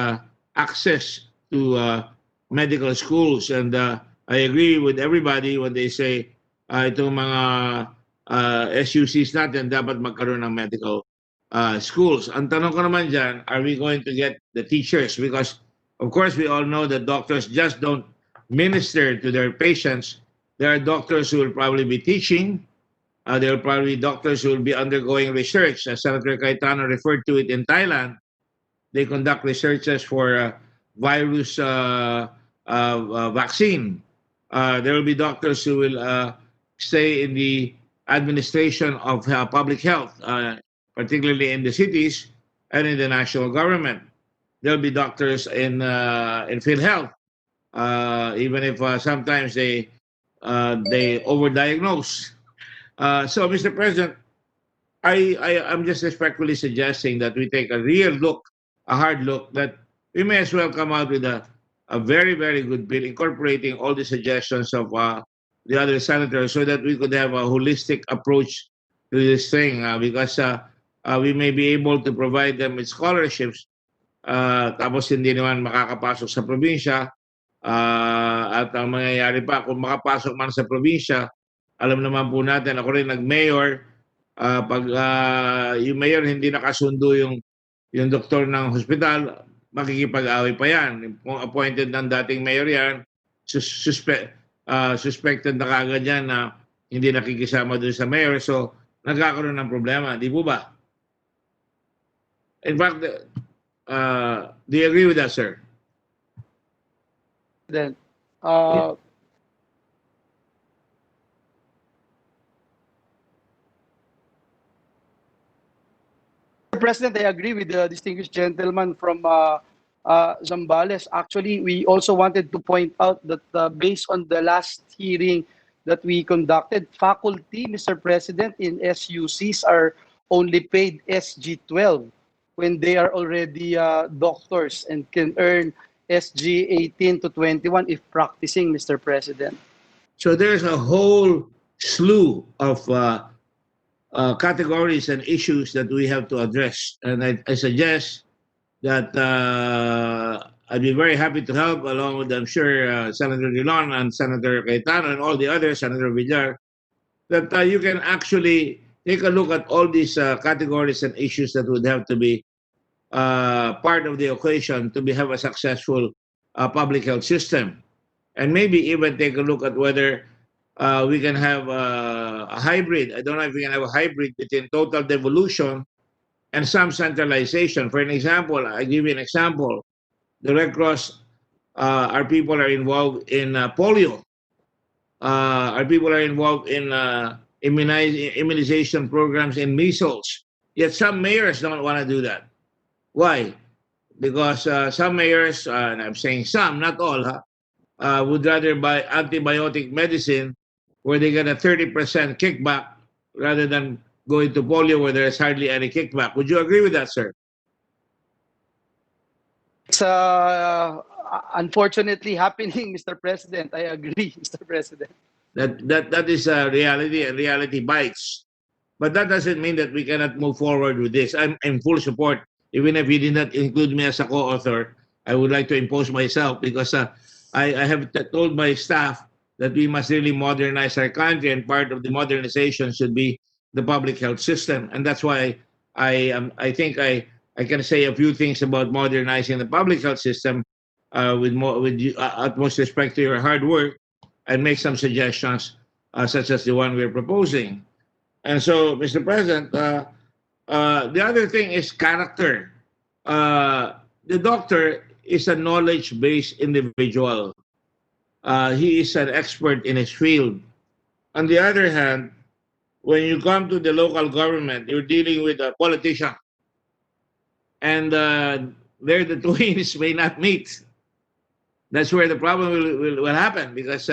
access to medical schools. And I agree with everybody when they say itong mga SUCs natin dapat magkaroon ng medical schools. Ang tanong ko naman dyan, are we going to get the teachers? Because, of course, we all know that doctors just don't minister to their patients. There are doctors who will probably be teaching. There will probably be doctors who will be undergoing research. As Senator Cayetano referred to it in Thailand, they conduct researches for virus vaccine. There will be doctors who will stay in the administration of public health, particularly in the cities and in the national government. There will be doctors in PhilHealth, even if sometimes they overdiagnose. So, Mr. President, I'm just respectfully suggesting that we take a real look, a hard look, that we may as well come out with a very, very good bill incorporating all the suggestions of the other senators so that we could have a holistic approach to this thing because we may be able to provide them with scholarships tapos hindi naman makakapasok sa probinsya at ang mangyayari pa, kung makapasok man sa probinsya, alam naman po natin, ako rin nag-mayor, pag yung mayor hindi nakasundo yung doktor ng hospital, makikipag-away pa yan. Kung appointed ng dating mayor yan, suspected na kagad yan na hindi nakikisama doon sa mayor. So, nagkakaroon ng problema. Di po ba? In fact, do you agree with that, sir? Then, President, I agree with the distinguished gentleman from Zambales. Actually, we also wanted to point out that based on the last hearing that we conducted, faculty, Mr. President, in SUCs are only paid SG 12 when they are already doctors and can earn SG 18 to 21 if practicing, Mr. President. So there's a whole slew of categories and issues that we have to address. And I suggest that I'd be very happy to help, along with, I'm sure, Senator Dillon and Senator Cayetano and all the others, Senator Villar, that you can actually take a look at all these categories and issues that would have to be part of the equation to have a successful public health system. And maybe even take a look at whether we can have a hybrid. I don't know if we can have a hybrid between total devolution and some centralization. For an example, I give you an example. The Red Cross, our people are involved in polio. Our people are involved in immunization programs in measles. Yet some mayors don't want to do that. Why? Because some mayors, and I'm saying some, not all, would rather buy antibiotic medicine where they get a 30% kickback rather than going to polio where there's hardly any kickback. Would you agree with that, sir? It's unfortunately happening, Mr. President. I agree, Mr. President. That is a reality, and reality bites. But that doesn't mean that we cannot move forward with this. I'm in full support. Even if you did not include me as a co-author, I would like to impose myself because I have told my staff that we must really modernize our country, and part of the modernization should be the public health system. And that's why I think I can say a few things about modernizing the public health system with utmost respect to your hard work, and make some suggestions such as the one we're proposing. And so, Mr. President, the other thing is character. The doctor is a knowledge-based individual. He is an expert in his field. On the other hand, when you come to the local government, you're dealing with a politician. And there the twins may not meet. That's where the problem will happen, because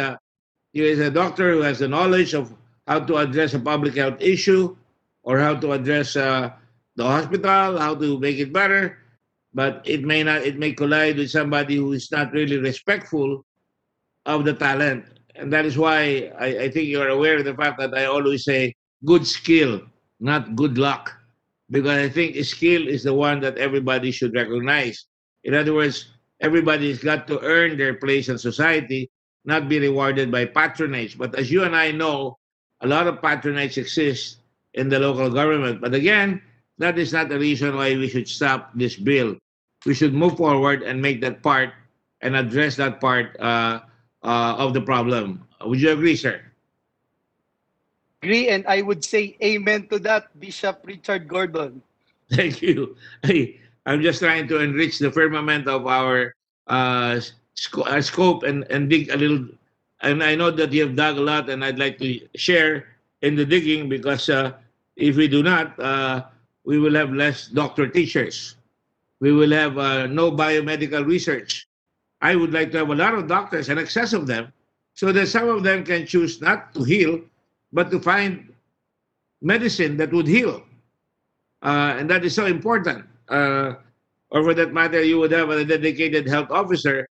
he is a doctor who has the knowledge of how to address a public health issue or how to address the hospital, how to make it better. But it may collide with somebody who is not really respectful of the talent. And that is why I think you're aware of the fact that I always say good skill, not good luck. Because I think skill is the one that everybody should recognize. In other words, everybody's got to earn their place in society, not be rewarded by patronage. But as you and I know, a lot of patronage exists in the local government. But again, that is not the reason why we should stop this bill. We should move forward and make that part and address that part of the problem. Would you agree, sir? Agree, and I would say amen to that, Bishop Richard Gordon. Thank you. I'm just trying to enrich the firmament of our scope and dig a little. And I know that you have dug a lot, and I'd like to share in the digging, because if we do not, we will have less doctor teachers. We will have no biomedical research. I would like to have a lot of doctors, an excess of them, so that some of them can choose not to heal, but to find medicine that would heal. And that is so important. Or for that matter, you would have a dedicated health officer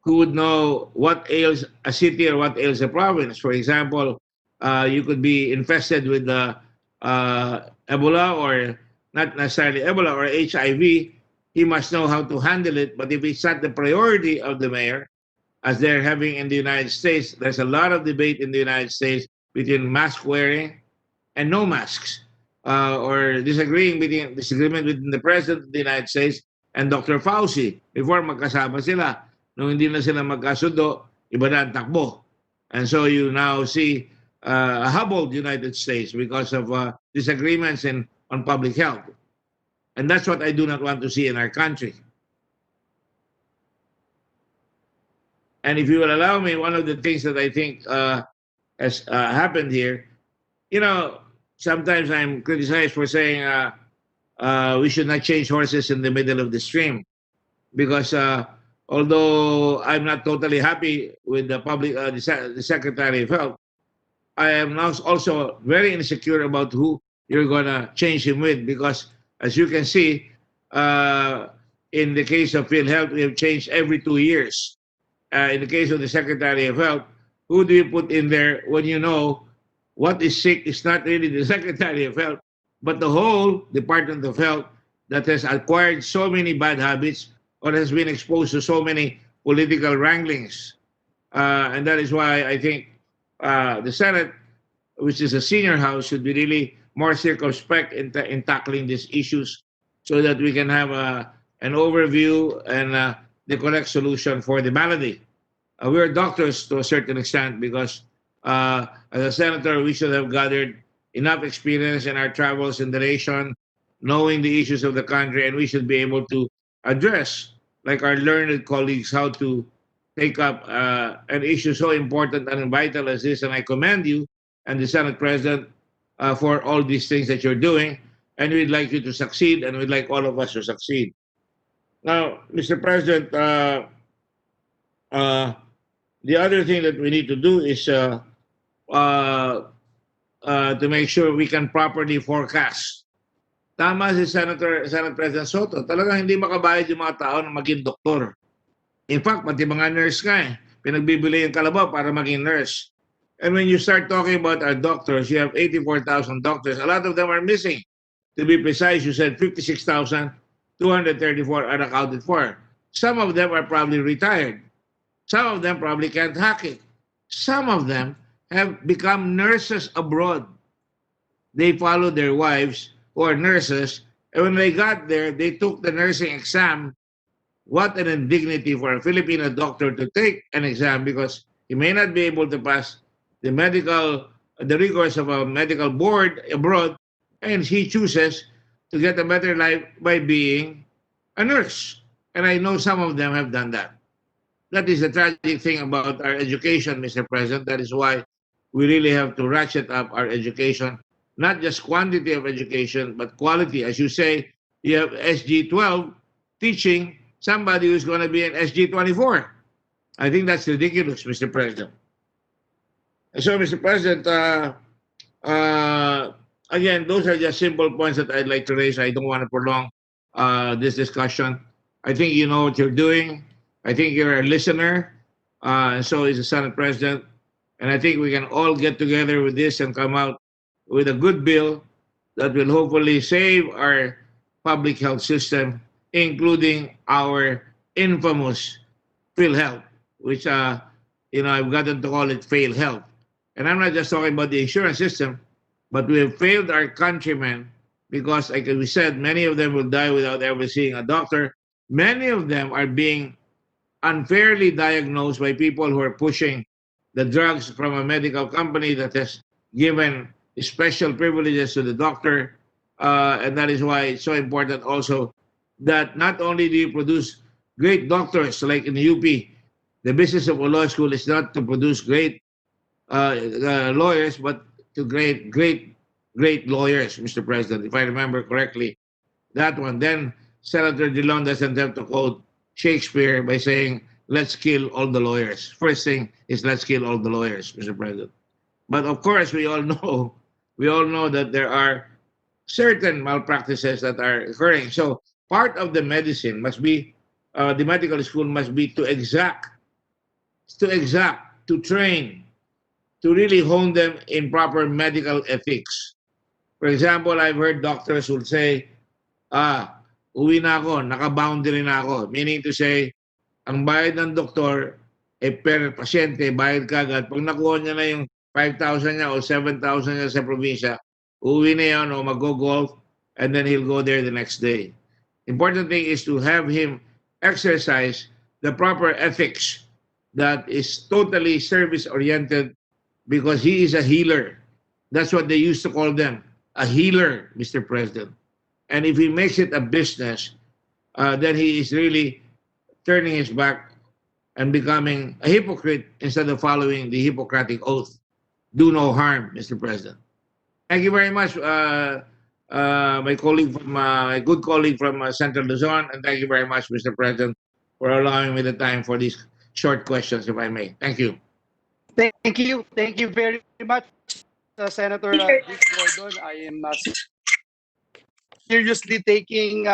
who would know what ails a city or what ails a province. For example, you could be infested with Ebola, or not necessarily Ebola, or HIV. He must know how to handle it. But if it's not the priority of the mayor, as they're having in the United States, there's a lot of debate in the United States between mask wearing and no masks, or disagreement between the President of the United States and Dr. Fauci. Before, magkasama sila. Nung hindi na sila magkasundo, iba na ang takbo. And so you now see a hobbled United States because of disagreements on public health. And that's what I do not want to see in our country. And if you will allow me, one of the things that I think has happened here, sometimes I'm criticized for saying we should not change horses in the middle of the stream. because although I'm not totally happy with the the Secretary of Health, I am now also very insecure about who you're gonna change him with, because as you can see, in the case of PhilHealth, we have changed every 2 years. In the case of the Secretary of Health, who do you put in there when you know what is sick is not really the Secretary of Health, but the whole Department of Health that has acquired so many bad habits or has been exposed to so many political wranglings. And that is why I think the Senate, which is a senior house, should be really more circumspect in tackling these issues so that we can have an overview and the correct solution for the malady. We're doctors to a certain extent because as a senator, we should have gathered enough experience in our travels in the nation, knowing the issues of the country, and we should be able to address, like our learned colleagues, how to take up an issue so important and vital as this. And I commend you and the Senate President for all these things that you're doing. And we'd like you to succeed, and we'd like all of us to succeed. Now, Mr. President, the other thing that we need to do is to make sure we can properly forecast. Tama si Senate President Soto. Talagang hindi makabayad yung mga tao na maging doktor. In fact, pati mga nurse nga pinagbibili yung kalabaw para maging nurse. And when you start talking about our doctors, you have 84,000 doctors. A lot of them are missing. To be precise, you said 56,234 are accounted for. Some of them are probably retired. Some of them probably can't hack it. Some of them have become nurses abroad. They follow their wives who are nurses, and when they got there, they took the nursing exam. What an indignity for a Filipino doctor to take an exam, because he may not be able to pass the rigors of a medical board abroad, and he chooses to get a better life by being a nurse. And I know some of them have done that. That is the tragic thing about our education, Mr. President. That is why we really have to ratchet up our education, not just quantity of education, but quality. As you say, you have SG 12 teaching somebody who's going to be an SG 24. I think that's ridiculous, Mr. President. So, Mr. President, again, those are just simple points that I'd like to raise. I don't want to prolong this discussion. I think you know what you're doing. I think you're a listener, and so is the Senate President. And I think we can all get together with this and come out with a good bill that will hopefully save our public health system, including our infamous PhilHealth, which I've gotten to call it fail health. And I'm not just talking about the insurance system, but we have failed our countrymen because, like we said, many of them will die without ever seeing a doctor. Many of them are being unfairly diagnosed by people who are pushing the drugs from a medical company that has given special privileges to the doctor. And that is why it's so important also that not only do you produce great doctors like in the UP, the business of a law school is not to produce great lawyers, but to great lawyers, Mr. President, if I remember correctly. That one. Then Senator Dillon doesn't have to quote Shakespeare by saying, let's kill all the lawyers. First thing is let's kill all the lawyers, Mr. President. But of course, we all know that there are certain malpractices that are occurring. So part of the medicine must be, the medical school must be to train, to really hone them in proper medical ethics. For example, I've heard doctors will say, uwi na ako, naka-boundary na ako. Meaning to say, ang bayad ng doktor, per pasyente, bayad kagad. Pag nakuha niya na yung 5,000 niya o 7,000 niya sa probinsya, uwi na yan o mag-golf, and then he'll go there the next day. Important thing is to have him exercise the proper ethics that is totally service-oriented, because he is a healer. That's what they used to call them, a healer, Mr. President. And if he makes it a business, then he is really turning his back and becoming a hypocrite instead of following the Hippocratic Oath. Do no harm, Mr. President. Thank you very much, my good colleague from Central Luzon, and thank you very much, Mr. President, for allowing me the time for these short questions, if I may. Thank you. Thank you. Thank you very much, Senator Dick Gordon. I am seriously taking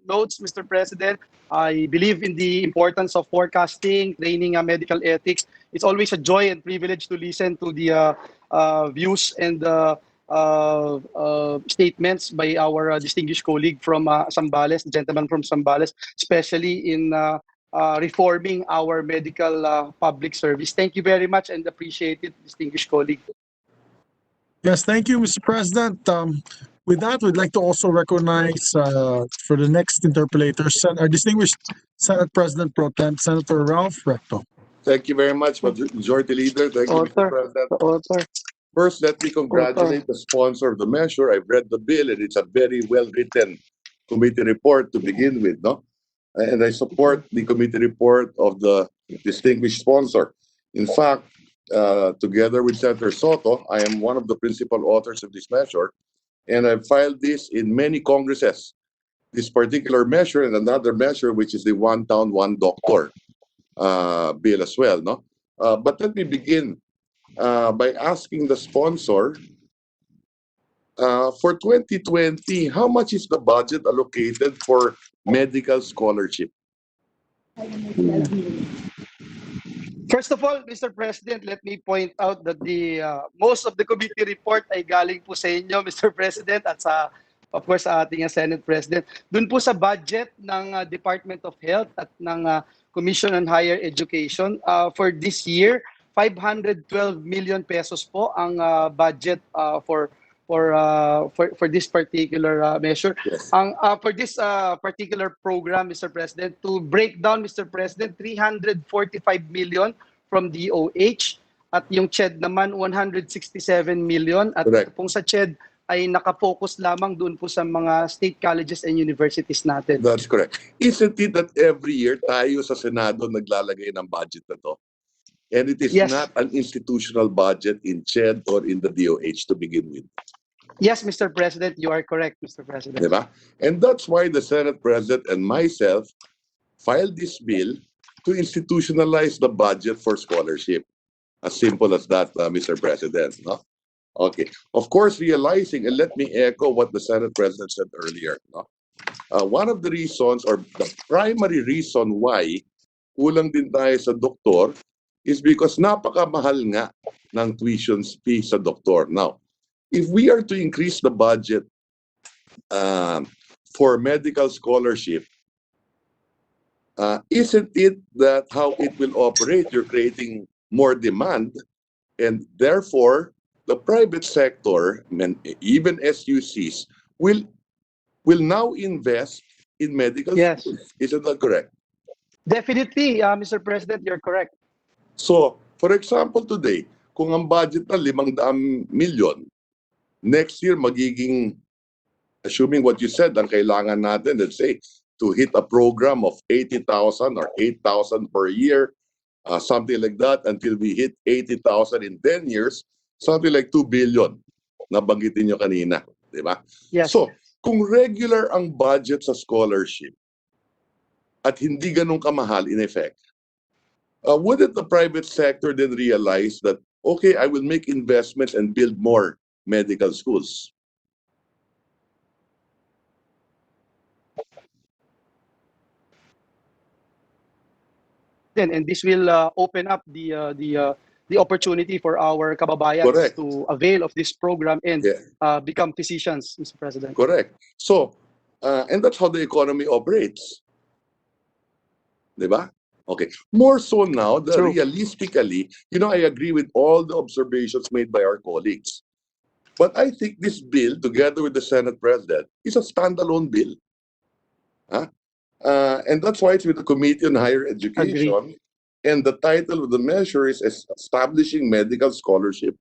notes, Mr. President. I believe in the importance of forecasting, training, medical ethics. It's always a joy and privilege to listen to the views and statements by our distinguished colleague from Zambales, the gentleman from Zambales, especially in reforming our medical public service. Thank you very much and appreciate it, distinguished colleague. Yes, thank you, Mr. President. With that, we'd like to also recognize for the next interpolator, our distinguished Senate President Pro Tem, Senator Ralph Recto. Thank you very much, Majority Leader. Thank you, Mr. President. First, let me congratulate the sponsor of the measure. I've read the bill, and it's a very well-written committee report to begin with, no? And I support the committee report of the distinguished sponsor. In fact, together with Senator Soto, I am one of the principal authors of this measure, and I've filed this in many congresses. This particular measure and another measure, which is the One Town, One Doctor bill as well, no? But let me begin by asking the sponsor, for 2020, how much is the budget allocated for medical scholarship? First of all, Mr. President, let me point out that the most of the committee report ay galing po sa inyo, Mr. President, at sa, of course, sa ating Senate President. Doon po sa budget ng Department of Health at ng Commission on Higher Education, for this year, 512 million pesos po ang budget for this particular measure. Yes. For this particular program, Mr. President, to break down, Mr. President, 345 million from DOH at yung CHED naman 167 million at Correct. pong sa CHED ay nakafocus lamang doon po sa mga state colleges and universities natin. That's correct. Isn't it that every year tayo sa Senado naglalagay ng budget na to? And it is Yes. not an institutional budget in CHED or in the DOH to begin with. Yes, Mr. President, you are correct, Mr. President. Diba? And that's why the Senate President and myself filed this bill to institutionalize the budget for scholarship. As simple as that, Mr. President. No? Okay. Of course, realizing, and let me echo what the Senate President said earlier. No? One of the reasons, or the primary reason why kulang din tayo sa doktor is because napakamahal nga ng tuition fee sa doktor. Now, if we are to increase the budget for medical scholarship, isn't it that how it will operate? You're creating more demand, and therefore the private sector, even SUCs, will now invest in medical Yes. schools. Isn't that correct? Definitely, Mr. President, you're correct. So, for example, today, kung ang budget na 500 million, next year magiging, assuming what you said, ang kailangan natin, let's say, to hit a program of 80,000 or 8,000 per year, something like that, until we hit 80,000 in 10 years, something like 2 billion, nabanggitin nyo kanina, di ba? Yes. So, kung regular ang budget sa scholarship, at hindi ganun kamahal in effect, wouldn't the private sector then realize that, okay, I will make investments and build more medical schools? And this will open up the opportunity for our kababayans Correct. to avail of this program and Yeah. become physicians, Mr. President. Correct. So, and that's how the economy operates. Diba? Okay. More so now, that True. realistically, I agree with all the observations made by our colleagues. But I think this bill, together with the Senate President, is a standalone bill. And that's why it's with the Committee on Higher Education. And the title of the measure is Establishing Medical Scholarship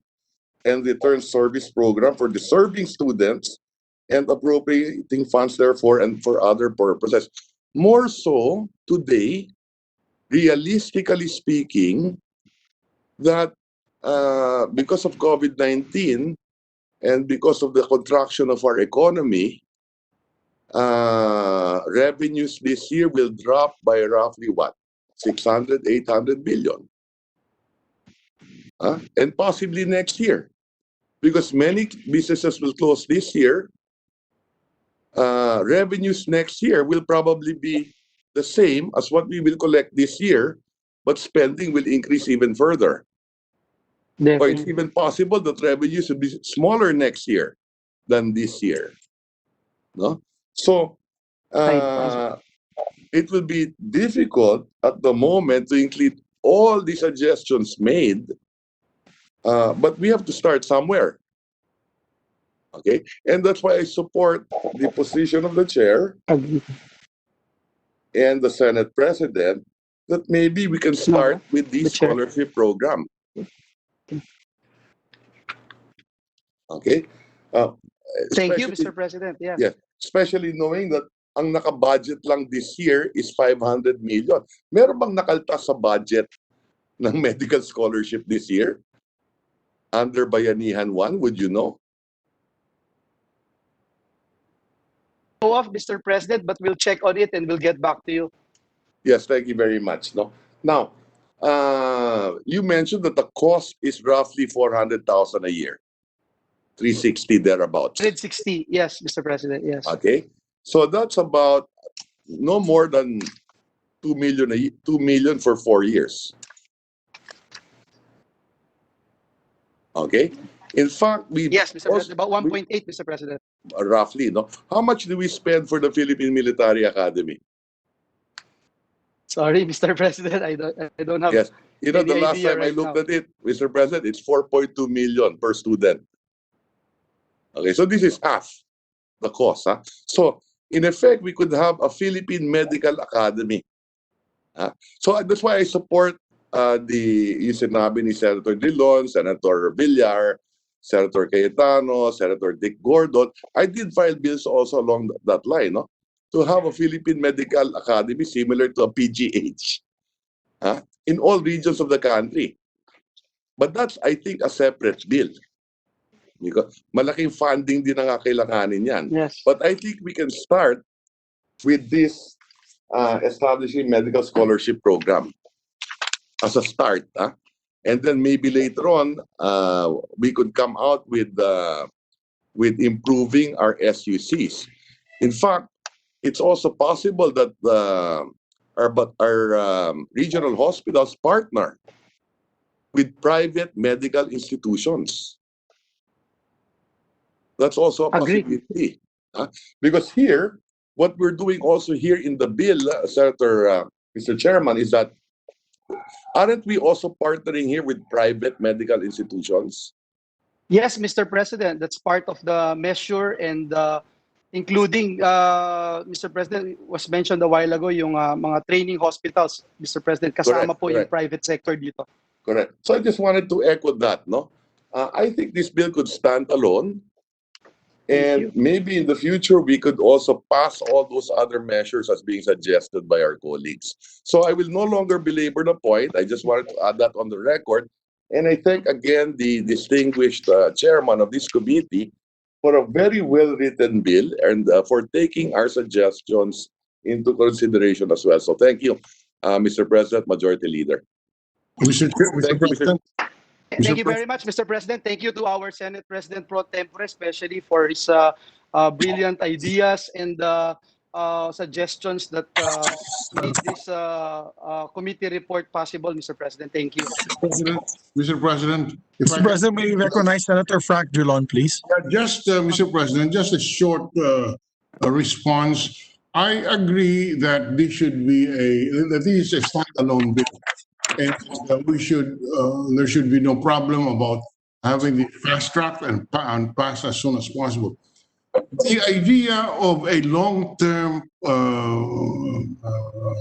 and Return Service Program for Deserving Students and Appropriating Funds therefore and for other purposes. More so, today, realistically speaking, that because of COVID-19 and because of the contraction of our economy, revenues this year will drop by roughly what? 600, 800 billion. And possibly next year. Because many businesses will close this year. Revenues next year will probably be the same as what we will collect this year, but spending will increase even further. Or it's even possible that revenues will be smaller next year than this year. No? So, it will be difficult at the moment to include all the suggestions made, but we have to start somewhere. Okay, and that's why I support the position of the chair and the Senate President that maybe we can start with the scholarship program. Okay? Thank you, Especially- Mr. President. Yeah. Yes, especially knowing that ang naka-budget lang this year is 500 million. Meron bang nakaltas sa budget ng medical scholarship this year? Under Bayanihan 1, would you know? Off, Mr. President, but we'll check on it and we'll get back to you. Yes, thank you very much. No, now, you mentioned that the cost is roughly 400,000 a year, 360 thereabouts. 160, yes, Mr. President, yes. Okay, so that's about no more than 2 million 2 million for 4 years. Okay, in fact, we Yes, Mr. President, about 1.8, Mr. President. Roughly, no. How much do we spend for the Philippine Military Academy? Sorry, Mr. President, I don't have. Yes, you know, any the last idea time I right looked now. at it, Mr. President, it's 4.2 million per student. Okay, so this is half the cost. So, in effect, we could have a Philippine Medical Academy. So, that's why I support yung sinabi ni Senator Drilon, Senator Villar, Senator Cayetano, Senator Dick Gordon. I did file bills also along that line, no? To have a Philippine Medical Academy similar to a PGH in all regions of the country. But that's, I think, a separate bill. Because malaking funding din ang kailanganin yan. Yes. But I think we can start with this establishing medical scholarship program as a start. And then maybe later on, we could come out with improving our SUCs. In fact, it's also possible that our regional hospitals partner with private medical institutions. That's also a possibility. Because here, what we're doing also here in the bill, Mr. Chairman, is that aren't we also partnering here with private medical institutions? Yes, Mr. President, that's part of the measure and including, Mr. President, was mentioned a while ago, yung mga training hospitals, Mr. President, kasama po yung private sector dito. Correct. So I just wanted to echo that, no? I think this bill could stand alone. And maybe in the future, we could also pass all those other measures as being suggested by our colleagues. So I will no longer belabor the point. I just wanted to add that on the record. And I thank again the distinguished chairman of this committee for a very well-written bill and for taking our suggestions into consideration as well. So thank you, Mr. President, Majority Leader. Mr. President. Thank you very much, Mr. President. Thank you to our Senate President Pro Tempore, especially for his brilliant ideas and suggestions that made this committee report possible, Mr. President. Thank you. Mr. President, Mr. President, may we recognize Senator Frank Drilon, please? Just, Mr. President, just a short response. I agree that this should be that this is a standalone bill. And there should be no problem about having the fast track and pass as soon as possible. The idea of a long-term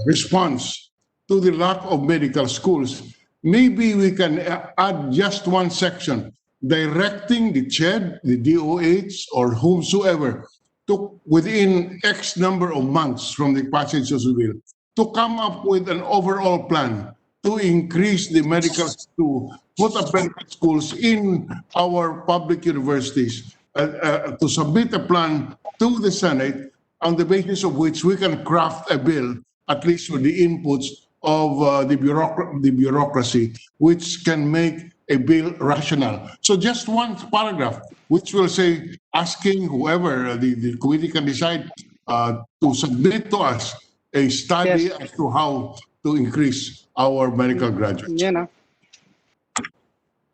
response to the lack of medical schools, maybe we can add just one section directing the CHED, the DOH, or whomsoever to within X number of months from the passage of the bill to come up with an overall plan to increase the medical, to put up medical schools in our public universities, to submit a plan to the Senate on the basis of which we can craft a bill, at least with the inputs of the bureaucracy, which can make a bill rational. So just one paragraph, which will say, asking whoever the committee can decide to submit to us a study Yes. as to how to increase our medical graduates. Yan, ah.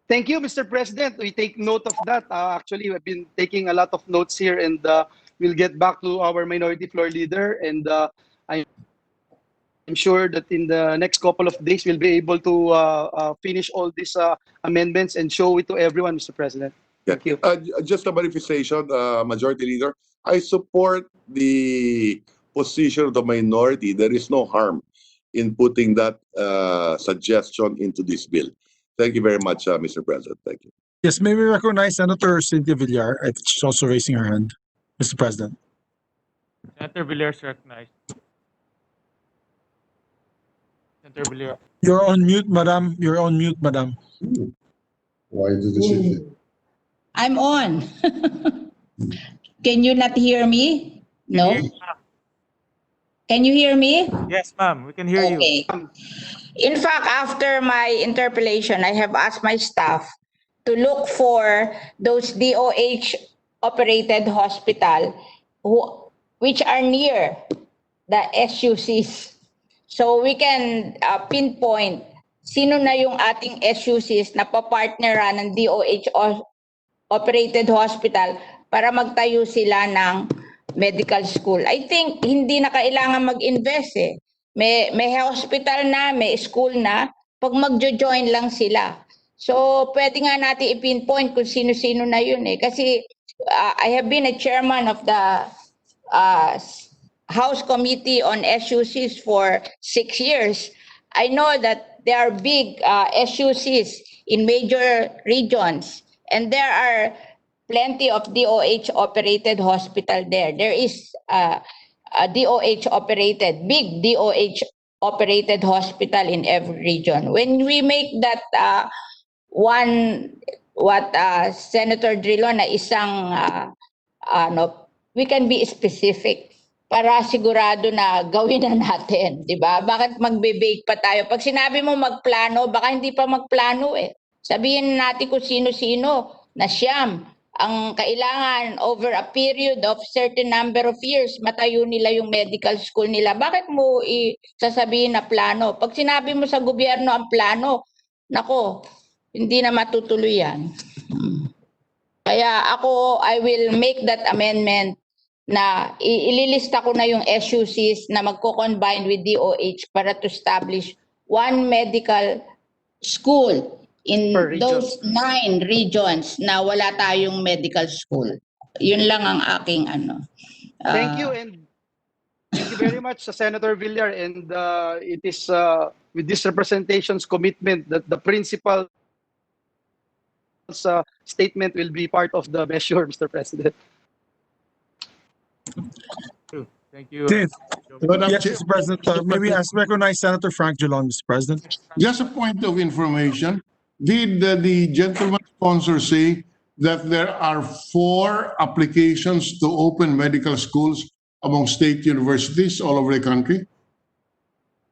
Thank you, Mr. President. We take note of that. Actually, we've been taking a lot of notes here, and we'll get back to our minority floor leader. And I'm sure that in the next couple of days, we'll be able to finish all these amendments and show it to everyone, Mr. President. Thank you. Just a verification, Majority Leader. I support the position of the minority. There is no harm in putting that suggestion into this bill. Thank you very much, Mr. President. Thank you. Yes, may we recognize Senator Cynthia Villar? She's also raising her hand, Mr. President. Senator Villar is recognized. Senator Villar. You're on mute, madam. You're on mute, madam. Why did they say that? I'm on. Can you not hear me? No? Can you hear me? Yes, ma'am. We can hear you. Okay. In fact, after my interpellation, I have asked my staff to look for those DOH-operated hospital which are near the SUCs. So we can pinpoint sino na yung ating SUCs na papartneran ng DOH-operated hospital para magtayo sila ng medical school. I think hindi na kailangan mag-invest eh. May hospital na, may school na, pag magjo-join lang sila. So, pwede nga natin i-pinpoint kung sino-sino na yun eh. Kasi I have been a chairman of the House Committee on SUCs for 6 years. I know that there are big SUCs in major regions, and there are plenty of DOH-operated hospital there. There is a DOH-operated, big DOH-operated hospital in every region. When we make that Senator Drilon na isang, we can be specific para sigurado na gawin na natin, di ba? Bakit magbe-bake pa tayo? Pag sinabi mo magplano, baka hindi pa magplano eh. Sabihin natin kung sino-sino na siyam ang kailangan over a period of certain number of years, matayo nila yung medical school nila. Bakit mo sasabihin na plano? Pag sinabi mo sa gobyerno ang plano, nako, hindi na matutuloy yan. Kaya ako, I will make that amendment na ililista ko na yung SUCs na magko-combine with DOH para to establish one medical school in those 9 regions na wala tayong medical school. Yun lang ang aking ano. Thank you, and thank you very much, Senator Villar. And it is with this representation's commitment that the principal's statement will be part of the measure, Mr. President. Thank you. Yes, Mr. President. May we recognize Senator Frank Drilon, Mr. President? Just a point of information. Did the gentleman sponsor say that there are 4 applications to open medical schools among state universities all over the country?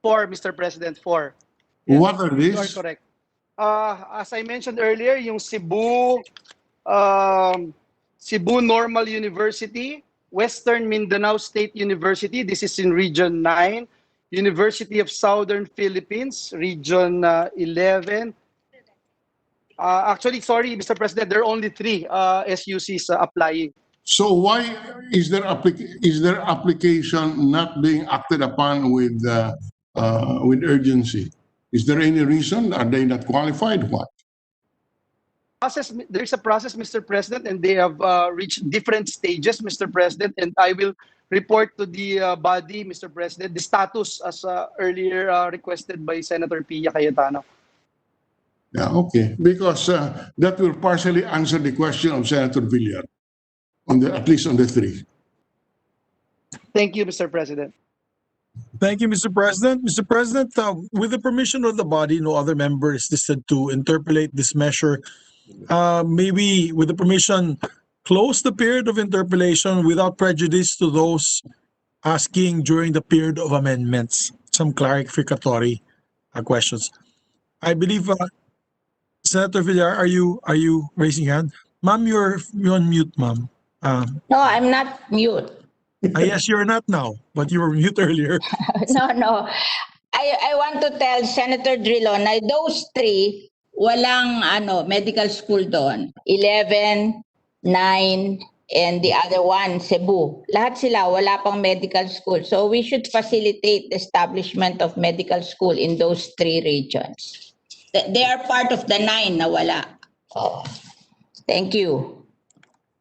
4, Mr. President, 4. What are these? You are correct. As I mentioned earlier, yung Cebu Normal University, Western Mindanao State University, this is in Region 9, University of Southern Philippines, Region 11. Actually, sorry, Mr. President, there are only 3 SUCs applying. So why is there application not being acted upon with urgency? Is there any reason? Are they not qualified? What? There is a process, Mr. President, and they have reached different stages, Mr. President, and I will report to the body, Mr. President, the status as earlier requested by Senator Pia Cayetano. Yeah, okay. Because that will partially answer the question of Senator Villar, at least on the 3. Thank you, Mr. President. Thank you, Mr. President. Mr. President, with the permission of the body, no other member is listed to interpolate this measure. Maybe, with the permission, close the period of interpellation without prejudice to those asking during the period of amendments some clarificatory questions. I believe Senator Villar, are you raising your hand? Ma'am, you're on mute, ma'am. No, I'm not mute. Yes, you're not now, but you were mute earlier. No. I want to tell Senator Drilon na those three, walang medical school doon. 11, 9, and the other one, Cebu. Lahat sila, wala pang medical school. So we should facilitate the establishment of medical school in those three regions. They are part of the 9 na wala. Oh. Thank you.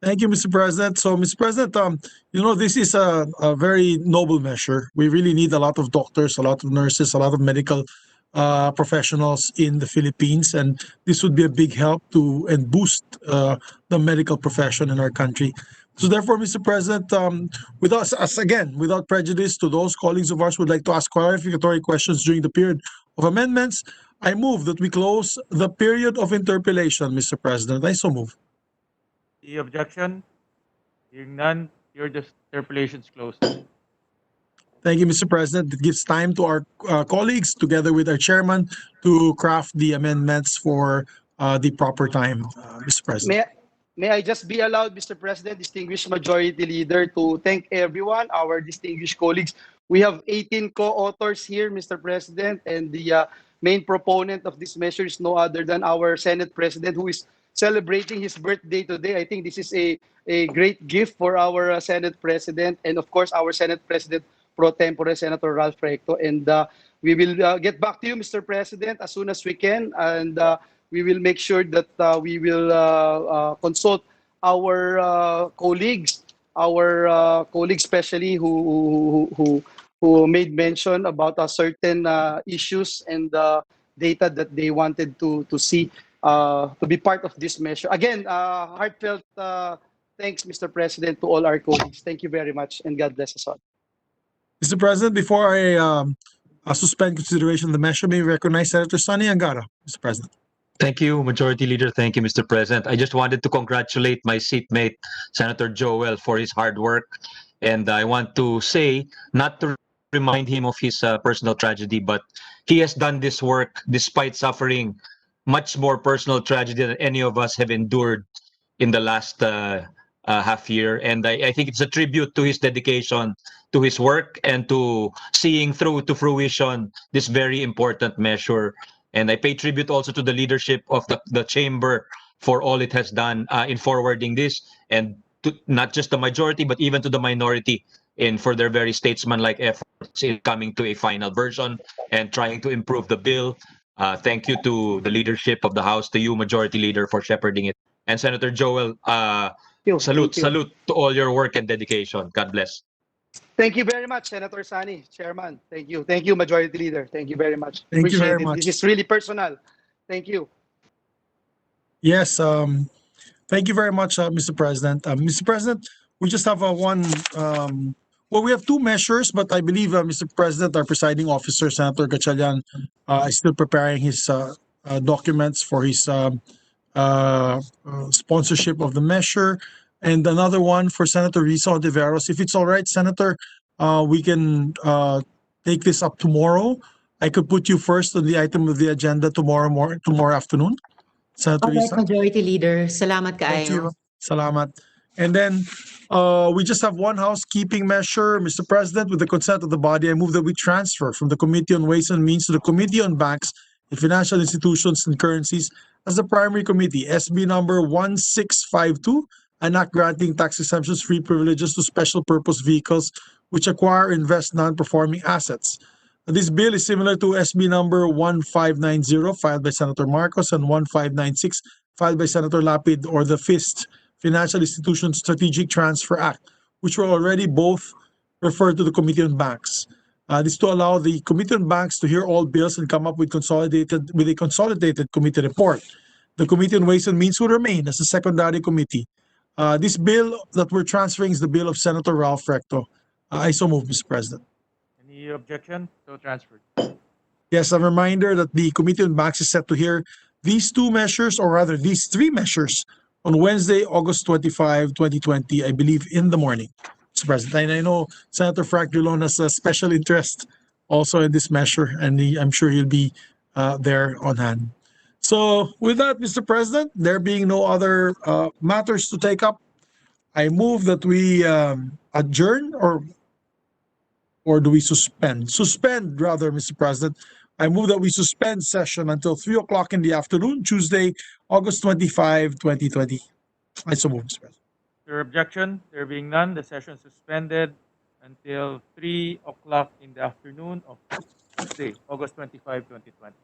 Thank you, Mr. President. So, Mr. President, this is a very noble measure. We really need a lot of doctors, a lot of nurses, a lot of medical professionals in the Philippines, and this would be a big help to and boost the medical profession in our country. So, therefore, Mr. President, without prejudice to those colleagues of ours who would like to ask clarificatory questions during the period of amendments, I move that we close the period of interpellation, Mr. President. I so move. The objection? Hearing none, your interpellation is closed. Thank you, Mr. President. It gives time to our colleagues, together with our chairman, to craft the amendments for the proper time, Mr. President. May I just be allowed, Mr. President, distinguished majority leader, to thank everyone, our distinguished colleagues. We have 18 co-authors here, Mr. President, and the main proponent of this measure is no other than our Senate President, who is celebrating his birthday today. I think this is a great gift for our Senate President, and of course our Senate President pro tempore, Senator Ralph Recto. And we will get back to you, Mr. President, as soon as we can, and we will make sure that we will consult our colleagues, especially who made mention about certain issues and data that they wanted to see to be part of this measure. Again, heartfelt thanks, Mr. President, to all our colleagues. Thank you very much, and God bless us all. Mr. President, before I suspend consideration of the measure, may we recognize Senator Sonny Angara, Mr. President. Thank you, Majority Leader. Thank you, Mr. President. I just wanted to congratulate my seatmate, Senator Joel, for his hard work. And I want to say, not to remind him of his personal tragedy, but he has done this work despite suffering much more personal tragedy than any of us have endured in the last half year. And I think it's a tribute to his dedication to his work and to seeing through to fruition this very important measure. And I pay tribute also to the leadership of the chamber for all it has done in forwarding this, and to not just the majority, but even to the minority for their very statesmanlike efforts in coming to a final version and trying to improve the bill. Thank you to the leadership of the House, to you, Majority Leader, for shepherding it. And Senator Joel, salute to all your work and dedication. God bless. Thank you very much, Senator Sani, Chairman. Thank you, Majority Leader. Thank you very much. Thank you very much. This is really personal. Thank you. Yes, thank you very much, Mr. President. Mr. President, we just have we have two measures, but I believe, Mr. President, our presiding officer, Senator Gatchalian, is still preparing his documents for his sponsorship of the measure, and another one for Senator Risa Ontiveros. If it's all right, Senator, we can take this up tomorrow. I could put you first on the item of the agenda tomorrow afternoon. Senator Okay, Risa. Majority Leader. Salamat Thank you. kaayo. Salamat. And then we just have one housekeeping measure, Mr. President. With the consent of the body, I move that we transfer from the Committee on Ways and Means to the Committee on Banks and Financial Institutions and Currencies as the primary committee, SB number 1652, an act granting tax exemptions free privileges to special purpose vehicles which acquire or invest non-performing assets. This bill is similar to SB number 1590 filed by Senator Marcos and 1596 filed by Senator Lapid, or the FIST, Financial Institution Strategic Transfer Act, which were already both referred to the Committee on Banks. This is to allow the Committee on Banks to hear all bills and come up with a consolidated committee report. The Committee on Ways and Means will remain as a secondary committee. This bill that we're transferring is the bill of Senator Ralph Recto. I so move, Mr. President. Any objection? So transferred. Yes, a reminder that the Committee on Banks is set to hear these two measures, or rather these three measures, on Wednesday, August 25, 2020, I believe, in the morning. Mr. President. And I know Senator Frank Drilon has a special interest also in this measure, and I'm sure he'll be there on hand. So with that, Mr. President, there being no other matters to take up, I move that we adjourn or do we suspend? Suspend, rather, Mr. President. I move that we suspend session until 3 o'clock in the afternoon, Tuesday, August 25, 2020. I so move, Mr. President. Your objection? There being none, the session suspended until 3 o'clock in the afternoon of Tuesday, August 25, 2020.